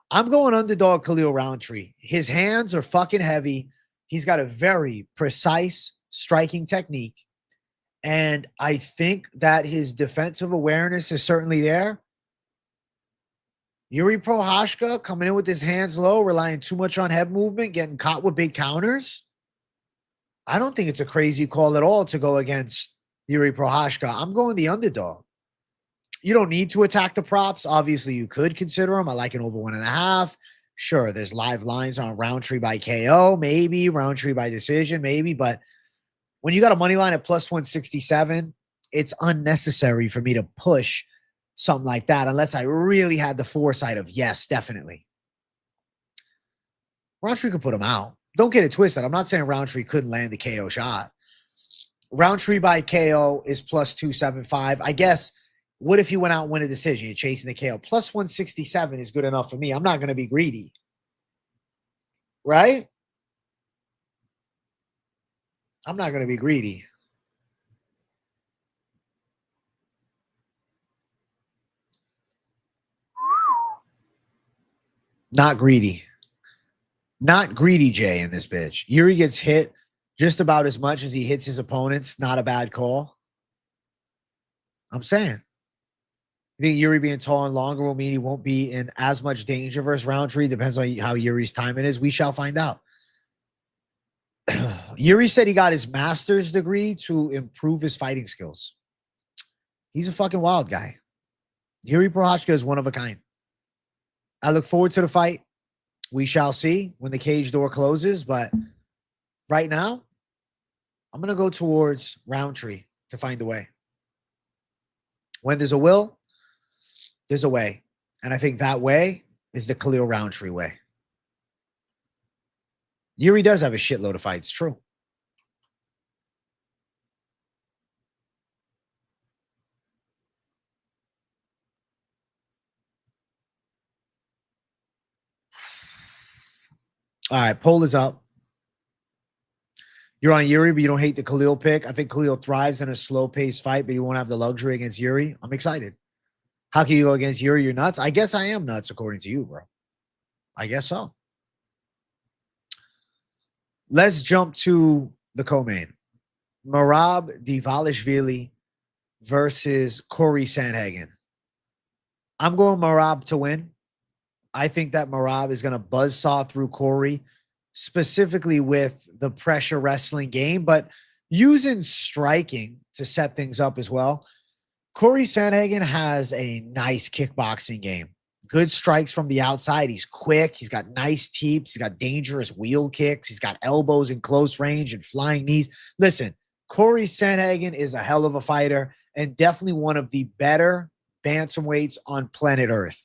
I'm going underdog Khalil Rountree. His hands are fucking heavy. He's got a very precise striking technique. And I think that his defensive awareness is certainly there. Yuri Procházka coming in with his hands low, relying too much on head movement, getting caught with big counters. I don't think it's a crazy call at all to go against Yuri Procházka. I'm going the underdog. You don't need to attack the props. Obviously, you could consider them. I like an over 1.5. Sure, there's live lines on Rountree by KO, maybe. Rountree by decision, maybe. But when you got a money line at plus 167, it's unnecessary for me to push something like that unless I really had the foresight of, yes, definitely. Rountree could put him out. Don't get it twisted. I'm not saying Rountree couldn't land the KO shot. Rountree by KO is plus 275. I guess, what if you went out and win a decision? You're chasing the KO. Plus 167 is good enough for me. I'm not going to be greedy. Right? I'm not going to be greedy. Not greedy. Not greedy, Jay, in this bitch. Yuri gets hit just about as much as he hits his opponents. Not a bad call. I'm saying. I think Yuri being tall and longer will mean he won't be in as much danger versus Rountree. Depends on how Yuri's timing is. We shall find out. Yuri said he got his master's degree to improve his fighting skills. He's a fucking wild guy. Yuri Procházka is one of a kind. I look forward to the fight. We shall see when the cage door closes. But right now, I'm going to go towards Rountree to find a way. When there's a will, there's a way. And I think that way is the Khalil Rountree way. Yuri does have a shitload of fights. True. All right, poll is up. You're on Yuri, but you don't hate the Khalil pick. I think Khalil thrives in a slow-paced fight, but he won't have the luxury against Yuri. I'm excited. How can you go against Yuri? You're nuts. I guess I am nuts, according to you, bro. I guess so. Let's jump to the co-main. Merab Dvalishvili versus Corey Sandhagen. I'm going Merab to win. I think that Merab is going to buzzsaw through Corey, specifically with the pressure wrestling game, but using striking to set things up as well. Corey Sandhagen has a nice kickboxing game. Good strikes from the outside. He's quick. He's got nice teeps. He's got dangerous wheel kicks. He's got elbows in close range and flying knees. Listen, Corey Sandhagen is a hell of a fighter and definitely one of the better bantamweights on planet Earth.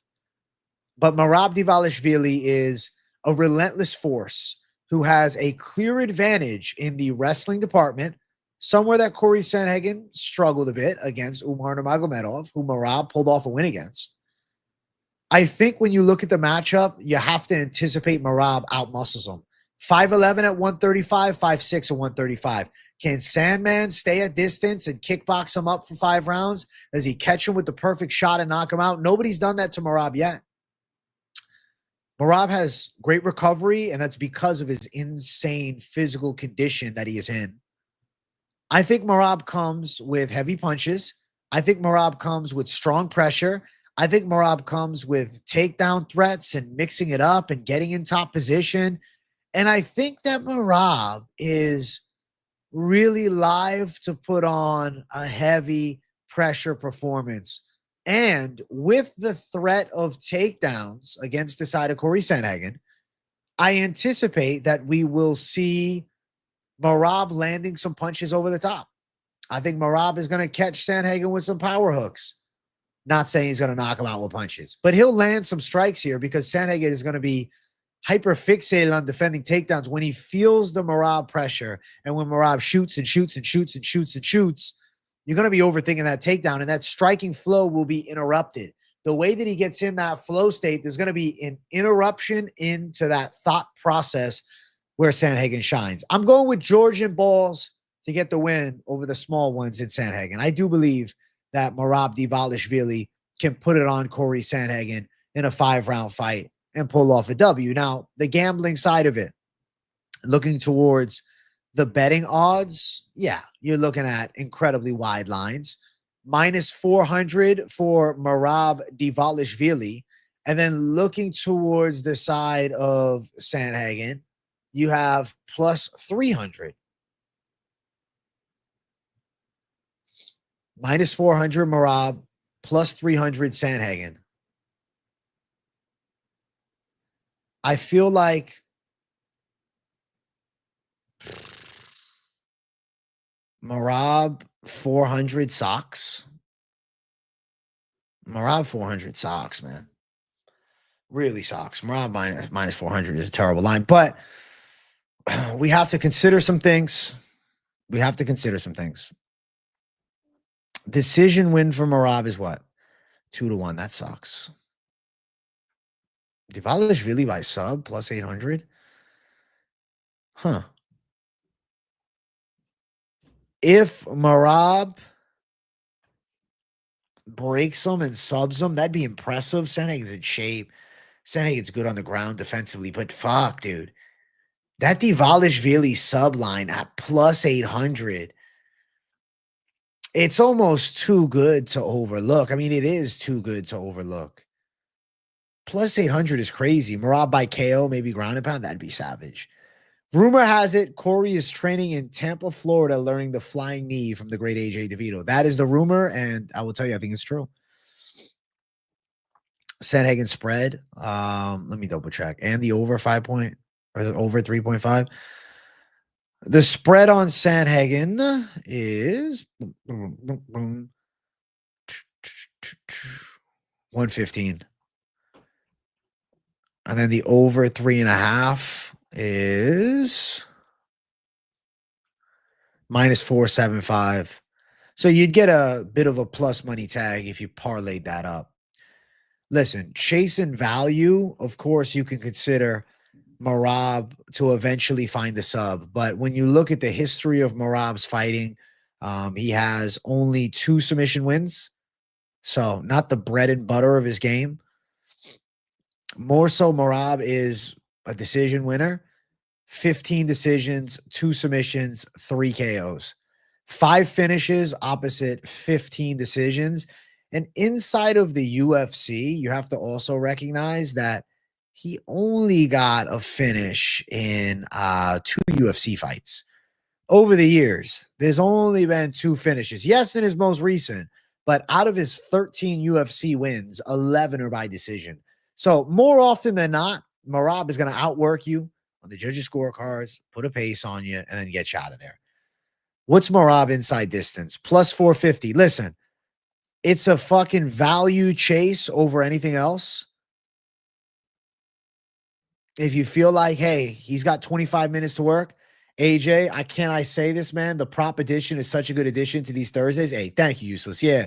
But Merab Dvalishvili is a relentless force who has a clear advantage in the wrestling department, somewhere that Corey Sandhagen struggled a bit against Umar Magomedov, who Merab pulled off a win against. I think when you look at the matchup, you have to anticipate Merab outmuscles him. 5'11 at 135, 5'6 at 135. Can Sandman stay at distance and kickbox him up for 5 rounds? Does he catch him with the perfect shot and knock him out? Nobody's done that to Merab yet. Merab has great recovery, and that's because of his insane physical condition that he is in. I think Merab comes with heavy punches. I think Merab comes with strong pressure. I think Merab comes with takedown threats and mixing it up and getting in top position. And I think that Merab is really live to put on a heavy pressure performance. And with the threat of takedowns against the side of Corey Sandhagen, I anticipate that we will see Merab landing some punches over the top. I think Merab is going to catch Sandhagen with some power hooks. Not saying he's going to knock him out with punches, but he'll land some strikes here because Sandhagen is going to be hyper fixated on defending takedowns, when he feels the Merab pressure and when Merab shoots and shoots and shoots and shoots and shoots, you're going to be overthinking that takedown, and that striking flow will be interrupted. The way that he gets in that flow state, there's going to be an interruption into that thought process where Sandhagen shines. I'm going with Georgian balls to get the win over the small ones in Sandhagen. I do believe that Merab Dvalishvili can put it on Corey Sandhagen in a 5-round fight and pull off a W. Now, the gambling side of it, looking towards the betting odds, yeah, you're looking at incredibly wide lines. Minus 400 for Merab Dvalishvili. And then looking towards the side of Sandhagen, you have plus 300. Minus 400 Merab, plus 300 Sandhagen. I feel like Merab 400 socks. Merab 400 socks, man. Really socks. Merab minus 400 is a terrible line, but we have to consider some things. We have to consider some things. Decision win for Merab is what? 2-1. That sucks. Dvalishvili by sub plus 800. Huh. If Merab breaks them and subs them, that'd be impressive. Sandhagen's in shape. Sandhagen's good on the ground defensively, but fuck, dude. That Dvalishvili sub line at plus 800, it's almost too good to overlook. I mean, it is too good to overlook. Plus 800 is crazy. Merab by KO, maybe ground and pound, that'd be savage. Rumor has it Corey is training in Tampa, Florida, learning the flying knee from the great AJ DeVito. That is the rumor, and I will tell you, I think it's true. Sandhagen spread. Let me double check. And the over 5 point or the over 3.5. The spread on Sandhagen is 115. And then the over 3.5 is minus 475. So you'd get a bit of a plus money tag if you parlayed that up. Listen, chasing value, of course, you can consider Merab to eventually find the sub. But when you look at the history of Merab's fighting, he has only 2 submission wins. So not the bread and butter of his game. More so, Merab is a decision winner. 15 decisions, 2 submissions, 3 KOs. 5 finishes opposite 15 decisions. And inside of the UFC, you have to also recognize that he only got a finish in 2 UFC fights. Over the years, there's only been 2 finishes. Yes, in his most recent, but out of his 13 UFC wins, 11 are by decision. So more often than not, Merab is going to outwork you on the judges' scorecards, put a pace on you, and then get you out of there. What's Merab inside distance? Plus 450. Listen, it's a fucking value chase over anything else. If you feel like, hey, he's got 25 minutes to work, AJ, I say this, man? The prop edition is such a good addition to these Thursdays. Hey, thank you, Useless. Yeah,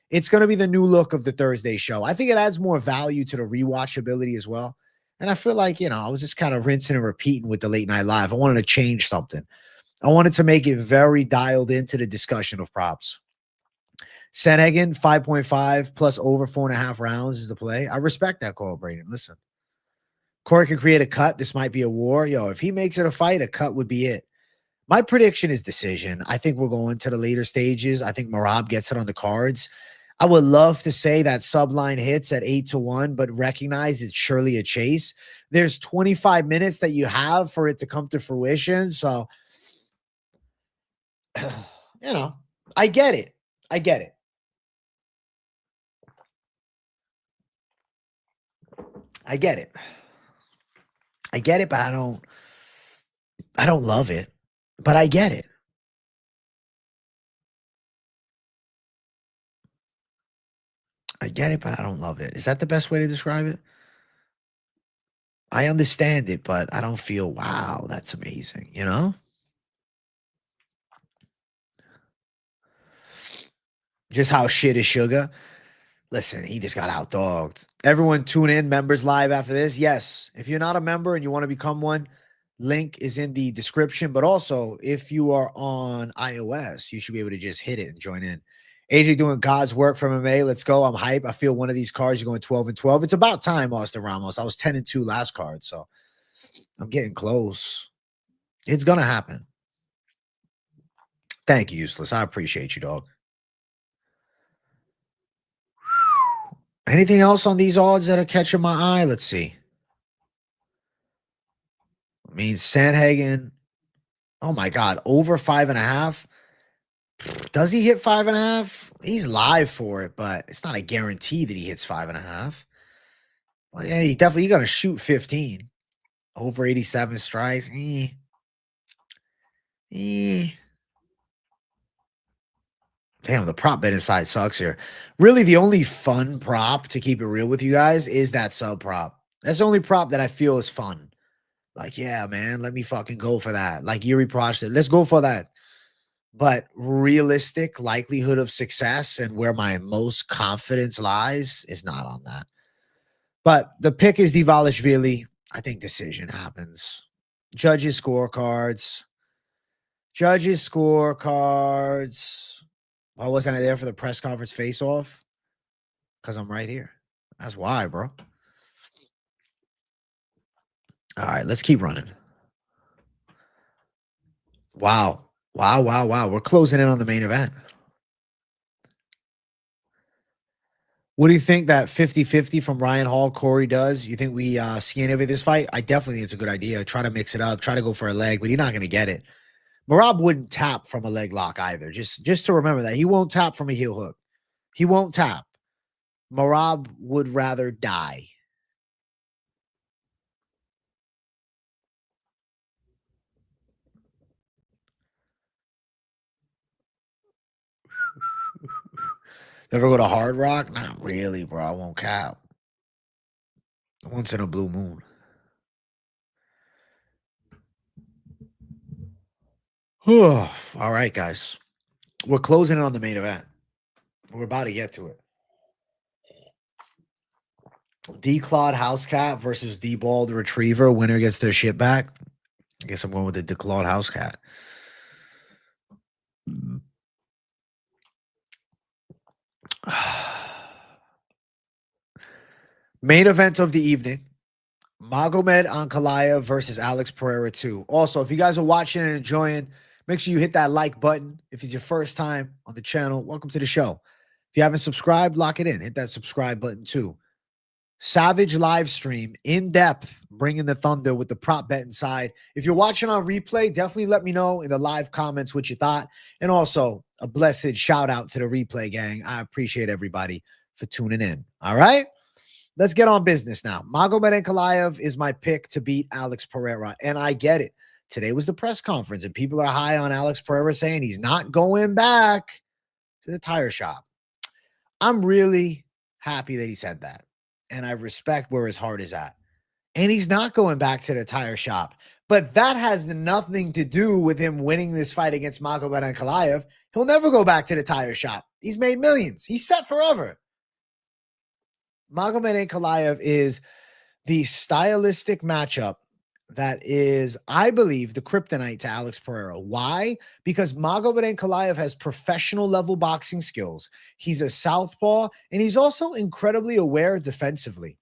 it's going to be the new look of the Thursday show. I think it adds more value to the rewatchability as well. And I feel like, I was just kind of rinsing and repeating with the late night live. I wanted to change something. I wanted to make it very dialed into the discussion of props. Sandhagen, 5.5 plus over 4.5 rounds is the play. I respect that call, Braden. Listen. Corey can create a cut. This might be a war. Yo, if he makes it a fight, a cut would be it. My prediction is decision. I think we're going to the later stages. I think Merab gets it on the cards. I would love to say that subline hits at 8-1, but recognize it's surely a chase. There's 25 minutes that you have for it to come to fruition. So, I get it. I get it. I get it. I get it, but I don't love it, but I get it. I get it, but I don't love it. Is that the best way to describe it? I understand it, but I don't feel, wow, that's amazing, you know? Just how shit is Sugar. Listen, he just got outdogged. Everyone tune in, members live after this. Yes, if you're not a member and you want to become one, link is in the description. But also, if you are on iOS, you should be able to just hit it and join in. AJ doing God's work from MMA. Let's go. I'm hype. I feel one of these cards, you're going 12 and 12. It's about time, Austin Ramos. I was 10 and 2 last card, so I'm getting close. It's going to happen. Thank you, Useless. I appreciate you, dog. Anything else on these odds that are catching my eye? Let's see. I mean, Sandhagen, oh my God, over 5.5. Does he hit 5.5? He's live for it, but it's not a guarantee that he hits 5.5. Well, yeah, he definitely gonna shoot 15. Over 87 strikes. Damn, the prop bet inside sucks here. Really, the only fun prop, to keep it real with you guys, is that sub prop. That's the only prop that I feel is fun. Like, yeah, man, let me fucking go for that. Like Yuri Procházka, let's go for that. But realistic likelihood of success and where my most confidence lies is not on that. But the pick is Dvalishvili. I think decision happens. Judges scorecards. Judges scorecards. Why wasn't I there for the press conference face-off? Because I'm right here. That's why, bro. All right, let's keep running. Wow. Wow, wow, wow. We're closing in on the main event. What do you think that 50-50 from Ryan Hall, Corey does? You think we see any of it this fight? I definitely think it's a good idea. Try to mix it up. Try to go for a leg, but you're not going to get it. Merab wouldn't tap from a leg lock either. Just to remember that. He won't tap from a heel hook. He won't tap. Merab would rather die. Ever go to Hard Rock? Not really, bro. I won't cap. Once in a blue moon. All right, guys. We're closing in on the main event. We're about to get to it. D-Clawed House Cat versus D-Balled Retriever. Winner gets their shit back. I guess I'm going with the D-Clawed House Cat. Main event of the evening. Magomed Ankalaev versus Alex Pereira 2. Also, if you guys are watching and enjoying, make sure you hit that like button. If it's your first time on the channel, welcome to the show. If you haven't subscribed, lock it in. Hit that subscribe button too. Savage live stream, in depth, bringing the thunder with the prop bet inside. If you're watching on replay, definitely let me know in the live comments what you thought. And also a blessed shout out to the replay gang. I appreciate everybody for tuning in. All right. Let's get on business now. Magomed Ankalaev is my pick to beat Alex Pereira, and I get it. Today was the press conference, and people are high on Alex Pereira saying he's not going back to the tire shop. I'm really happy that he said that, and I respect where his heart is at. And he's not going back to the tire shop, but that has nothing to do with him winning this fight against Magomed Ankalaev. He'll never go back to the tire shop. He's made millions. He's set forever. Magomed Ankalaev is the stylistic matchup that is, I believe, the kryptonite to Alex Pereira. Why? Because Magomed Ankalaev has professional level boxing skills. He's a southpaw, and he's also incredibly aware defensively.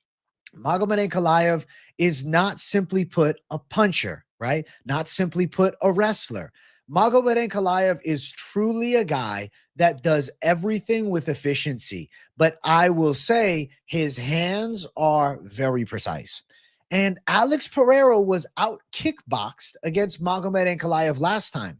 Magomed Ankalaev is not simply put a puncher, right? Not simply put a wrestler. Magomed Ankalaev is truly a guy that does everything with efficiency. But I will say his hands are very precise. And Alex Pereira was out kickboxed against Magomed Ankalaev last time.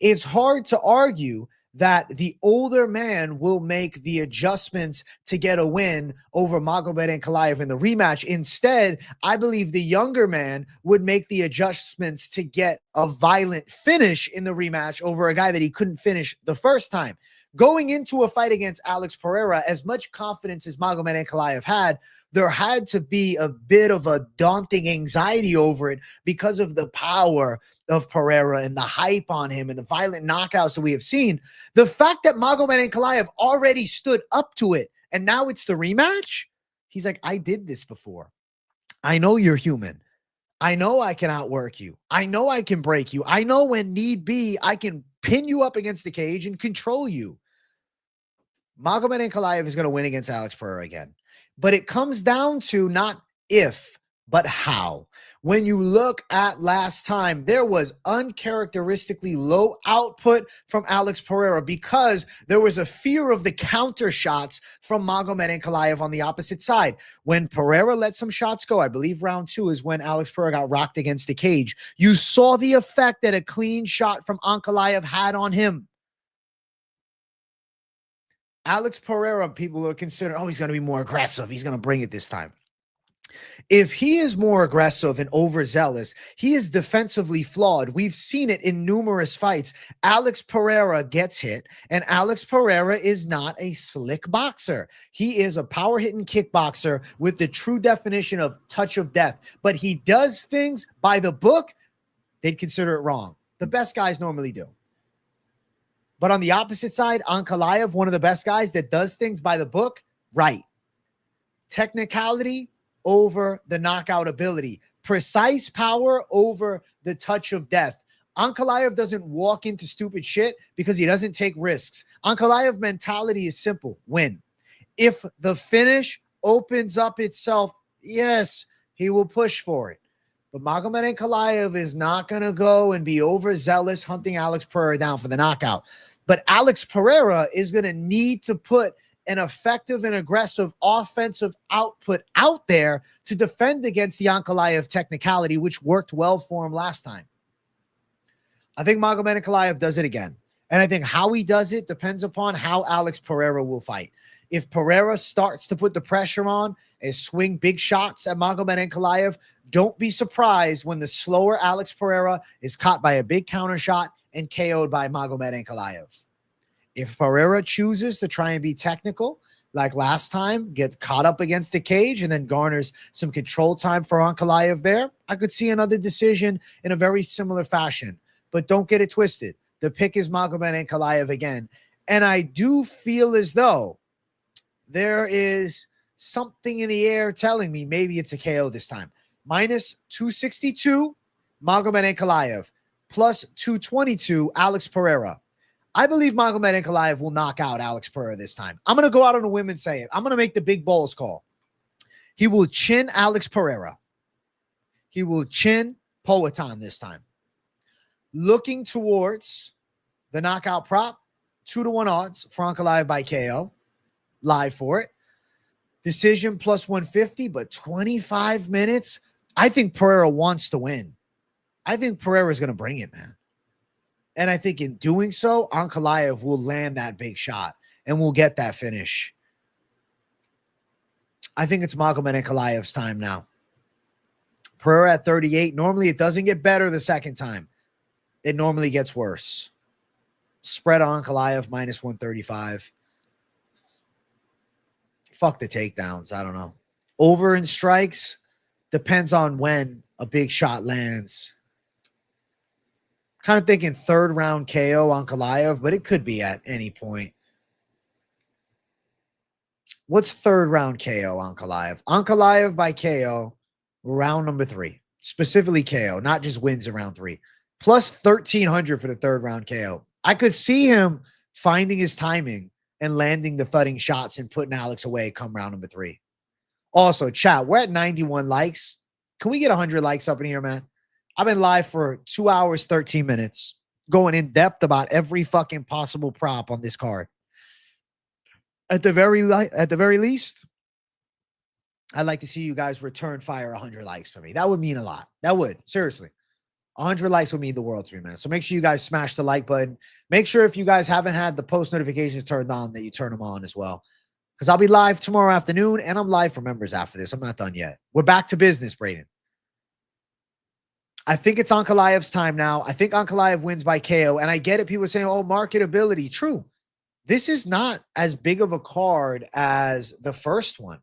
It's hard to argue that the older man will make the adjustments to get a win over Magomed Ankalaev in the rematch. Instead, I believe the younger man would make the adjustments to get a violent finish in the rematch over a guy that he couldn't finish the first time. Going into a fight against Alex Pereira, as much confidence as Magomed Ankalaev had, there had to be a bit of a daunting anxiety over it because of the power of Pereira and the hype on him and the violent knockouts that we have seen. The fact that Magomed Ankalaev already stood up to it and now it's the rematch, he's like, I did this before. I know you're human. I know I can outwork you. I know I can break you. I know when need be, I can pin you up against the cage and control you. Magomed Ankalaev is going to win against Alex Pereira again. But it comes down to not if, but how. When you look at last time, there was uncharacteristically low output from Alex Pereira because there was a fear of the counter shots from Magomed Ankalaev on the opposite side. When Pereira let some shots go, I believe round 2 is when Alex Pereira got rocked against the cage. You saw the effect that a clean shot from Ankalaev had on him. Alex Pereira, people are considering, oh, he's going to be more aggressive. He's going to bring it this time. If he is more aggressive and overzealous, he is defensively flawed. We've seen it in numerous fights. Alex Pereira gets hit, and Alex Pereira is not a slick boxer. He is a power-hitting kickboxer with the true definition of touch of death. But he does things by the book, they'd consider it wrong. The best guys normally do. But on the opposite side, Ankalaev, one of the best guys that does things by the book, right. Technicality over the knockout ability. Precise power over the touch of death. Ankalaev doesn't walk into stupid shit because he doesn't take risks. Ankalaev mentality is simple. Win. If the finish opens up itself, yes, he will push for it. But Magomed Ankalaev is not going to go and be overzealous hunting Alex Pereira down for the knockout. But Alex Pereira is going to need to put an effective and aggressive offensive output out there to defend against the Ankalaev technicality, which worked well for him last time. I think Magomed Ankalaev does it again. And I think how he does it depends upon how Alex Pereira will fight. If Pereira starts to put the pressure on and swing big shots at Magomed Ankalaev, don't be surprised when the slower Alex Pereira is caught by a big counter shot and KO'd by Magomed Ankalaev. If Pereira chooses to try and be technical, like last time, gets caught up against the cage and then garners some control time for Ankalaev there, I could see another decision in a very similar fashion. But don't get it twisted. The pick is Magomed Ankalaev again. And I do feel as though there is something in the air telling me maybe it's a KO this time. Minus 262, Magomed Ankalaev. Plus 222, Alex Pereira. I believe Magomed Ankalaev will knock out Alex Pereira this time. I'm going to go out on a whim and say it. I'm going to make the big balls call. He will chin Alex Pereira. He will chin Poatan this time. Looking towards the knockout prop, 2-1 odds for Ankalaev by KO. Live for it. Decision plus 150, but 25 minutes. I think Pereira wants to win. I think Pereira is going to bring it, man. And I think in doing so, Ankalaev will land that big shot and will get that finish. I think it's Magomed Ankalaev's time now. Pereira at 38. Normally, it doesn't get better the second time. It normally gets worse. Spread on Ankalaev minus 135. Fuck the takedowns. I don't know. Over in strikes depends on when a big shot lands. Kind of thinking third round KO on Ankalaev, but it could be at any point. What's third round KO on Ankalaev? Ankalaev by KO, round number 3. Specifically KO, not just wins in round 3. Plus 1,300 for the third round KO. I could see him finding his timing and landing the thudding shots and putting Alex away come round number 3. Also, chat, we're at 91 likes. Can we get 100 likes up in here, man? I've been live for 2 hours, 13 minutes, going in depth about every fucking possible prop on this card. At the very least, I'd like to see you guys return fire 100 likes for me. That would mean a lot. That would, seriously. 100 likes would mean the world to me, man. So make sure you guys smash the like button. Make sure if you guys haven't had the post notifications turned on that you turn them on as well. Because I'll be live tomorrow afternoon, and I'm live for members after this. I'm not done yet. We're back to business, Braden. I think it's Ankalaev's time now. I think Ankalaev wins by KO. And I get it. People are saying, oh, marketability. True. This is not as big of a card as the first one.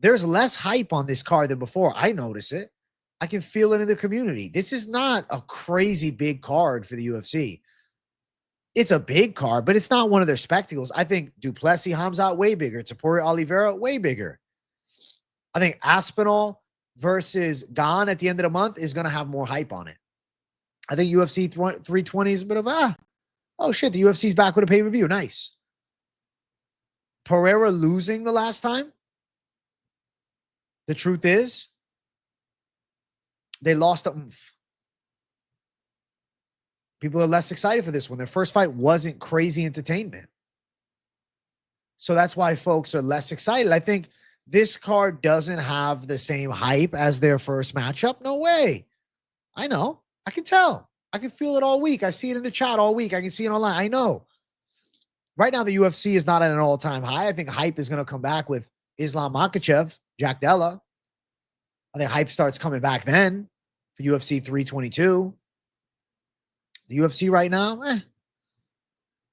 There's less hype on this card than before. I notice it. I can feel it in the community. This is not a crazy big card for the UFC. It's a big card, but it's not one of their spectacles. I think Duplessis, Hamzat, way bigger. Topuria, Oliveira, way bigger. I think Aspinall versus Gane at the end of the month is going to have more hype on it. I think UFC 320 is a bit of, oh shit, the UFC's back with a pay-per-view. Nice. Pereira losing the last time. The truth is, they lost the oomph. People are less excited for this one. Their first fight wasn't crazy entertainment. So that's why folks are less excited. I think this card doesn't have the same hype as their first matchup. No way. I know. I can tell. I can feel it all week. I see it in the chat all week. I can see it online. I know. Right now, the UFC is not at an all-time high. I think hype is going to come back with Islam Makhachev, Jack Della. I think hype starts coming back then for UFC 322. The UFC right now,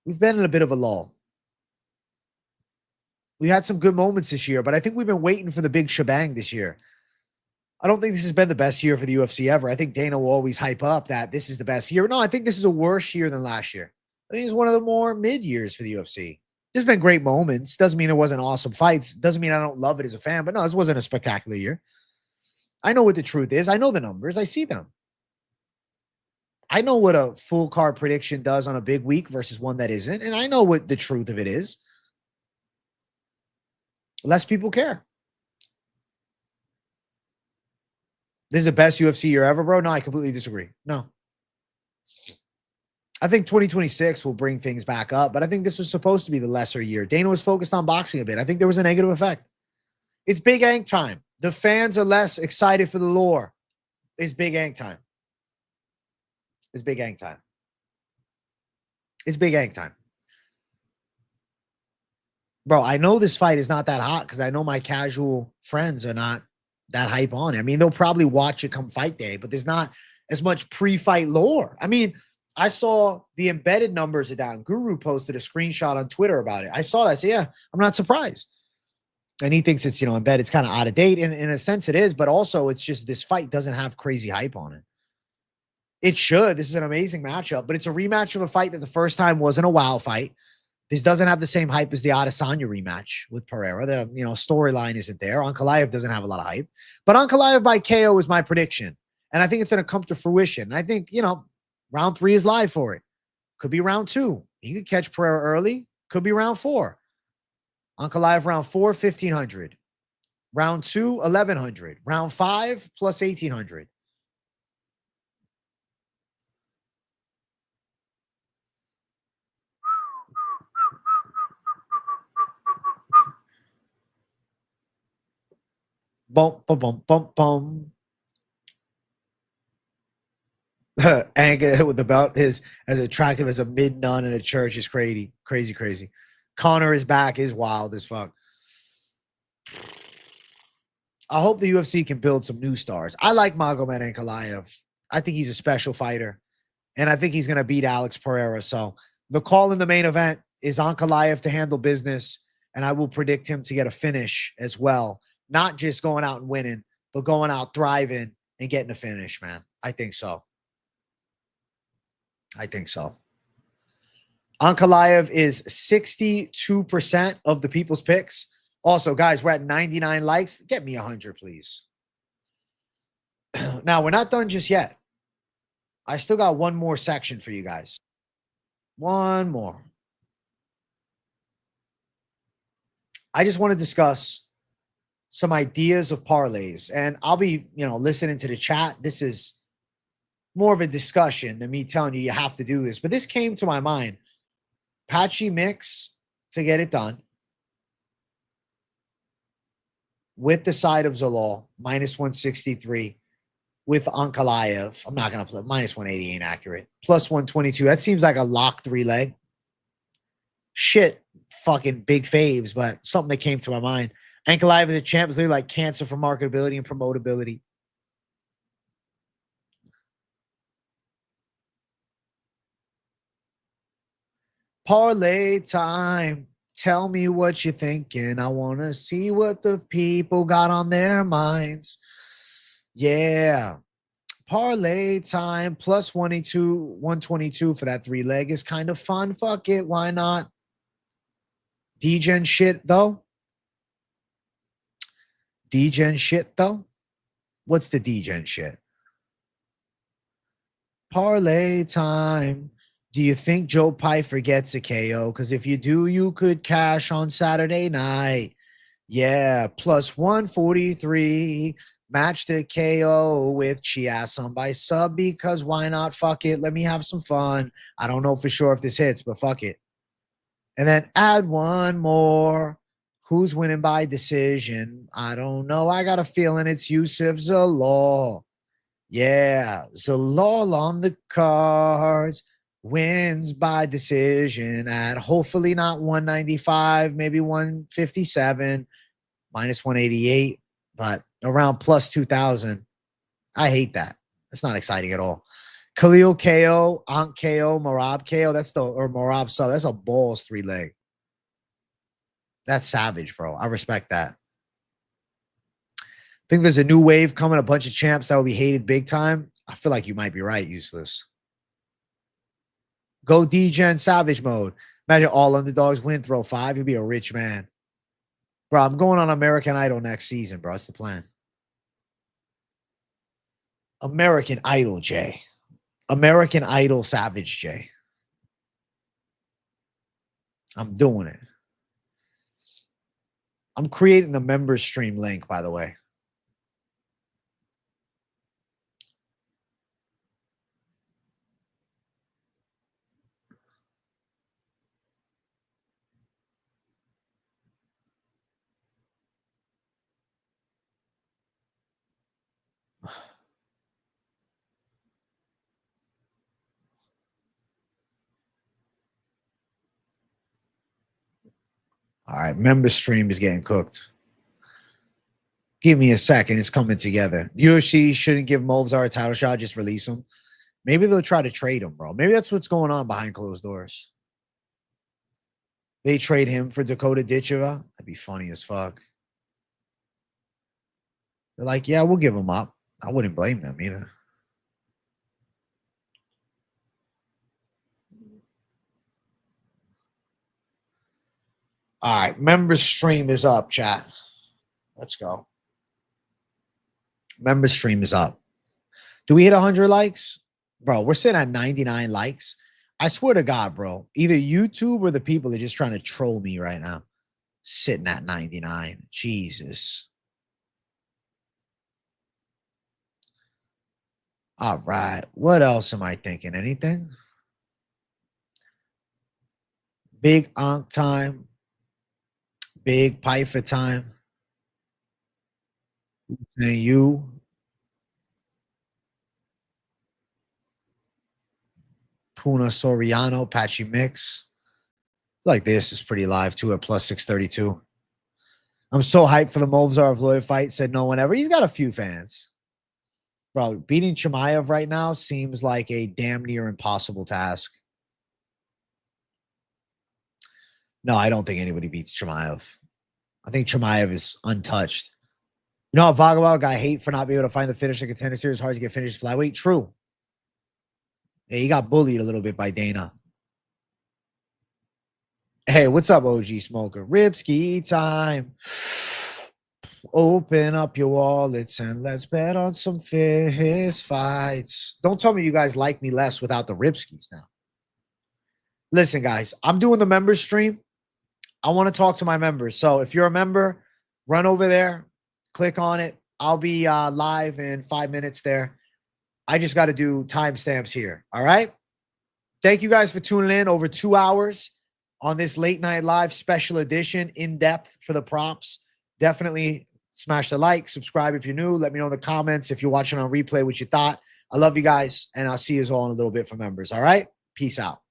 we've been in a bit of a lull. We had some good moments this year, but I think we've been waiting for the big shebang this year. I don't think this has been the best year for the UFC ever. I think Dana will always hype up that this is the best year. No, I think this is a worse year than last year. I think it's one of the more mid years for the UFC. There's been great moments. Doesn't mean there wasn't awesome fights. Doesn't mean I don't love it as a fan, but no, this wasn't a spectacular year. I know what the truth is. I know the numbers. I see them. I know what a full card prediction does on a big week versus one that isn't. And I know what the truth of it is. Less people care. This is the best UFC year ever, bro. No, I completely disagree. No. I think 2026 will bring things back up, but I think this was supposed to be the lesser year. Dana was focused on boxing a bit. I think there was a negative effect. It's Big Ank time. The fans are less excited for the lore. It's Big Ank time. It's Big Ank time. It's Big Ank time. Bro, I know this fight is not that hot because I know my casual friends are not that hype on it. I mean, they'll probably watch it come fight day, but there's not as much pre-fight lore. I mean, I saw the embedded numbers are down. Guru posted a screenshot on Twitter about it. I saw that. I said, yeah, I'm not surprised. And he thinks it's, embedded. It's kind of out of date. And in a sense it is, but also it's just this fight doesn't have crazy hype on it. It should. This is an amazing matchup, but it's a rematch of a fight that the first time wasn't a wow fight. This doesn't have the same hype as the Adesanya rematch with Pereira. The, storyline isn't there. Ankalaev doesn't have a lot of hype, but Ankalaev by KO is my prediction. And I think it's going to come to fruition. And I think, round 3 is live for it. Could be round 2. He could catch Pereira early. Could be round 4. Ankalaev round 4, 1,500. Round 2, 1,100. Round 5, plus 1,800. Bum, bum, bum, bum, bum. Anka with the belt is as attractive as a mid nun in a church is crazy, crazy, crazy. Connor is back, is wild as fuck. I hope the UFC can build some new stars. I like Magomed Ankalaev. I think he's a special fighter, and I think he's going to beat Alex Pereira. So the call in the main event is Ankalaev to handle business, and I will predict him to get a finish as well. Not just going out and winning, but going out thriving and getting a finish, man. I think so. I think so. Ankalaev is 62% of the people's picks. Also, guys, we're at 99 likes. Get me 100, please. Now, we're not done just yet. I still got one more section for you guys. One more. I just want to discuss some ideas of parlays. And I'll be, listening to the chat. This is more of a discussion than me telling you have to do this. But this came to my mind. Patchy mix to get it done with the side of Zalal, minus 163 with Ankalaev. I'm not going to play. Minus 180 ain't accurate. Plus 122. That seems like a lock 3-leg. Shit, fucking big faves, but something that came to my mind. Ankalaev is a champ. Is like cancer for marketability and promotability. Parlay time. Tell me what you're thinking. I want to see what the people got on their minds. Yeah. Parlay time plus 122 for that 3-leg is kind of fun. Fuck it. Why not? D-Gen shit, though. D-Gen shit, though. What's the D-Gen shit? Parlay time. Do you think Joe Pyfer gets a KO? Because if you do, you could cash on Saturday night. Yeah, plus 143. Match the KO with Chiasson by sub because why not? Fuck it. Let me have some fun. I don't know for sure if this hits, but fuck it. And then add one more. Who's winning by decision? I don't know. I got a feeling it's Yusuf Zalal. Yeah, Zalal on the cards. Wins by decision at hopefully not 195, maybe 157, minus 188, but around plus 2,000. I hate that. It's not exciting at all. Khalil KO, Ankh KO, Marab KO. Or Marab sub. That's a balls 3-leg. That's savage, bro. I respect that. I think there's a new wave coming, a bunch of champs that will be hated big time. I feel like you might be right, Useless. Go D-Gen Savage mode. Imagine all underdogs win, throw 5. You'll be a rich man. Bro, I'm going on American Idol next season, bro. That's the plan. American Idol, Jay. American Idol Savage, Jay. I'm doing it. I'm creating the members stream link, by the way. All right, member stream is getting cooked. Give me a second. It's coming together. UFC shouldn't give Movzar a title shot. Just release him. Maybe they'll try to trade him, bro. Maybe that's what's going on behind closed doors. They trade him for Dakota Ditcheva. That'd be funny as fuck. They're like, yeah, we'll give him up. I wouldn't blame them either. All right, member stream is up, chat. Let's go. Member stream is up. Do we hit 100 likes? Bro, we're sitting at 99 likes. I swear to God, bro, either YouTube or the people are just trying to troll me right now. Sitting at 99. Jesus. All right. What else am I thinking? Anything? Big Ankh time. Big Pyfer time. And you. Puna Soriano, Patchy mix. Like this is pretty live too at plus 632. I'm so hyped for the Movzar Floyd fight. Said no one ever. He's got a few fans. Bro, beating Chimaev right now seems like a damn near impossible task. No, I don't think anybody beats Chimaev. I think Chimaev is untouched. You know how Vagabond got hate for not being able to find the finish in Contender Series. Hard to get finished flyweight. True. Yeah, he got bullied a little bit by Dana. Hey, what's up, OG Smoker? Ripski time. Open up your wallets and let's bet on some fist fights. Don't tell me you guys like me less without the Ripskis now. Listen, guys, I'm doing the members stream. I want to talk to my members. So if you're a member, run over there, click on it. I'll be live in 5 minutes there. I just got to do timestamps here. All right. Thank you guys for tuning in over 2 hours on this late night live special edition, in depth for the props. Definitely smash the like, subscribe if you're new. Let me know in the comments if you're watching on replay what you thought. I love you guys, and I'll see you all in a little bit for members. All right. Peace out.